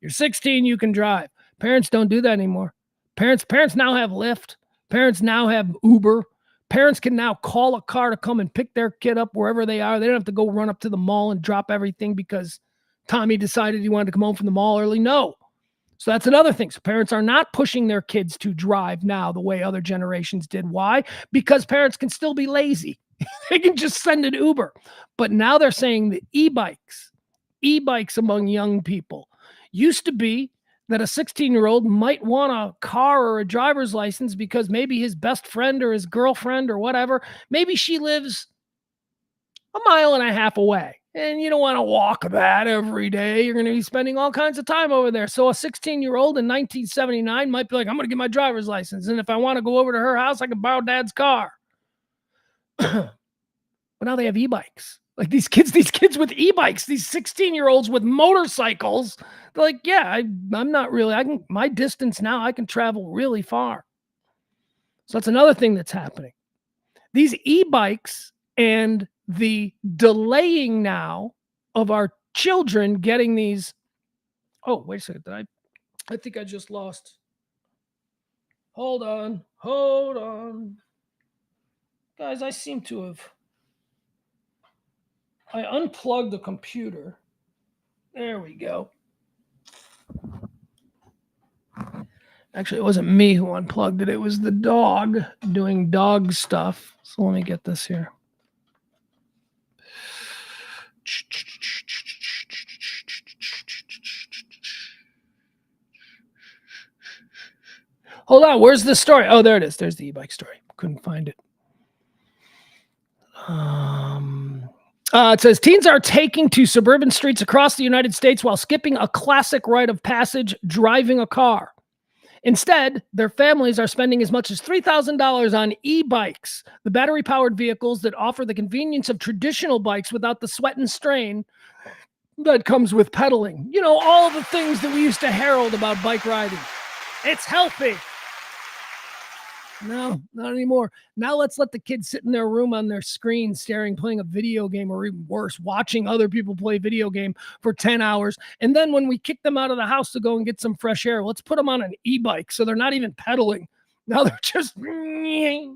you're 16, you can drive. Parents don't do that anymore. Parents now have Lyft. Parents now have Uber. Parents can now call a car to come and pick their kid up wherever they are. They don't have to go run up to the mall and drop everything because Tommy decided he wanted to come home from the mall early. No. So that's another thing. So parents are not pushing their kids to drive now the way other generations did. Why? Because parents can still be lazy. They can just send an Uber. But now they're saying that e-bikes among young people used to be that a 16-year-old might want a car or a driver's license because maybe his best friend or his girlfriend or whatever, maybe she lives a mile and a half away. And you don't want to walk that every day. You're going to be spending all kinds of time over there. So a 16-year-old in 1979 might be like, I'm going to get my driver's license. And if I want to go over to her house, I can borrow dad's car. But now they have e-bikes. Like these kids with e-bikes, these 16-year-olds with motorcycles. They're like, yeah, I'm not really, my distance now, I can travel really far. So that's another thing that's happening. These e-bikes and the delaying now of our children getting these. Oh, wait a second. I think I just lost. Hold on. Guys, I seem to have. I unplugged the computer. There we go. Actually, it wasn't me who unplugged it. It was the dog doing dog stuff. So let me get this here. Hold on, where's the story? Oh, there it is. There's the e-bike story. Couldn't find it. It says teens are taking to suburban streets across the United States while skipping a classic rite of passage, driving a car. Instead, their families are spending as much as $3,000 on e-bikes, the battery-powered vehicles that offer the convenience of traditional bikes without the sweat and strain that comes with pedaling. All the things that we used to herald about bike riding. It's healthy. No, not anymore. Now let's let the kids sit in their room on their screen playing a video game, or even worse, watching other people play video game for 10 hours. And then when we kick them out of the house to go and get some fresh air, let's put them on an e-bike so they're not even pedaling. Now they're just... Many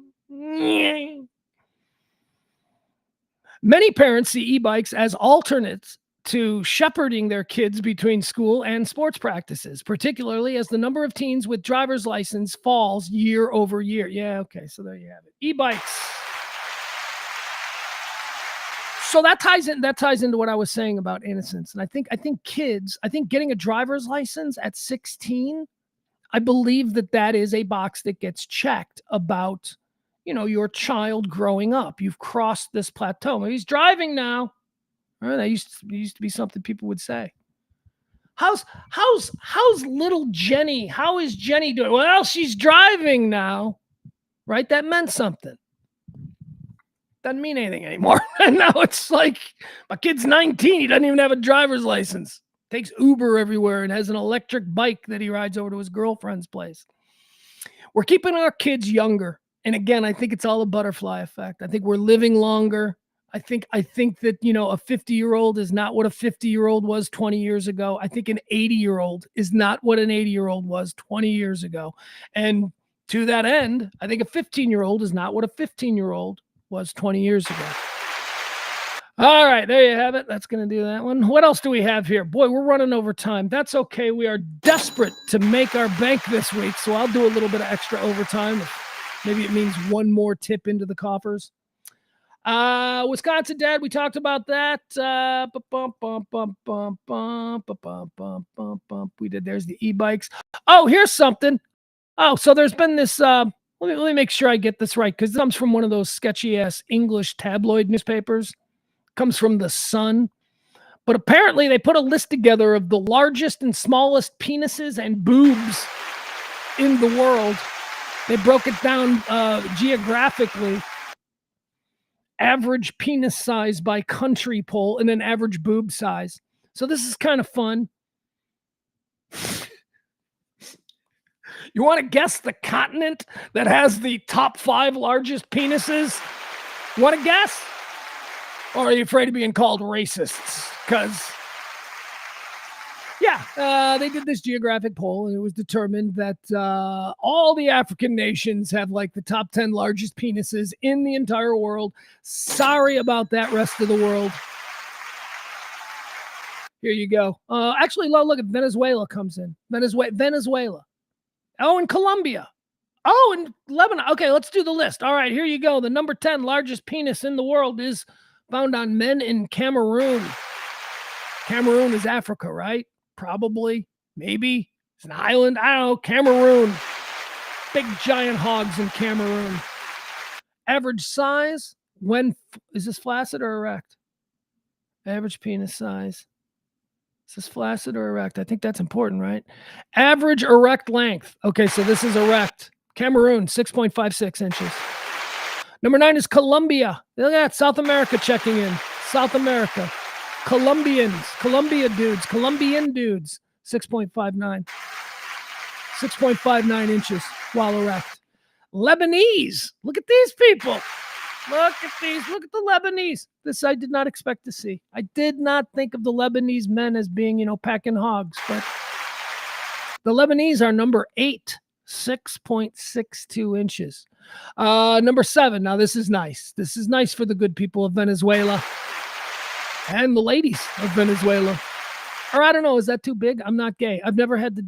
parents see e-bikes as alternates to shepherding their kids between school and sports practices, particularly as the number of teens with driver's license falls year over year. Yeah, okay, so there you have it. E-bikes. So that ties into what I was saying about innocence. And I think getting a driver's license at 16, I believe that is a box that gets checked about, your child growing up. You've crossed this plateau. He's driving now. That used to be something people would say. How's little Jenny? How is Jenny doing? Well, she's driving now, right? That meant something. Doesn't mean anything anymore. And now it's like, my kid's 19. He doesn't even have a driver's license. Takes Uber everywhere and has an electric bike that he rides over to his girlfriend's place. We're keeping our kids younger. And again, I think it's all a butterfly effect. I think we're living longer. I think that, a 50-year-old is not what a 50-year-old was 20 years ago. I think an 80-year-old is not what an 80-year-old was 20 years ago. And to that end, I think a 15-year-old is not what a 15-year-old was 20 years ago. All right, there you have it. That's going to do that one. What else do we have here? Boy, we're running over time. That's okay. We are desperate to make our bank this week, so I'll do a little bit of extra overtime. Maybe it means one more tip into the coffers. Wisconsin Dad, we talked about that. We did. There's the e-bikes. Oh, here's something. Oh, so there's been this. Let me make sure I get this right, because it comes from one of those sketchy ass English tabloid newspapers. Comes from the Sun. But apparently they put a list together of the largest and smallest penises and boobs in the world. They broke it down geographically. Average penis size by country poll and then average boob size. So this is kind of fun. You want to guess the continent that has the top 5 largest penises? You want to guess? Or are you afraid of being called racists? Because, they did this geographic poll, and it was determined that all the African nations have like the top 10 largest penises in the entire world. Sorry about that, rest of the world. Here you go. Actually, look at Venezuela comes in. Venezuela. Oh, and Colombia. Oh, and Lebanon. Okay, let's do the list. All right, here you go. The number 10 largest penis in the world is found on men in Cameroon. Cameroon is Africa, right? Probably. Maybe. It's an island. I don't know. Cameroon. Big giant hogs in Cameroon. Average size. Is this flaccid or erect? Average penis size. Is this flaccid or erect? I think that's important, right? Average erect length. Okay, so this is erect. Cameroon, 6.56 inches. Number 9 is Colombia. Look at that, South America checking in. South America. Colombian dudes, 6.59. 6.59 inches while erect. Lebanese. Look at these people. Look at the Lebanese. This I did not expect to see. I did not think of the Lebanese men as being, packing hogs, but the Lebanese are number 8, 6.62 inches. Number 7. Now this is nice. This is nice for the good people of Venezuela and the ladies of Venezuela. Or I don't know, is that too big? I'm not gay. I've never had to,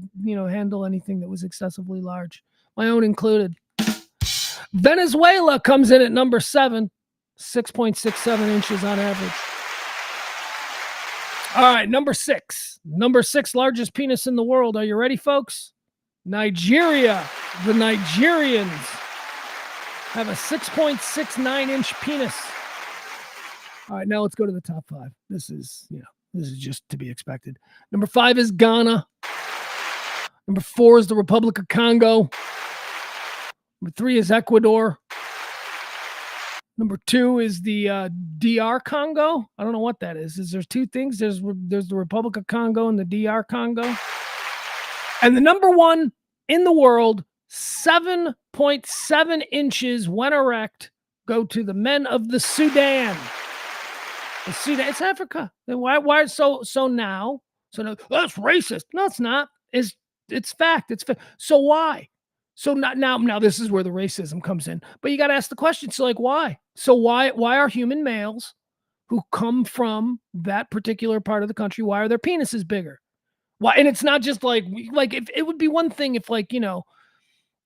handle anything that was excessively large, my own included. Venezuela comes in at number 7, 6.67 inches on average. All right, number 6. Number 6 largest penis in the world. Are you ready, folks? Nigeria. The Nigerians have a 6.69 inch penis. All right, now let's go to the top 5. This is just to be expected. Number 5 is Ghana. Number 4 is the Republic of Congo. Number 3 is Ecuador. Number 2 is the DR Congo. I don't know what that is. There's 2 things. There's the Republic of Congo and the DR Congo. And the number 1 in the world, 7.7 inches when erect, go to the men of the Sudan. The Sudan, it's Africa. Why so now? So now, that's racist. No, it's not. It's fact. It's fact. So why? So now this is where the racism comes in. But you got to ask the question. So why? So why are human males who come from that particular part of the country, why are their penises bigger? Why? And it's not just like if it would be one thing if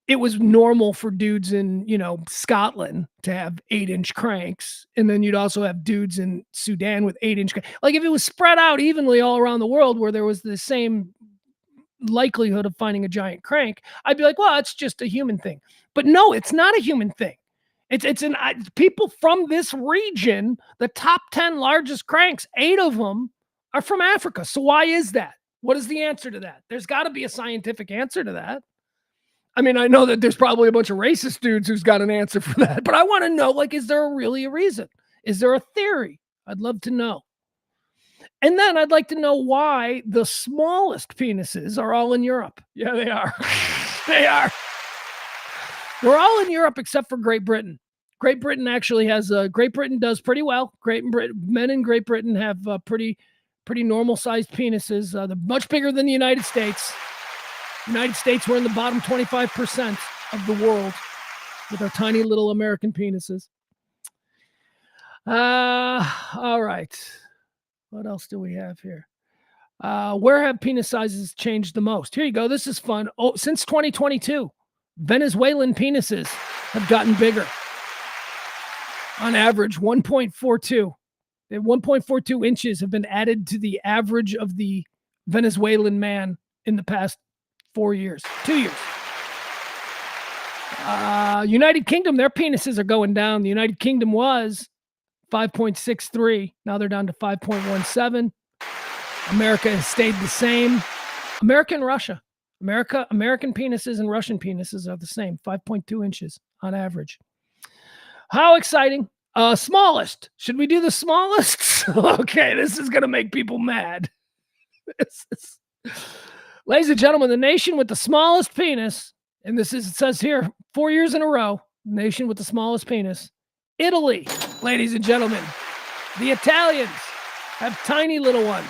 it was normal for dudes in, Scotland to have 8-inch cranks. And then you'd also have dudes in Sudan with 8-inch cranks. Like if it was spread out evenly all around the world where there was the same likelihood of finding a giant crank, I'd be like, well, it's just a human thing. But no, it's not a human thing. It's people from this region, the top 10 largest cranks, 8 of them are from Africa. So why is that? What is the answer to that? There's got to be a scientific answer to that. I mean, I know that there's probably a bunch of racist dudes who's got an answer for that, but I want to know, like, is there really a reason? Is there a theory? I'd love to know. And then I'd like to know why the smallest penises are all in Europe. Yeah, they are. They are. They're all in Europe except for Great Britain. Great Britain actually has Great Britain does pretty well. Men in Great Britain have pretty normal sized penises. They're much bigger than the United States. United States, we're in the bottom 25% of the world with our tiny little American penises. All right. What else do we have here? Where have penis sizes changed the most? Here you go. This is fun. Oh, since 2022, Venezuelan penises have gotten bigger. On average, 1.42. 1.42 inches have been added to the average of the Venezuelan man in the past 2 years. United Kingdom, their penises are going down. The United Kingdom was 5.63. Now they're down to 5.17. America has stayed the same. America and Russia. American penises and Russian penises are the same, 5.2 inches on average. How exciting. Smallest. Should we do the smallest? Okay, this is going to make people mad. Ladies and gentlemen, the nation with the smallest penis, and it says here, 4 years in a row, nation with the smallest penis, Italy, ladies and gentlemen. The Italians have tiny little ones,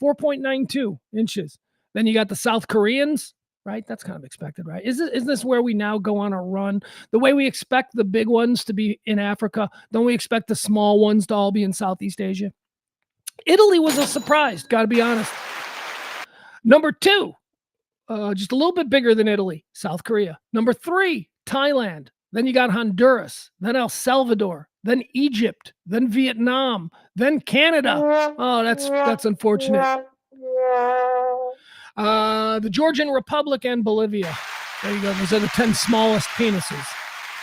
4.92 inches. Then you got the South Koreans, right? That's kind of expected, right? Isn't this where we now go on a run? The way we expect the big ones to be in Africa, don't we expect the small ones to all be in Southeast Asia? Italy was a surprise, got to be honest. Number 2, just a little bit bigger than Italy, South Korea. Number 3, Thailand. Then you got Honduras, then El Salvador, then Egypt, then Vietnam, then Canada. Oh, that's unfortunate. The Georgian Republic and Bolivia. There you go. Those are the 10 smallest penises.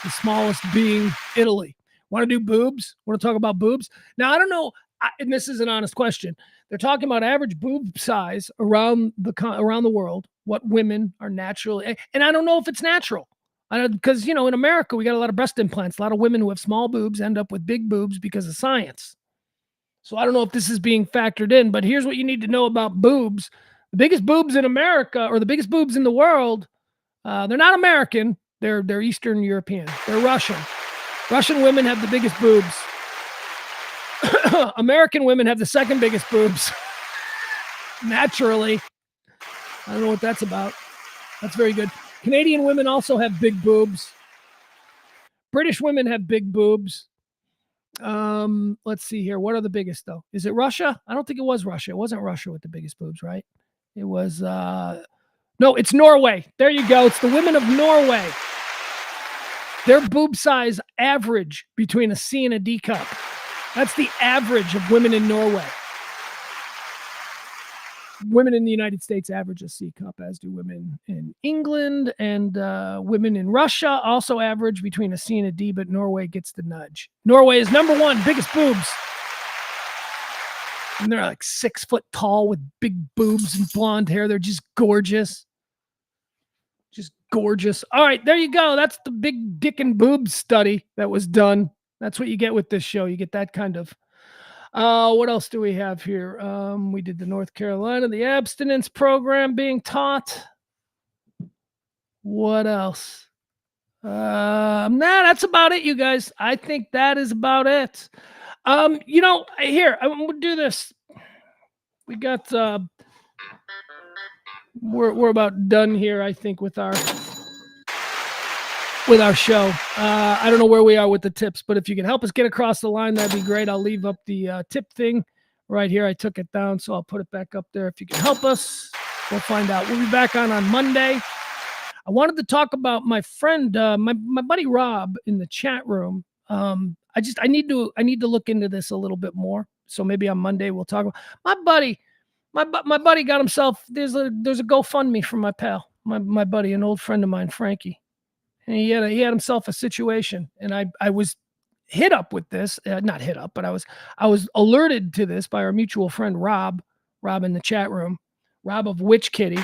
The smallest being Italy. Want to do boobs? Want to talk about boobs? Now, I don't know, and this is an honest question. They're talking about average boob size around the world, what women are naturally, and I don't know if it's natural. Because, in America, we got a lot of breast implants. A lot of women who have small boobs end up with big boobs because of science. So I don't know if this is being factored in, but here's what you need to know about boobs. The biggest boobs in America, or the biggest boobs in the world, they're not American. They're Eastern European. They're Russian. Russian women have the biggest boobs. American women have the second biggest boobs. Naturally. I don't know what that's about. That's very good. Canadian women also have big boobs. British women have big boobs. Let's see here. What are the biggest, though? Is it Russia? I don't think it was Russia. It wasn't Russia with the biggest boobs, right? It was, no, it's Norway. There you go. It's the women of Norway. Their boob size average between a C and a D cup. That's the average of women in Norway. Women in the United States average a C cup, as do women in England, and women in Russia also average between a C and a D, but Norway gets the nudge. Norway is number 1, biggest boobs. And they're like 6 foot tall with big boobs and blonde hair. They're just gorgeous. Just gorgeous. All right, there you go. That's the big dick and boobs study that was done. That's what you get with this show. You get that kind of. What else do we have here? We did the North Carolina, the abstinence program being taught. What else? That's about it, you guys. I think that is about it. Here, I'm gonna do this. We got we're about done here, I think, with our show. I don't know where we are with the tips, but if you can help us get across the line, that'd be great. I'll leave up the tip thing right here. I took it down, so I'll put it back up there. If you can help us, we'll find out. We'll be back on Monday. I wanted to talk about my friend, my buddy Rob in the chat room. I need to look into this a little bit more. So maybe on Monday we'll talk about my buddy. My buddy got himself. There's a GoFundMe for my pal, my buddy, an old friend of mine, Frankie, and he had himself a situation, and I was hit up with this, not hit up, but I was alerted to this by our mutual friend Rob in the chat room, Rob of Witch Kitty.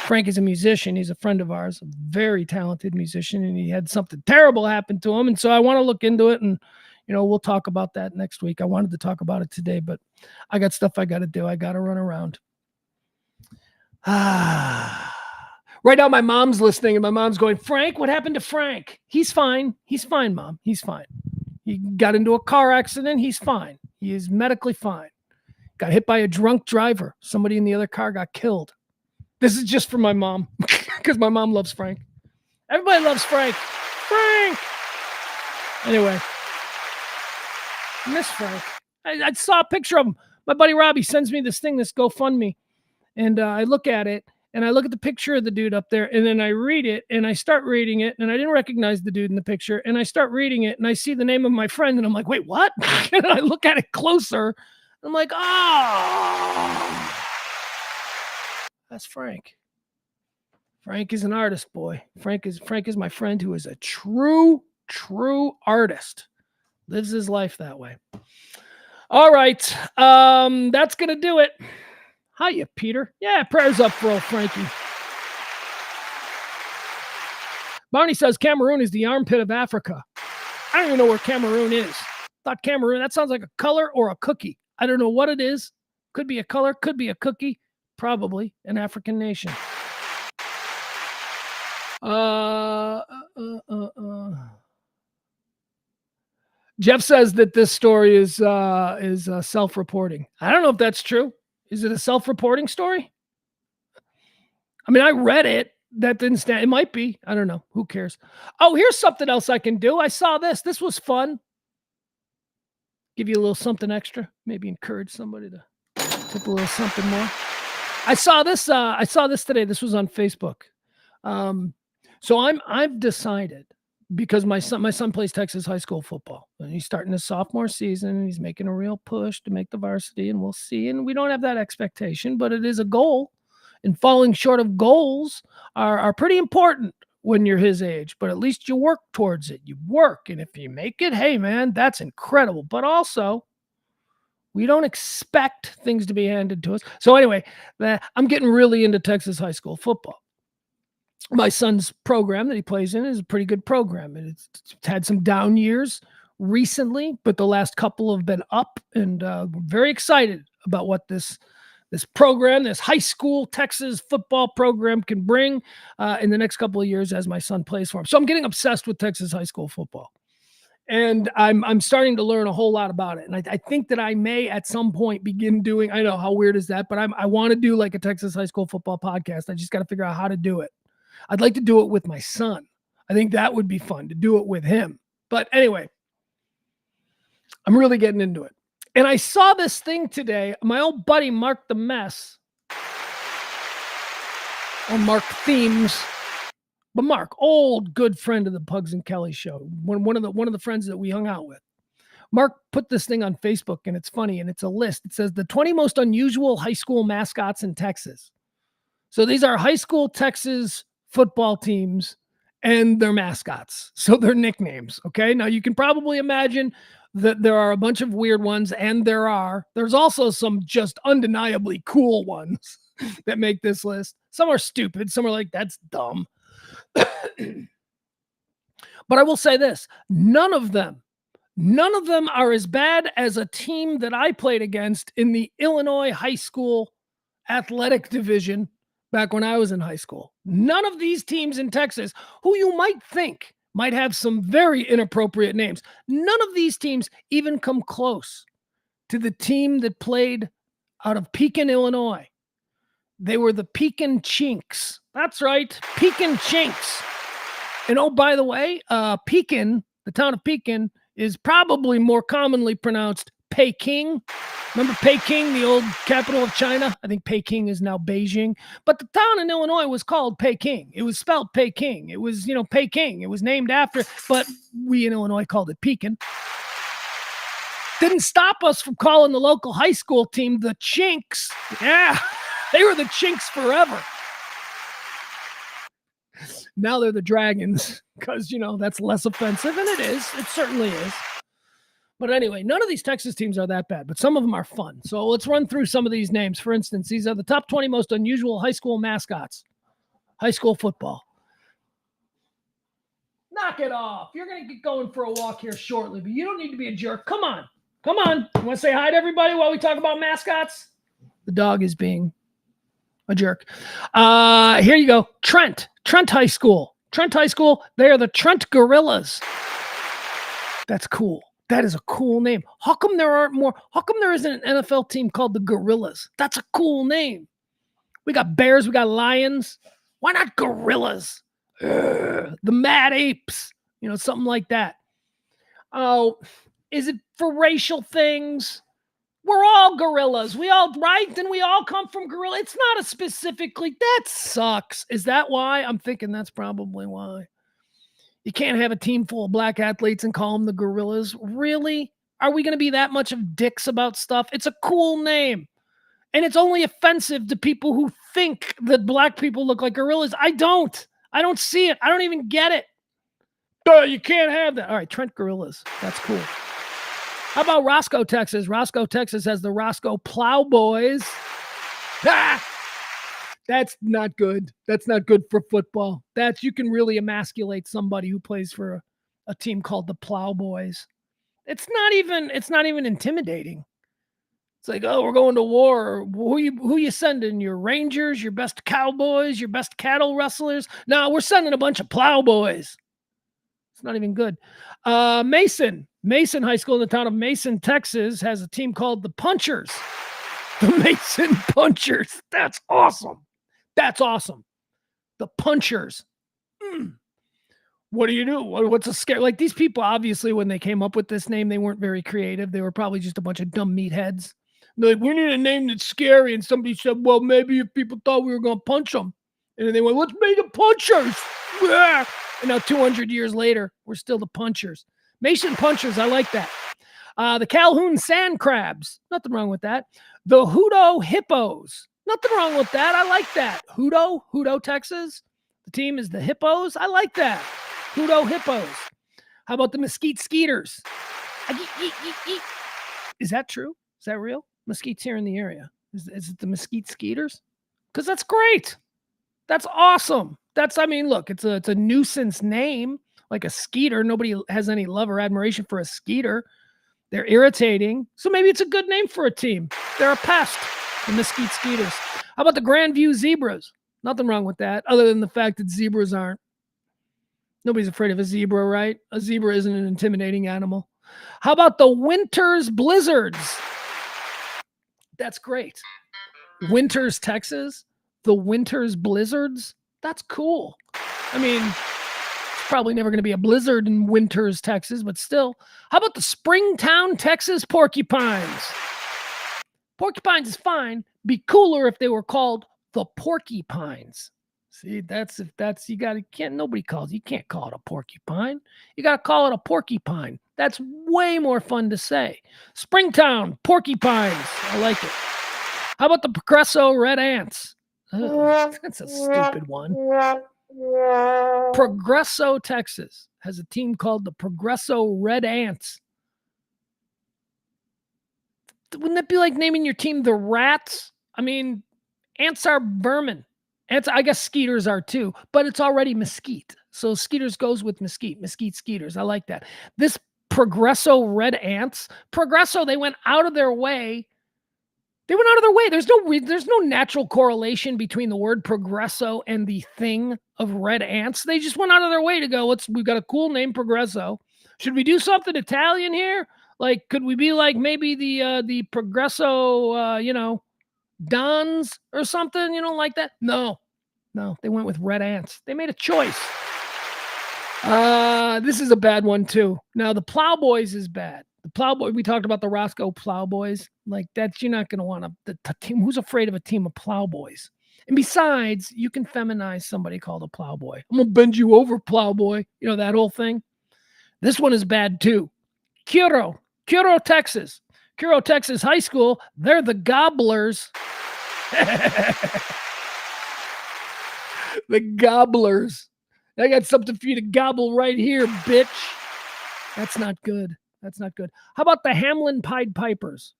Frank is a musician. He's a friend of ours, a very talented musician, and he had something terrible happen to him. And so I want to look into it, and, we'll talk about that next week. I wanted to talk about it today, but I got stuff I got to do. I got to run around. Right now, my mom's listening, and my mom's going, Frank, what happened to Frank? He's fine. He's fine, Mom. He's fine. He got into a car accident. He's fine. He is medically fine. Got hit by a drunk driver. Somebody in the other car got killed. This is just for my mom, because my mom loves Frank. Everybody loves Frank. Frank! Anyway, I miss Frank. I saw a picture of him. My buddy Robbie sends me this GoFundMe, and I look at it, and I look at the picture of the dude up there, and then I read it, and I start reading it, and I didn't recognize the dude in the picture, and I start reading it, and I see the name of my friend, and I'm like, wait, what? And I look at it closer, and I'm like, oh, that's Frank. Frank is an artist, boy. Frank is my friend who is a true artist. Lives his life that way. All right. That's going to do it. Hiya, Peter. Yeah, prayers up for old Frankie. Barney says Cameroon is the armpit of Africa. I don't even know where Cameroon is. Thought Cameroon, that sounds like a color or a cookie. I don't know what it is. Could be a color, could be a cookie. Probably an African nation. Jeff says that this story is self-reporting. I don't know if that's true. Is it a self-reporting story? I mean, I read it. That didn't stand. It might be. I don't know. Who cares? Oh, here's something else I can do. I saw this. This was fun. Give you a little something extra. Maybe encourage somebody to tip a little something more. I saw this today. This was on Facebook. So I've decided, because my son plays Texas high school football, and he's starting his sophomore season, and he's making a real push to make the varsity, and we'll see. And we don't have that expectation, but it is a goal. And falling short of goals are pretty important when you're his age, but at least you work towards it. You work, and if you make it, hey man, that's incredible. But also, we don't expect things to be handed to us. So anyway, I'm getting really into Texas high school football. My son's program that he plays in is a pretty good program, and it's had some down years recently, but the last couple have been up, and we're very excited about what this program, this high school Texas football program, can bring in the next couple of years as my son plays for him. So I'm getting obsessed with Texas high school football, and I'm starting to learn a whole lot about it. And I think that I may at some point begin doing, I know how weird is that, but I want to do like a Texas high school football podcast. I just got to figure out how to do it. I'd like to do it with my son. I think that would be fun to do it with him. But anyway, I'm really getting into it. And I saw this thing today. My old buddy, Mark the Mess, or Mark Themes, but Mark, old good friend of the Pugs and Kelly show, one of the friends that we hung out with. Mark put this thing on Facebook, and it's funny, and it's a list. It says the 20 most unusual high school mascots in Texas. So these are high school Texas football teams and their mascots. So their nicknames. Okay. Now you can probably imagine that there are a bunch of weird ones, and there's also some just undeniably cool ones that make this list. Some are stupid. Some are like, that's dumb. But I will say this, none of them are as bad as a team that I played against in the Illinois high school athletic division back when I was in high school. None of these teams in Texas, who you might think might have some very inappropriate names, none of these teams even come close to the team that played out of Pekin, Illinois. They were the Pekin Chinks. That's right, Pekin Chinks. And oh, by the way, Pekin, the town of Pekin, is probably more commonly pronounced Peking. Remember Peking, the old capital of China? I think Peking is now Beijing. But the town in Illinois was called Peking. It was spelled Peking. It was, Peking. It was named after, but we in Illinois called it Pekin. Didn't stop us from calling the local high school team the Chinks. Yeah, they were the Chinks forever. Now they're the Dragons because, that's less offensive, and it is. It certainly is. But anyway, none of these Texas teams are that bad, but some of them are fun. So let's run through some of these names. For instance, these are the top 20 most unusual high school mascots. High school football. Knock it off. You're going to get going for a walk here shortly, but you don't need to be a jerk. Come on. Come on. You want to say hi to everybody while we talk about mascots? The dog is being a jerk. Here you go. Trent High School. Trent High School. They are the Trent Gorillas. That's cool. That is a cool name. How come there aren't more? How come there isn't an NFL team called the Gorillas? That's a cool name. We got bears. We got lions. Why not gorillas? The Mad Apes. Something like that. Oh, is it for racial things? We're all gorillas. We all, right? Then we all come from gorilla. It's not a specifically, that sucks. Is that why? I'm thinking that's probably why. You can't have a team full of black athletes and call them the Gorillas. Really? Are we going to be that much of dicks about stuff? It's a cool name. And it's only offensive to people who think that black people look like gorillas. I don't see it. I don't even get it. You can't have that. All right, Trent Gorillas. That's cool. How about Roscoe, Texas? Roscoe, Texas has the Roscoe Plowboys. Ah! That's not good. That's not good for football. You can really emasculate somebody who plays for a team called the Plowboys. It's not even intimidating. It's like, oh, we're going to war. Who you sending? Your Rangers, your best cowboys, your best cattle rustlers? No, we're sending a bunch of Plowboys. It's not even good. Mason High School in the town of Mason, Texas has a team called the Punchers. The Mason Punchers. That's awesome. That's awesome. The Punchers. What do you do? What's a scare? Like, these people, obviously, when they came up with this name, they weren't very creative. They were probably just a bunch of dumb meatheads. They're like, we need a name that's scary. And somebody said, well, maybe if people thought we were going to punch them. And then they went, let's make the Punchers. Yeah. And now 200 years later, we're still the Punchers. Mason Punchers, I like that. The Calhoun Sand Crabs. Nothing wrong with that. The Hutto Hippos. Nothing wrong with that. I like that. Hutto, Texas. The team is the Hippos. I like that. Hutto Hippos. How about the Mesquite Skeeters? Is that true? Is that real? Mesquite's here in the area. Is it the Mesquite Skeeters? Because that's great. That's awesome. Look, it's a nuisance name, like a skeeter. Nobody has any love or admiration for a skeeter. They're irritating. So maybe it's a good name for a team. They're a pest. The Mesquite Skeeters. How about the Grandview Zebras? Nothing wrong with that, other than the fact that zebras aren't. Nobody's afraid of a zebra, right? A zebra isn't an intimidating animal. How about the Winters Blizzards? That's great. Winters, Texas. The Winters Blizzards. That's cool. It's probably never going to be a blizzard in Winters, Texas, but still. How about the Springtown, Texas Porcupines? Porcupines is fine. Be cooler if they were called the Porcupines. See, you can't call it a porcupine. You got to call it a porcupine. That's way more fun to say. Springtown, Porcupines. I like it. How about the Progresso Red Ants? That's a stupid one. Progresso, Texas has a team called the Progresso Red Ants. Wouldn't that be like naming your team the Rats? Ants are vermin. Ants, I guess skeeters are too, but it's already mesquite. So skeeters goes with mesquite. Mesquite skeeters. I like that. This Progresso Red Ants. Progresso, they went out of their way. There's no natural correlation between the word Progresso and the thing of red ants. They just went out of their way to go, we've got a cool name, Progresso. Should we do something Italian here? Like, could we be like maybe the Progresso, Dons or something, like that? No, they went with red ants. They made a choice. This is a bad one too. Now, the Plowboys is bad. The Plowboy, we talked about the Roscoe Plowboys. Like that's, you're not going to want the team. Who's afraid of a team of Plowboys? And besides, you can feminize somebody called a Plowboy. I'm going to bend you over, Plowboy. You know, that whole thing. This one is bad too. Cairo, Texas. Cairo, Texas High School. They're the Gobblers. The Gobblers. I got something for you to gobble right here, bitch. That's not good. That's not good. How about the Hamlin Pied Pipers?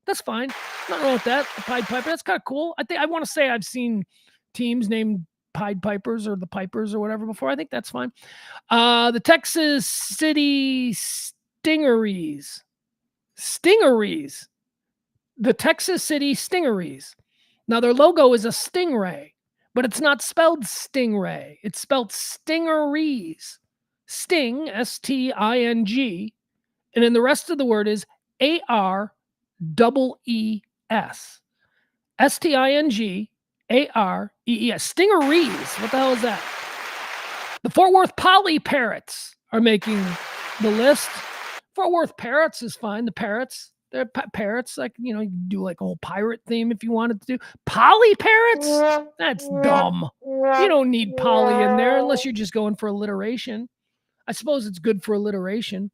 That's fine. Nothing wrong with that. The Pied Piper. That's kind of cool. I want to say I've seen teams named Pied Pipers or the Pipers or whatever before. I think that's fine. The Texas City Stingeries. The Texas City Stingeries. Now their logo is a stingray, but it's not spelled stingray. It's spelled Stingeries. Sting, S-T-I-N-G. And then the rest of the word is A-R-E-E-S. S-T-I-N-G-A-R-E-E-S. Stingeries. What the hell is that? The Fort Worth Poly Parrots are making the list. Fort Worth Parrots is fine. The Parrots. They're parrots. Like, you know, you can do like a whole pirate theme if you wanted to do. Poly Parrots? That's dumb. You don't need poly in there unless you're just going for alliteration. I suppose it's good for alliteration.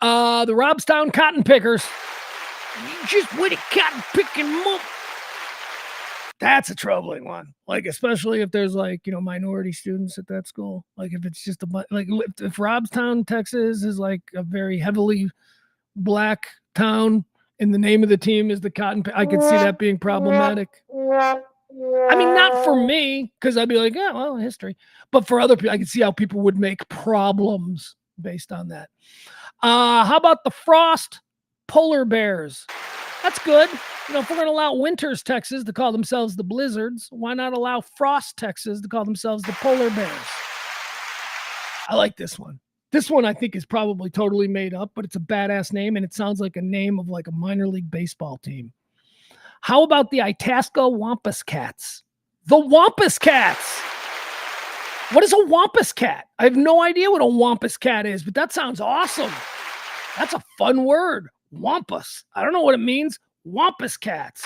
The Robstown Cotton Pickers. You just with a cotton picking mook. That's a troubling one. Like, especially if there's like, you know, minority students at that school. Like if it's just like if Robstown, Texas is like a very heavily black town and the name of the team is the Cotton I could see that being problematic. I mean, not for me, because I'd be like, yeah, well, history. But for other people, I can see how people would make problems based on that. How about the Frost Polar Bears? That's good. You know, if we're going to allow Winters, Texas to call themselves the Blizzards, why not allow Frost, Texas to call themselves the Polar Bears? I like this one. This one I think is probably totally made up, but it's a badass name, and it sounds like a name of like a minor league baseball team. How about the Itasca Wampus Cats? The Wampus Cats! What is a Wampus Cat? I have no idea what a Wampus Cat is, but that sounds awesome. That's a fun word. Wampus. I don't know what it means. Wampus Cats.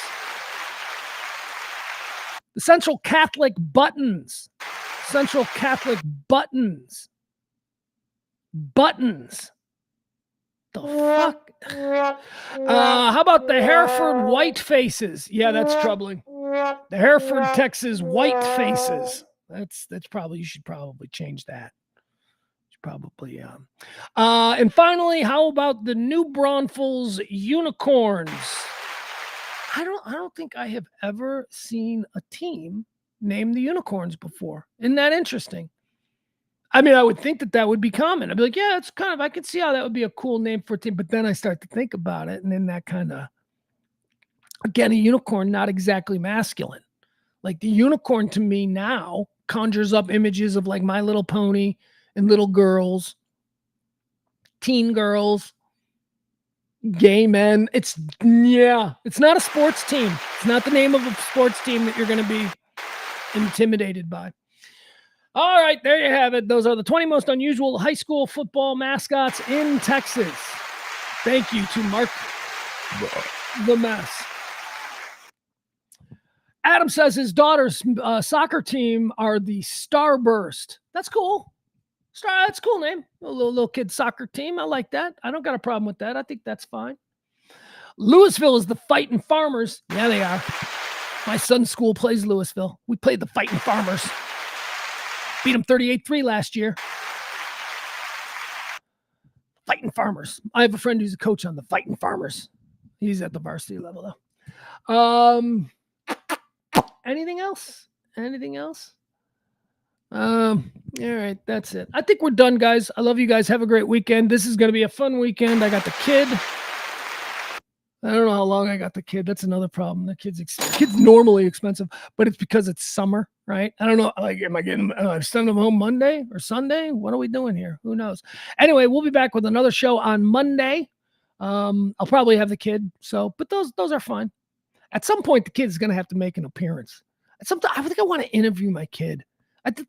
The Central Catholic Buttons. Central Catholic Buttons. Buttons. The fuck? How about the Hereford White Faces? Yeah, that's troubling. The Hereford, Texas White Faces. That's probably, you should probably change that. Probably, yeah. And finally, how about the New Braunfels Unicorns? I don't think I have ever seen a team named the Unicorns before. Isn't that interesting? I mean, I would think that would be common. I'd be like, yeah, it's kind of, I could see how that would be a cool name for a team. But then I start to think about it, and then that kind of, again, a unicorn, not exactly masculine. Like the unicorn to me now conjures up images of like My Little Pony and little girls, teen girls, gay men. It's not a sports team. It's not the name of a sports team that you're going to be intimidated by. All right, there you have it. Those are the 20 most unusual high school football mascots in Texas. Thank you to Mark the Mess. Adam says his daughter's soccer team are the Starburst. That's cool. That's a cool name. A little kid soccer team. I like that. I don't got a problem with that. I think that's fine. Louisville is the Fighting Farmers. Yeah, they are. My son's school plays Louisville. We played the Fighting Farmers. Beat them 38-3 last year. Fighting Farmers. I have a friend who's a coach on the Fighting Farmers. He's at the varsity level, though. Anything else? All right, that's it. I think we're done, guys. I love you guys. Have a great weekend. This is going to be a fun weekend. I got the kid. I don't know how long I got the kid. That's another problem. The kid's normally expensive, but it's because it's summer, right? I don't know. Like, am I getting send them home Monday or Sunday? What are we doing here? Who knows? Anyway, we'll be back with another show on Monday. I'll probably have the kid. But those are fine. At some point, the kid's going to have to make an appearance. I think I want to interview my kid.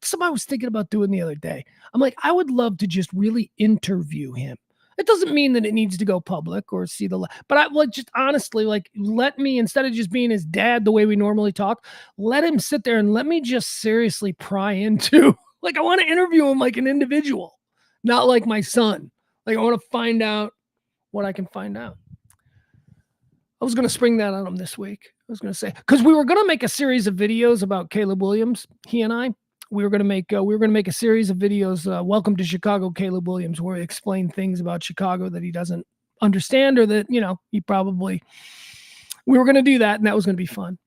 Something I was thinking about doing the other day. I'm like, I would love to just really interview him It doesn't mean that it needs to go public or see the, but I like just honestly, like, let me, instead of just being his dad the way we normally talk, let him sit there and let me just seriously pry into, like, I want to interview him like an individual, not like my son. Like, I want to find out what I can find out. I was going to spring that on him this week. I was going to say, because we were going to make a series of videos about Caleb Williams. He and I, we were going to make a series of videos. Welcome to Chicago, Caleb Williams, where we explain things about Chicago that he doesn't understand, or that, you know, he probably. We were going to do that, and that was going to be fun.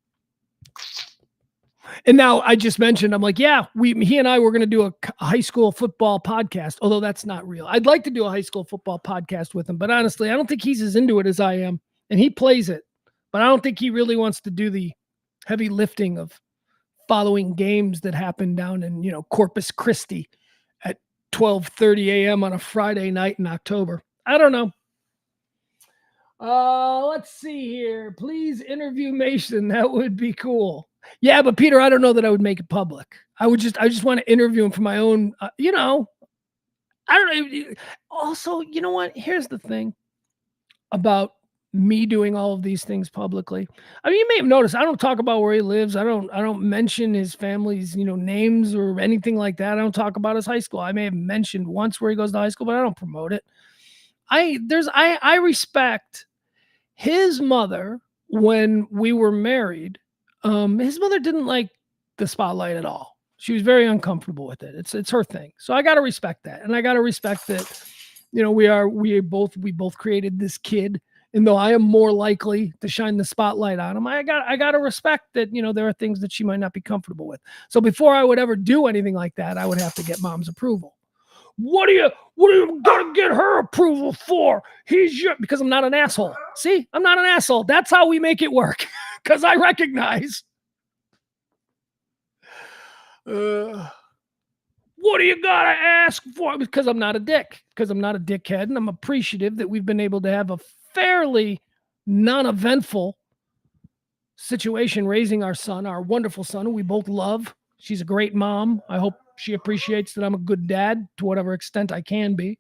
And now I just mentioned, I'm like, yeah, he and I were going to do a high school football podcast, although that's not real. I'd like to do a high school football podcast with him, but honestly, I don't think he's as into it as I am, and he plays it, but I don't think he really wants to do the heavy lifting of following games that happen down in, you know, Corpus Christi at 12:30 a.m. on a Friday night in October. I don't know. Let's see here. Please interview Mason. That would be cool. Yeah, but Peter, I don't know that I would make it public. I just want to interview him for my own, you know, I don't know. Also, you know what? Here's the thing about me doing all of these things publicly. I mean, you may have noticed I don't talk about where he lives. I don't mention his family's, you know, names or anything like that. I don't talk about his high school. I may have mentioned once where he goes to high school, but I don't promote it. I respect his mother. When we were married, his mother didn't like the spotlight at all. She was very uncomfortable with it. It's her thing. So I got to respect that. And I got to respect that, you know, we both created this kid. And though I am more likely to shine the spotlight on him, I got to respect that, you know, there are things that she might not be comfortable with. So before I would ever do anything like that, I would have to get mom's approval. What do you gotta get her approval for? Because I'm not an asshole. See, I'm not an asshole. That's how we make it work. Because I recognize. What do you gotta ask for? Because I'm not a dick. Because I'm not a dickhead, and I'm appreciative that we've been able to have a fairly non-eventful situation raising our son, our wonderful son, who we both love. She's a great mom. I hope she appreciates that I'm a good dad to whatever extent I can be.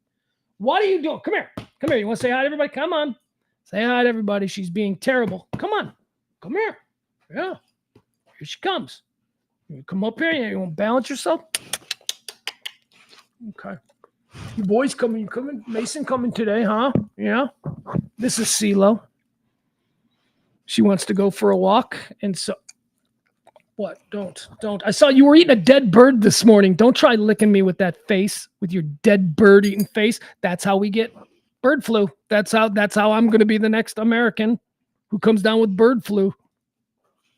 What are you doing? Come here. Come here. You want to say hi to everybody? Come on. Say hi to everybody. She's being terrible. Come on. Come here. Yeah. Here she comes. You come up here. You want to balance yourself? Okay. You boys coming? You coming? Mason coming today, huh? Yeah. This is CeeLo. She wants to go for a walk, and so what? Don't. I saw you were eating a dead bird this morning. Don't try licking me with that face, with your dead bird eating face. That's how we get bird flu. That's how I'm going to be the next American who comes down with bird flu.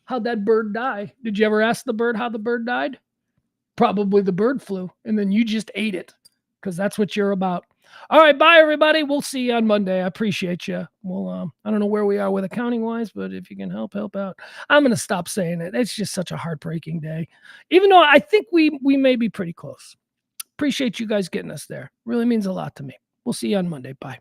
How'd that bird die? Did you ever ask the bird how the bird died? Probably the bird flu, and then you just ate it because that's what you're about. All right, bye, everybody. We'll see you on Monday. I appreciate you. Well, I don't know where we are with accounting-wise, but if you can help out. I'm going to stop saying it. It's just such a heartbreaking day, even though I think we may be pretty close. Appreciate you guys getting us there. Really means a lot to me. We'll see you on Monday. Bye.